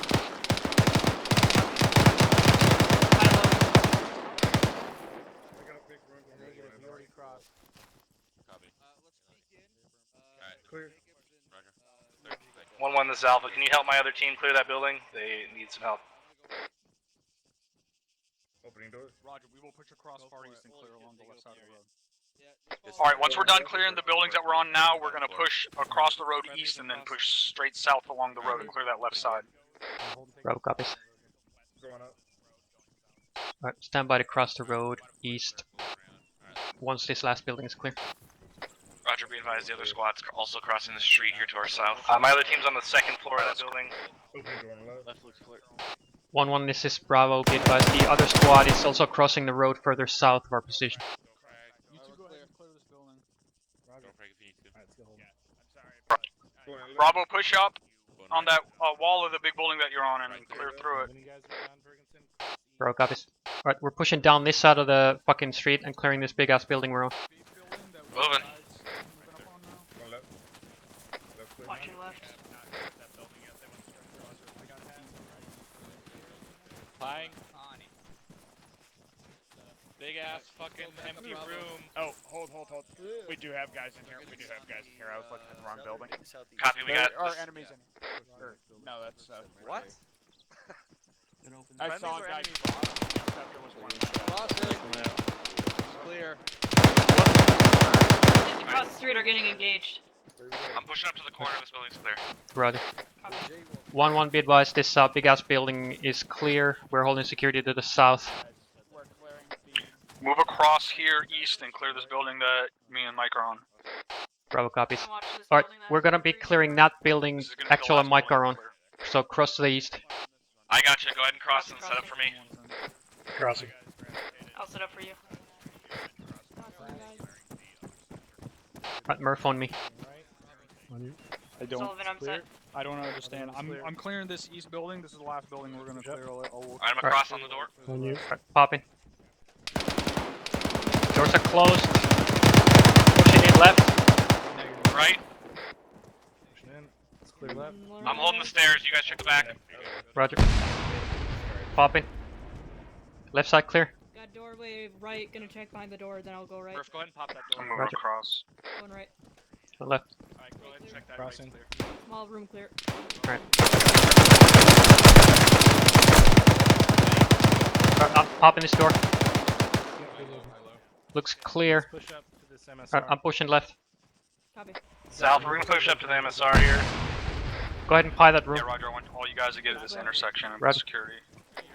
Speaker 3: You already crossed.
Speaker 8: Copy.
Speaker 6: Let's peek in.
Speaker 8: Alright.
Speaker 17: Clear.
Speaker 8: Roger. Thank you.
Speaker 9: 1-1, this is Alpha. Can you help my other team clear that building? They need some help.
Speaker 17: Opening door.
Speaker 4: Roger, we will push across far east and clear along the left side of the road.
Speaker 7: Alright, once we're done clearing the buildings that we're on now, we're gonna push across the road east and then push straight south along the road and clear that left side.
Speaker 11: Bravo copies.
Speaker 17: Going up.
Speaker 11: Alright, stand by to cross the road east once this last building is clear.
Speaker 9: Roger, be advised, the other squad's also crossing the street here to our south. My other team's on the second floor of that building.
Speaker 17: Opening door on left.
Speaker 10: Left looks clear.
Speaker 11: 1-1, this is Bravo. Be advised, the other squad is also crossing the road further south of our position.
Speaker 4: You two go ahead and clear this building.
Speaker 8: Don't break if you need to.
Speaker 3: Alright, let's go hold.
Speaker 17: Going left.
Speaker 7: Bravo, push up on that wall of the big building that you're on and clear through it.
Speaker 3: When you guys are done, Ferguson, cross east.
Speaker 11: Bravo copies. Alright, we're pushing down this side of the fucking street and clearing this big ass building we're on.
Speaker 9: Moving.
Speaker 17: Going left. Left clear.
Speaker 15: Watching left.
Speaker 13: Flying. Big ass fucking empty room.
Speaker 1: Oh, hold. We do have guys in here. I was looking at the wrong building.
Speaker 9: Copy, we got
Speaker 1: There are
Speaker 9: this.
Speaker 1: enemies in here. No, that's
Speaker 13: What?
Speaker 1: I saw a guy.
Speaker 13: Clear.
Speaker 15: Across the street are getting engaged.
Speaker 9: I'm pushing up to the corner of this building's clear.
Speaker 11: Roger. 1-1, be advised, this big ass building is clear. We're holding security to the south.
Speaker 7: Move across here east and clear this building that me and Mike are on.
Speaker 11: Bravo copies.
Speaker 15: I watched this
Speaker 11: Alright,
Speaker 15: building that
Speaker 11: we're gonna be clearing that building
Speaker 7: This is gonna be the
Speaker 11: actual and
Speaker 7: last
Speaker 11: Mike are
Speaker 7: building
Speaker 11: on. So cross to the east.
Speaker 9: I got you. Go ahead and cross and set up for me.
Speaker 17: Crossing.
Speaker 15: I'll set up for you.
Speaker 12: Building guys.
Speaker 11: Right, Murph on me.
Speaker 14: On you.
Speaker 4: I don't.
Speaker 15: Sullivan, I'm set.
Speaker 4: I don't understand.
Speaker 3: Clear.
Speaker 4: I'm clearing this east building. This is the last building we're gonna clear.
Speaker 9: I'm across on the door.
Speaker 14: On you.
Speaker 11: Right, popping. Doors are closed. Pushing in left.
Speaker 9: Right.
Speaker 3: Pushing in. It's clear left.
Speaker 9: I'm holding the stairs. You guys check the back.
Speaker 11: Roger. Popping. Left side clear.
Speaker 12: Got doorway right. Gonna check behind the door. Then I'll go right.
Speaker 13: Murph, go ahead and pop that door.
Speaker 7: I'm moving
Speaker 11: Roger.
Speaker 7: across.
Speaker 12: Going right.
Speaker 11: To the left.
Speaker 13: Alright, go ahead and check that.
Speaker 3: Crossing.
Speaker 13: Right clear.
Speaker 12: Small room clear.
Speaker 11: Right. I'm popping this door. Looks clear.
Speaker 3: Push up to this MSR.
Speaker 11: Right, I'm pushing left.
Speaker 12: Copy.
Speaker 7: South, we're gonna push up to the MSR here.
Speaker 11: Go ahead and pie that room.
Speaker 7: Yeah, Roger, I want all you guys to get to this intersection and
Speaker 11: Roger.
Speaker 7: security.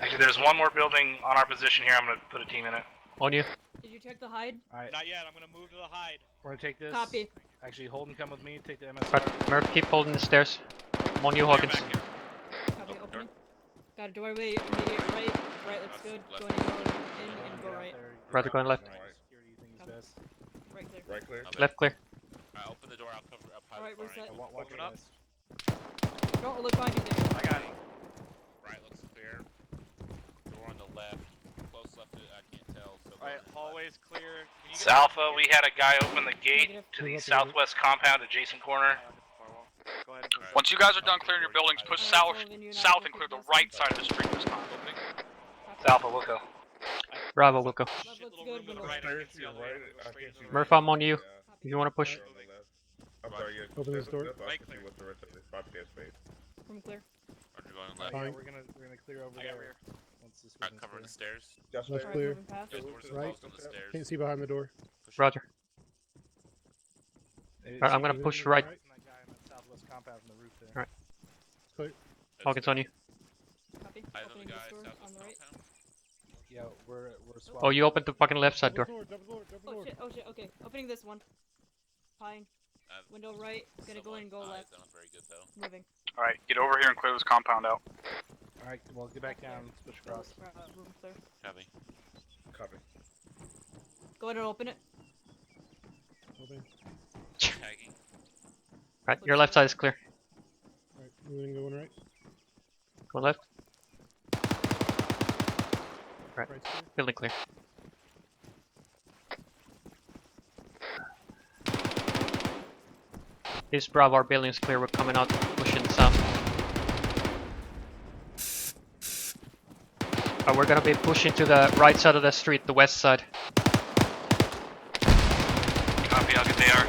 Speaker 7: Actually, there's one more building on our position here. I'm gonna put a team in it.
Speaker 11: On you.
Speaker 12: Did you check the hide?
Speaker 3: Alright,
Speaker 13: Not yet. I'm gonna move to the hide.
Speaker 3: we're gonna take this.
Speaker 12: Copy.
Speaker 3: Actually, Holden, come with me. Take the MSR.
Speaker 11: Right, Murph, keep holding the stairs. I'm on you, Hawkins.
Speaker 12: Copy. Opening. Got a doorway. Immediate right. Right looks good. Going in and go right.
Speaker 11: Roger, going left.
Speaker 3: Security, you think is best.
Speaker 12: Right clear.
Speaker 8: Right clear.
Speaker 11: Left clear.
Speaker 8: Alright, open the door. I'll cover up.
Speaker 12: Alright, we're set.
Speaker 3: Watch
Speaker 13: Open
Speaker 3: your
Speaker 13: up.
Speaker 3: eyes.
Speaker 12: Don't look behind you there.
Speaker 13: I got it.
Speaker 8: Right looks clear. Door on the left. Close left. I can't tell. So
Speaker 13: Alright, hallway's clear. Can you get
Speaker 9: Alpha, we had a guy open the gate to the southwest compound adjacent corner.
Speaker 13: Go ahead and push.
Speaker 7: Once you guys are done clearing your buildings, push south and clear the right side of the street this time.
Speaker 9: Alpha, we'll go.
Speaker 11: Bravo, we'll go.
Speaker 12: Left looks good. Window
Speaker 13: Right, I
Speaker 12: right.
Speaker 13: can see all the way. Straight to the
Speaker 11: Murph, I'm on you. If you want to push.
Speaker 17: I'm sorry, yeah.
Speaker 14: Open this door.
Speaker 13: Right clear.
Speaker 17: What's the rest of this property space?
Speaker 12: Room clear.
Speaker 8: Roger, going
Speaker 3: Yeah,
Speaker 8: left.
Speaker 3: we're gonna clear over
Speaker 13: I
Speaker 3: there.
Speaker 13: got rear.
Speaker 3: Once this
Speaker 8: Alright,
Speaker 3: building's
Speaker 8: covering the
Speaker 3: clear.
Speaker 8: stairs.
Speaker 17: Just
Speaker 14: Left
Speaker 12: Alright,
Speaker 14: clear.
Speaker 12: moving past.
Speaker 8: Doors are
Speaker 14: Right.
Speaker 8: closed on the stairs.
Speaker 14: Can't see behind the door.
Speaker 11: Roger.
Speaker 3: Hey,
Speaker 11: Alright, I'm gonna
Speaker 3: see
Speaker 11: push
Speaker 3: the
Speaker 11: right.
Speaker 3: and that guy in that southwest compound from the roof there.
Speaker 11: Alright.
Speaker 14: Clear.
Speaker 11: Hawkins on you.
Speaker 12: Copy.
Speaker 8: Either the
Speaker 12: Opening
Speaker 8: guy
Speaker 12: this door
Speaker 8: south
Speaker 12: on the right.
Speaker 8: compound.
Speaker 3: Yeah, we're swapping.
Speaker 11: Oh, you opened the fucking left side door.
Speaker 14: Double door.
Speaker 12: Oh shit. Oh shit. Okay. Opening this one. Pine. Window right. Gonna go in and go
Speaker 8: Eyes
Speaker 12: left.
Speaker 8: aren't very good though.
Speaker 12: Moving.
Speaker 7: Alright, get over here and clear this compound out.
Speaker 3: Alright, well, get back down. Let's push across.
Speaker 12: Room clear.
Speaker 8: Copy.
Speaker 17: Copy.
Speaker 12: Go ahead and open it.
Speaker 14: Open.
Speaker 8: Tagging.
Speaker 11: Right, your left side is clear.
Speaker 14: Alright, moving, going right.
Speaker 11: Go left. Right,
Speaker 14: Right's clear.
Speaker 11: building clear. This Bravo, our building's clear. We're coming out, pushing south. We're gonna be pushing to the right side of the street, the west side.
Speaker 9: Copy, I'll get the AR.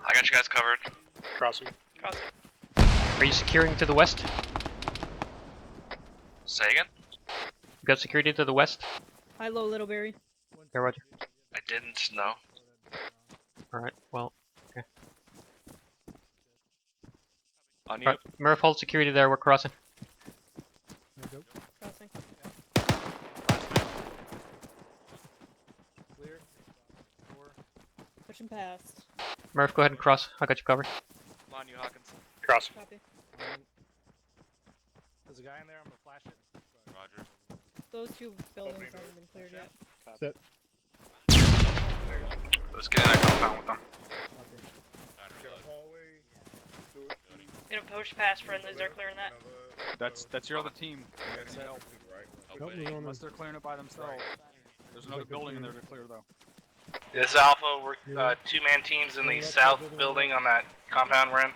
Speaker 9: I got you guys covered.
Speaker 17: Crossing.
Speaker 11: Are you securing to the west?
Speaker 9: Say again?
Speaker 11: You got security to the west?
Speaker 12: High low little berry.
Speaker 11: Yeah, Roger.
Speaker 9: I didn't know.
Speaker 11: Alright, well, okay.
Speaker 9: On you.
Speaker 11: Right, Murph, hold security there. We're crossing.
Speaker 14: There you go.
Speaker 12: Crossing.
Speaker 3: Clear. Door.
Speaker 12: Pushing past.
Speaker 11: Murph, go ahead and cross. I got you covered.
Speaker 13: I'm on you, Hawkins.
Speaker 7: Crossing.
Speaker 12: Copy.
Speaker 3: There's a guy in there. I'm gonna flash it.
Speaker 8: Roger.
Speaker 12: Those two buildings haven't been cleared yet.
Speaker 14: Set.
Speaker 7: Let's get in that compound with them.
Speaker 15: Gonna push past friendlies. They're clearing that.
Speaker 4: That's your other team. That's help.
Speaker 14: Nope, we're going
Speaker 4: Unless they're clearing it by themselves. There's another building in there to clear though.
Speaker 9: This is Alpha, we're two-man teams in the south building on that compound we're in.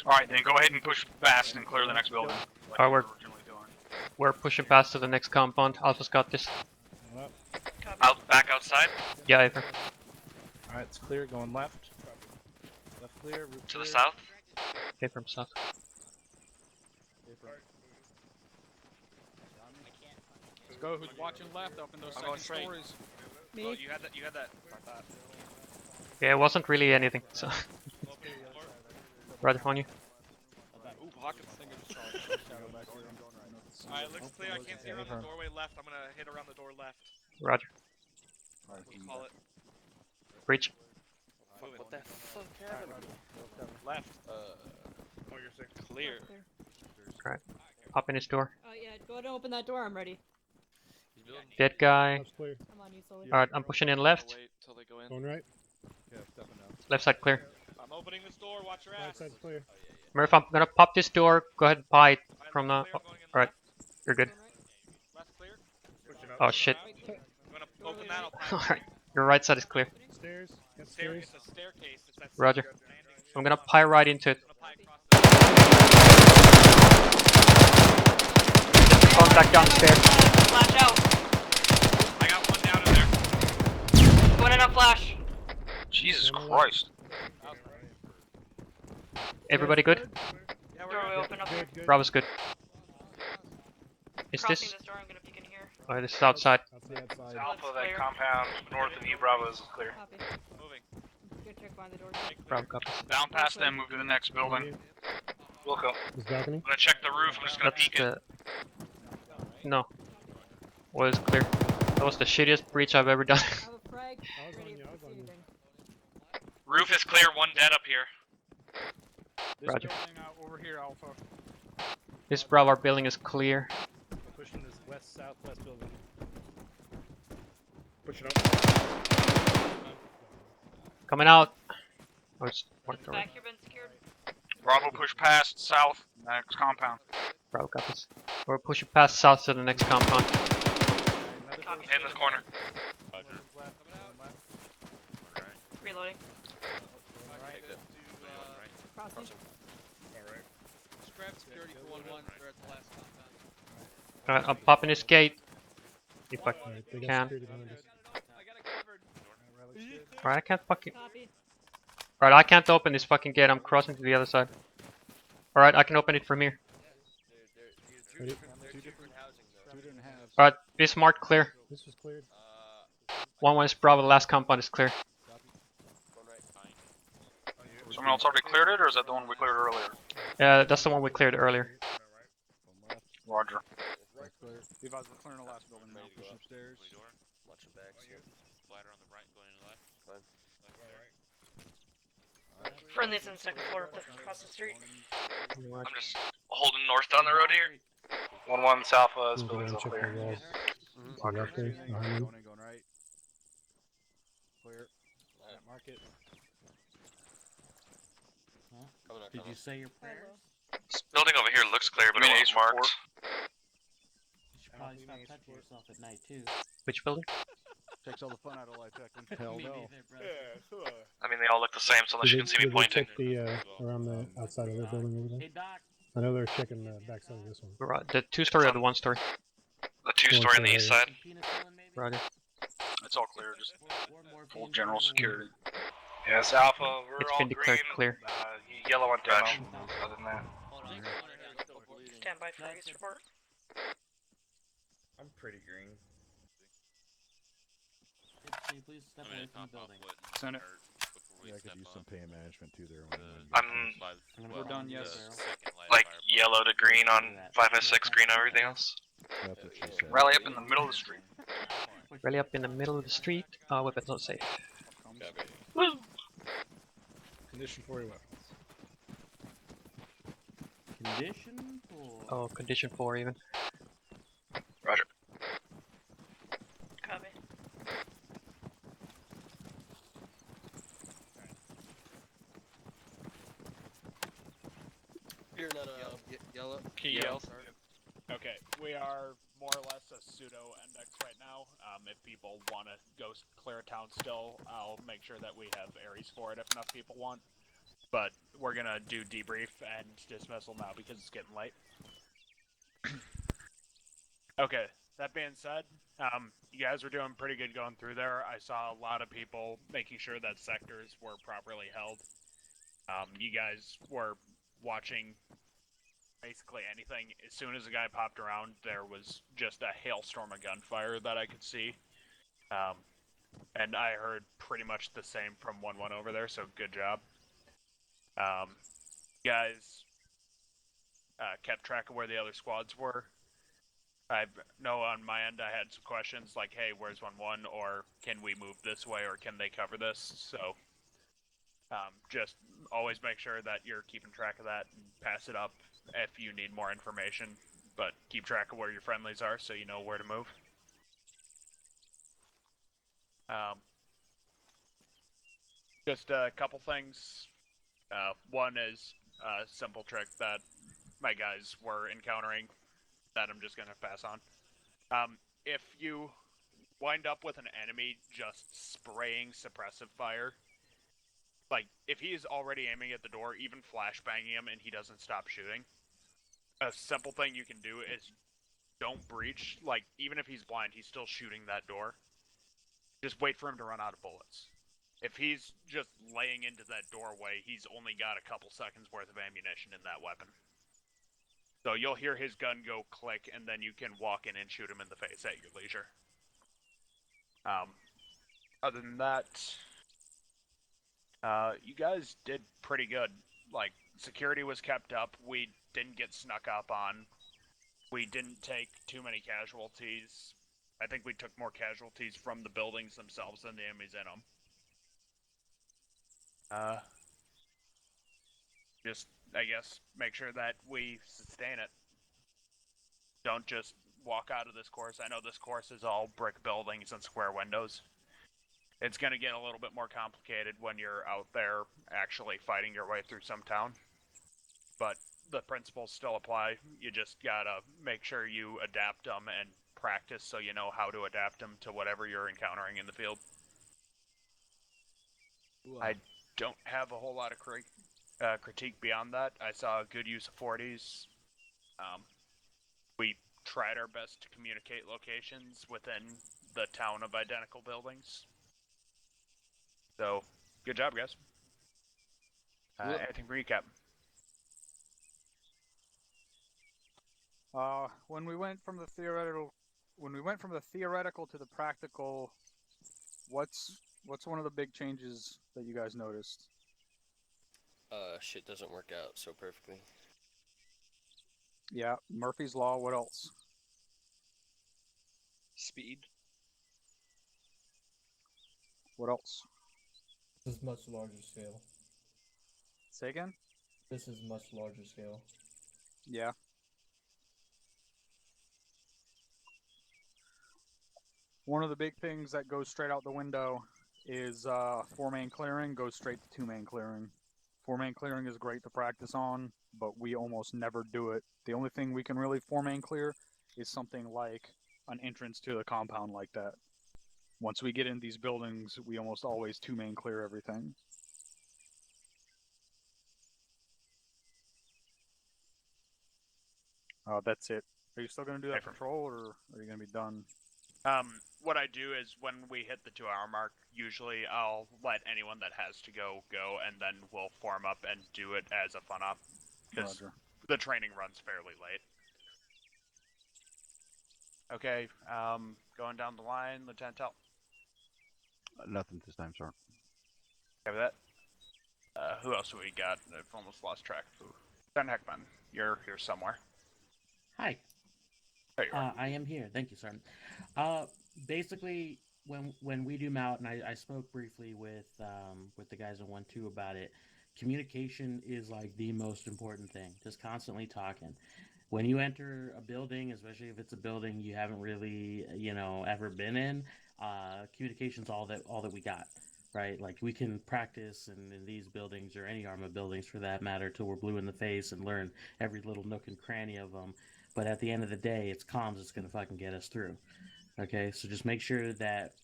Speaker 7: Alright, then go ahead and push fast and clear the next building. Like
Speaker 11: Alright,
Speaker 7: we were originally doing.
Speaker 11: we're pushing past to the next compound. Alpha's got this.
Speaker 9: Back outside?
Speaker 11: Yeah, Aether.
Speaker 3: Alright, it's clear. Going left. Left clear. Roof
Speaker 9: To the
Speaker 3: clear.
Speaker 9: south?
Speaker 11: Okay, from south.
Speaker 4: Let's go. Who's watching left up in those
Speaker 13: I'm going
Speaker 4: second
Speaker 13: straight.
Speaker 4: stories?
Speaker 12: Me.
Speaker 13: Oh, you had that. You had that. I thought.
Speaker 11: Yeah, it wasn't really anything, so. Roger, on you.
Speaker 13: Ooh, Hawkins. Alright, looks clear. I can't see around the doorway left. I'm gonna hit around the door left.
Speaker 11: Roger.
Speaker 13: We'll call it.
Speaker 11: Breach.
Speaker 13: What the fuck happened? Left. Oh, you're sick. Clear.
Speaker 11: Alright. Hop in his door.
Speaker 12: Oh yeah, go ahead and open that door. I'm ready.
Speaker 11: Dead guy.
Speaker 17: Left's clear.
Speaker 12: Come on, you slowly.
Speaker 11: Alright, I'm pushing in left.
Speaker 13: Wait till they go in.
Speaker 17: Going right.
Speaker 11: Left side clear.
Speaker 13: I'm opening this door. Watch your
Speaker 17: Right
Speaker 13: ass.
Speaker 17: side's clear.
Speaker 11: Murph, I'm gonna pop this door. Go ahead and pie it from the. Alright, you're good.
Speaker 13: Left clear.
Speaker 11: Oh shit.
Speaker 13: I'm gonna open that. I'll pie.
Speaker 11: Alright, your right side is clear.
Speaker 17: Stairs. Got
Speaker 13: Stair,
Speaker 17: stairs.
Speaker 13: it's a staircase. It's that
Speaker 11: Roger.
Speaker 13: landing.
Speaker 11: I'm gonna pie right into it. Contact downstairs.
Speaker 15: Flash out.
Speaker 9: I got one down in there.
Speaker 15: Going in a flash.
Speaker 7: Jesus Christ.
Speaker 11: Everybody good?
Speaker 15: Doorway open up here.
Speaker 11: Bravo's good. Is
Speaker 15: Crossing
Speaker 11: this?
Speaker 15: this door, I'm gonna peek in here.
Speaker 11: Oh, this is outside.
Speaker 9: Alpha, that compound north of you, Bravo, is clear.
Speaker 12: Copy.
Speaker 13: Moving.
Speaker 12: Go check behind the door.
Speaker 11: Bravo copies.
Speaker 7: Down past them, move to the next building.
Speaker 9: Wilco.
Speaker 17: This balcony.
Speaker 9: I'm gonna check the roof. I'm just gonna
Speaker 11: That's
Speaker 9: peek it.
Speaker 11: No. Was clear. That was the shittiest breach I've ever done.
Speaker 12: I have a frag. Ready if you see anything.
Speaker 9: Roof is clear. One dead up here.
Speaker 4: This
Speaker 11: Roger.
Speaker 4: building out over here, Alpha.
Speaker 11: This Bravo, our building is clear.
Speaker 14: Pushing this west-southwest building.
Speaker 17: Push it up.
Speaker 11: Coming out. Oh, it's marked already.
Speaker 15: Back here been secured.
Speaker 7: Bravo push past south, next compound.
Speaker 11: Bravo copies. We're pushing past south to the next compound.
Speaker 9: In this corner.
Speaker 15: Reloading.
Speaker 12: Crossing.
Speaker 6: Just grab security for 1-1. They're at the last compound.
Speaker 11: Alright, I'm popping this gate. If I
Speaker 17: Alright, they got
Speaker 11: can.
Speaker 17: security behind us.
Speaker 11: Alright, I can't fucking.
Speaker 12: Copy.
Speaker 11: Alright, I can't open this fucking gate. I'm crossing to the other side. Alright, I can open it from here.
Speaker 17: Ready?
Speaker 11: Alright, this marked clear.
Speaker 17: This was cleared.
Speaker 11: 1-1 is Bravo. The last compound is clear.
Speaker 7: Someone else already cleared it, or is that the one we cleared earlier?
Speaker 11: Yeah, that's the one we cleared earlier.
Speaker 7: Roger.
Speaker 4: Levi's, we're clearing the last building now. Push upstairs.
Speaker 2: Watching back.
Speaker 8: Ladder on the right, going in the left.
Speaker 15: Friendly's in the second floor across the street.
Speaker 9: I'm just holding north down the road here. 1-1 South is
Speaker 17: Move
Speaker 9: building's
Speaker 17: around,
Speaker 9: all
Speaker 17: check
Speaker 9: clear.
Speaker 17: the walls. To the left there, behind you.
Speaker 4: Going right. Clear. Mark it.
Speaker 16: Did you say your prayers?
Speaker 9: This building over here looks clear, but it was marked.
Speaker 16: You should probably stop touching yourself at night too.
Speaker 11: Which building?
Speaker 4: Takes all the fun out of life, Declan. Hell
Speaker 16: Me
Speaker 4: no.
Speaker 16: neither, brother.
Speaker 9: I mean, they all look the same, so unless you can see me
Speaker 17: Did they
Speaker 9: pointing.
Speaker 17: check the around the outside of the building over there?
Speaker 16: Hey Doc.
Speaker 17: I know they're checking the backside of this one.
Speaker 11: Right, the 2-story or the 1-story?
Speaker 9: The 2-story on the east side.
Speaker 11: Roger.
Speaker 7: It's all clear, just full general security.
Speaker 9: Yes, Alpha, we're
Speaker 11: It's
Speaker 9: all
Speaker 11: been declared
Speaker 9: green.
Speaker 11: clear.
Speaker 9: Yellow on demo. Other than that.
Speaker 15: Stand by for Ace report.
Speaker 19: I'm pretty green.
Speaker 16: Can you please step away from the building?
Speaker 7: Send it.
Speaker 14: Yeah, I could use some pain management too there.
Speaker 9: I'm
Speaker 4: We're done, yes.
Speaker 9: like yellow to green on 556, green on everything else.
Speaker 14: That's what she said.
Speaker 7: Rally up in the middle of the street.
Speaker 11: Rally up in the middle of the street. Weapons not safe.
Speaker 14: Condition for your weapons.
Speaker 16: Condition or?
Speaker 11: Oh, condition 4 even.
Speaker 9: Roger.
Speaker 15: Copy.
Speaker 2: You're not
Speaker 6: Yellow.
Speaker 13: Key yells. Okay, we are more or less a pseudo index right now. If people want to go clear town still, I'll make sure that we have Ares for it if enough people want. But we're gonna do debrief and dismissal now because it's getting late. Okay, that being said, you guys were doing pretty good going through there. I saw a lot of people making sure that sectors were properly held. You guys were watching basically anything. As soon as a guy popped around, there was just a hailstorm of gunfire that I could see. And I heard pretty much the same from 1-1 over there, so good job. Guys kept track of where the other squads were. I know on my end I had some questions like, hey, where's 1-1, or can we move this way, or can they cover this? So just always make sure that you're keeping track of that and pass it up if you need more information, but keep track of where your friendlies are so you know where to move.
Speaker 1: Just a couple things. One is a simple trick that my guys were encountering that I'm just going to pass on. If you wind up with an enemy just spraying suppressive fire, like, if he is already aiming at the door, even flashbanging him and he doesn't stop shooting, a simple thing you can do is don't breach. Like, even if he's blind, he's still shooting that door. Just wait for him to run out of bullets. If he's just laying into that doorway, he's only got a couple seconds worth of ammunition in that weapon. So you'll hear his gun go click, and then you can walk in and shoot him in the face at your leisure. Other than that, you guys did pretty good. Like, security was kept up. We didn't get snuck up on. We didn't take too many casualties. I think we took more casualties from the buildings themselves than the enemies in them. Just, I guess, make sure that we sustain it. Don't just walk out of this course. I know this course is all brick buildings and square windows. It's going to get a little bit more complicated when you're out there actually fighting your way through some town. But the principles still apply. You just gotta make sure you adapt them and practice so you know how to adapt them to whatever you're encountering in the field. I don't have a whole lot of critique beyond that. I saw a good use of 40s. We tried our best to communicate locations within the town of identical buildings. So, good job, guys. Anything recap?
Speaker 4: When we went from the theoretical to the practical, what's one of the big changes that you guys noticed?
Speaker 2: Shit doesn't work out so perfectly.
Speaker 4: Yeah, Murphy's Law. What else?
Speaker 7: Speed.
Speaker 4: What else?
Speaker 5: This is much larger scale.
Speaker 4: Say again?
Speaker 5: This is much larger scale.
Speaker 4: Yeah. One of the big things that goes straight out the window is 4-man clearing goes straight to 2-man clearing. 4-man clearing is great to practice on, but we almost never do it. The only thing we can really 4-man clear is something like an entrance to the compound like that. Once we get in these buildings, we almost always 2-man clear everything. That's it. Are you still going to do that patrol, or are you going to be done?
Speaker 1: What I do is when we hit the 2-hour mark, usually I'll let anyone that has to go, and then we'll form up and do it as a fun op. Because the training runs fairly late. Okay, going down the line, Lieutenant Tell.
Speaker 19: Nothing this time, sir.
Speaker 1: Have that. Who else we got? I've almost lost track. Ben Heckman, you're here somewhere.
Speaker 20: Hi.
Speaker 1: There you are.
Speaker 20: I am here. Thank you, sir. Basically, when we do MOUT, and I spoke briefly with the guys in 1-2 about it, communication is like the most important thing. Just constantly talking. When you enter a building, especially if it's a building you haven't really, ever been in, communication's all that we got, right? Like, we can practice in these buildings, or any ArmA buildings for that matter, till we're blue in the face and learn every little nook and cranny of them. But at the end of the day, it's comms that's going to fucking get us through. Okay, so just make sure that,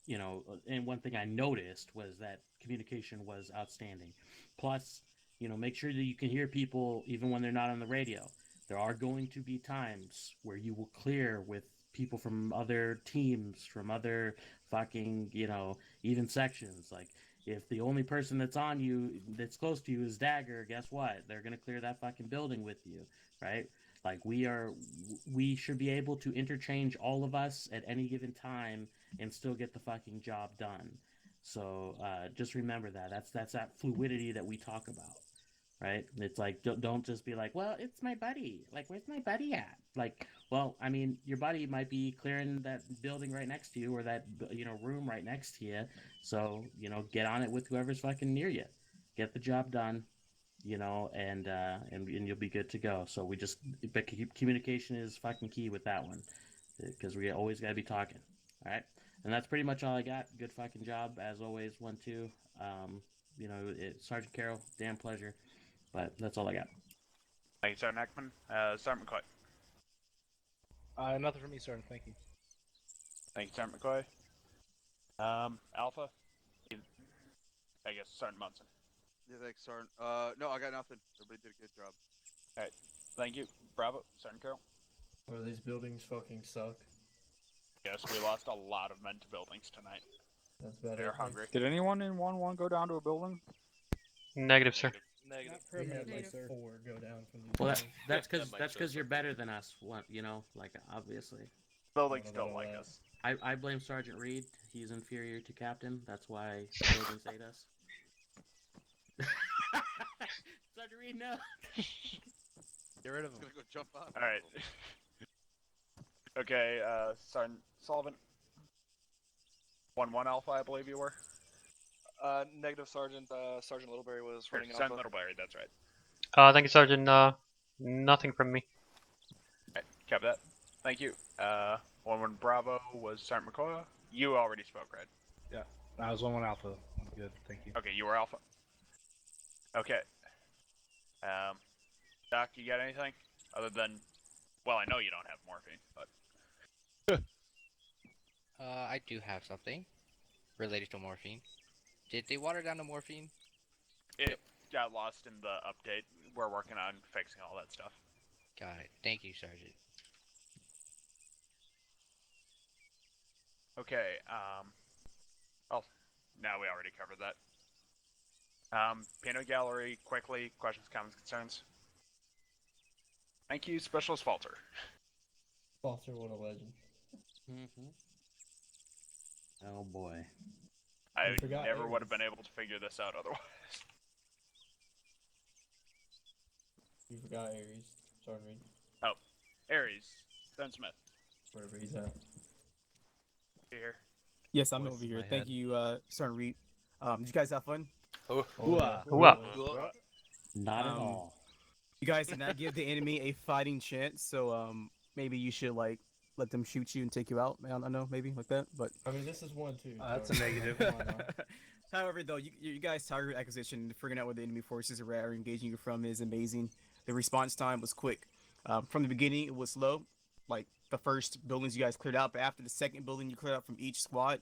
Speaker 20: and one thing I noticed was that communication was outstanding. Plus, make sure that you can hear people even when they're not on the radio. There are going to be times where you will clear with people from other teams, from other fucking, even sections. Like, if the only person that's on you, that's close to you, is Dagger, guess what? They're going to clear that fucking building with you, right? Like, we should be able to interchange, all of us, at any given time and still get the fucking job done. So just remember that. That's that fluidity that we talk about, right? It's like, don't just be like, well, it's my buddy. Like, where's my buddy at? Like, well, I mean, your buddy might be clearing that building right next to you, or that, room right next to you. So, get on it with whoever's fucking near you. Get the job done. And you'll be good to go. So communication is fucking key with that one, because we always got to be talking. All right. And that's pretty much all I got. Good fucking job as always. 1-2. You know, Sergeant Carroll, damn pleasure. But that's all I got.
Speaker 1: Thank you, Sergeant Ackman. Sergeant McCoy.
Speaker 14: Nothing from me, Sergeant. Thank you.
Speaker 1: Thank you, Sergeant McCoy. Alpha. I guess Sergeant Munson.
Speaker 6: Yeah, thanks, Sergeant. No, I got nothing. Everybody did a good job.
Speaker 1: All right. Thank you, Bravo. Sergeant Carroll.
Speaker 5: Or these buildings fucking suck.
Speaker 1: Yes, we lost a lot of men to buildings tonight.
Speaker 5: That's better.
Speaker 1: They're hungry.
Speaker 4: Did anyone in 1-1 go down to a building?
Speaker 11: Negative, sir.
Speaker 8: Negative.
Speaker 5: We had like
Speaker 12: Negative.
Speaker 5: 4 go down from these
Speaker 20: Well,
Speaker 5: buildings.
Speaker 20: that's
Speaker 8: That
Speaker 20: because
Speaker 8: might
Speaker 20: that's
Speaker 8: show
Speaker 20: because you're
Speaker 8: something.
Speaker 20: better than us. You know, like obviously.
Speaker 1: Buildings don't like us.
Speaker 20: I blame Sergeant Reed. He's inferior to Captain. That's why buildings hate us. Sergeant Reed, no.
Speaker 8: Get rid of
Speaker 6: I'm
Speaker 8: him.
Speaker 6: gonna go jump on.
Speaker 1: All right. Okay, Sergeant Sullivan. 1-1 Alpha, I believe you were.
Speaker 18: Negative, Sergeant. Sergeant Littleberry was running
Speaker 1: Sergeant
Speaker 18: Alpha.
Speaker 1: Littleberry, that's right.
Speaker 11: Thank you, Sergeant. Nothing from me.
Speaker 1: All right, copy that. Thank you. 1-1 Bravo was Sergeant McCoy. You already spoke, right?
Speaker 14: Yeah, I was 1-1 Alpha. I'm good. Thank you.
Speaker 1: Okay, you were Alpha. Okay. Doc, you got anything other than? Well, I know you don't have morphine, but.
Speaker 21: I do have something related to morphine. Did they water down the morphine?
Speaker 1: It got lost in the update. We're working on fixing all that stuff.
Speaker 21: Got it. Thank you, Sergeant.
Speaker 1: Okay, oh, now we already covered that. Peanut Gallery, quickly, questions, comments, concerns? Thank you, Specialist Falter.
Speaker 5: Foster, what a legend.
Speaker 20: Oh boy.
Speaker 1: I
Speaker 5: forgot
Speaker 1: never would have
Speaker 5: Ares.
Speaker 1: been able to figure this out otherwise.
Speaker 5: You forgot Ares. Sergeant Reed.
Speaker 1: Oh, Ares, Ben Smith.
Speaker 5: Wherever he's at.
Speaker 1: You here?
Speaker 22: Yes, I'm
Speaker 1: Voice
Speaker 22: over
Speaker 1: in
Speaker 22: here.
Speaker 1: my
Speaker 22: Thank
Speaker 1: head.
Speaker 22: you, Sergeant Reed. Did you guys have fun?
Speaker 20: Not at all.
Speaker 22: You guys did not give the enemy a fighting chance, so maybe you should like let them shoot you and take you out. I don't know, maybe like that. But
Speaker 5: I mean, this is 1-2.
Speaker 14: That's a negative.
Speaker 22: However, though, you guys' target acquisition, figuring out where the enemy forces are at or engaging you from is amazing. The response time was quick. From the beginning, it was slow. Like the first buildings you guys cleared out, but after the second building you cleared out from each squad,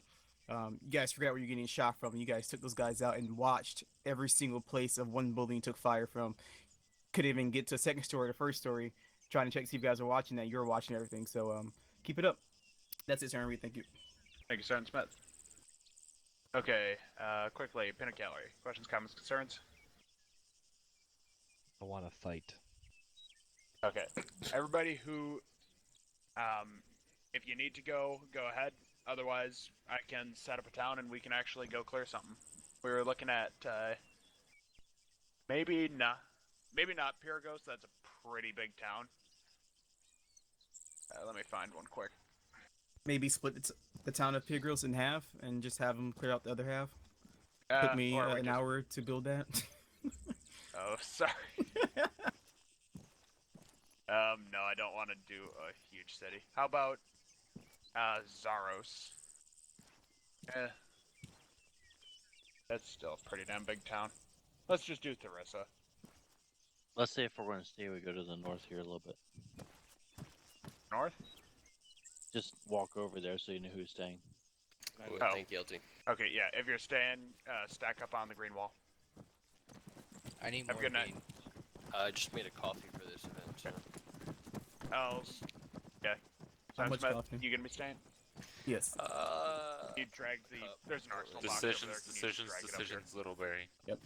Speaker 22: you guys figured out where you're getting shot from. And you guys took those guys out and watched every single place of one building you took fire from. Could even get to a second story, the first story, trying to check to see if you guys are watching that. You're watching everything, so keep it up. That's it, Sergeant Reed. Thank you.
Speaker 1: Thank you, Sergeant Smith. Okay, quickly, Peanut Gallery. Questions, comments, concerns?
Speaker 23: I want to fight.
Speaker 1: Okay, everybody who, if you need to go, go ahead. Otherwise, I can set up a town and we can actually go clear something. We were looking at, maybe not Pyrgos. That's a pretty big town. Let me find one quick.
Speaker 22: Maybe split the town of Pigrills in half and just have them clear out the other half. Took me
Speaker 1: or we
Speaker 22: an
Speaker 1: just-
Speaker 22: hour to build that.
Speaker 1: Oh, sorry. No, I don't want to do a huge city. How about, Zaros? That's still a pretty damn big town. Let's just do Theresa.
Speaker 10: Let's say if we're going to stay, we go to the north here a little bit.
Speaker 1: North?
Speaker 10: Just walk over there so you know who's staying.
Speaker 1: Oh.
Speaker 2: Think guilty.
Speaker 1: Okay, yeah, if you're staying, stack up on the green wall.
Speaker 21: I need
Speaker 1: Have a good night.
Speaker 2: I just made a coffee for this event. So.
Speaker 1: Oh, yeah.
Speaker 22: How
Speaker 1: Sergeant
Speaker 22: much
Speaker 1: Smith,
Speaker 22: coffee?
Speaker 1: you gonna be staying?
Speaker 22: Yes.
Speaker 1: You drag the. There's an arsenal box over there. Can you just drag it up here?
Speaker 8: Decisions, Littleberry.
Speaker 22: Yep.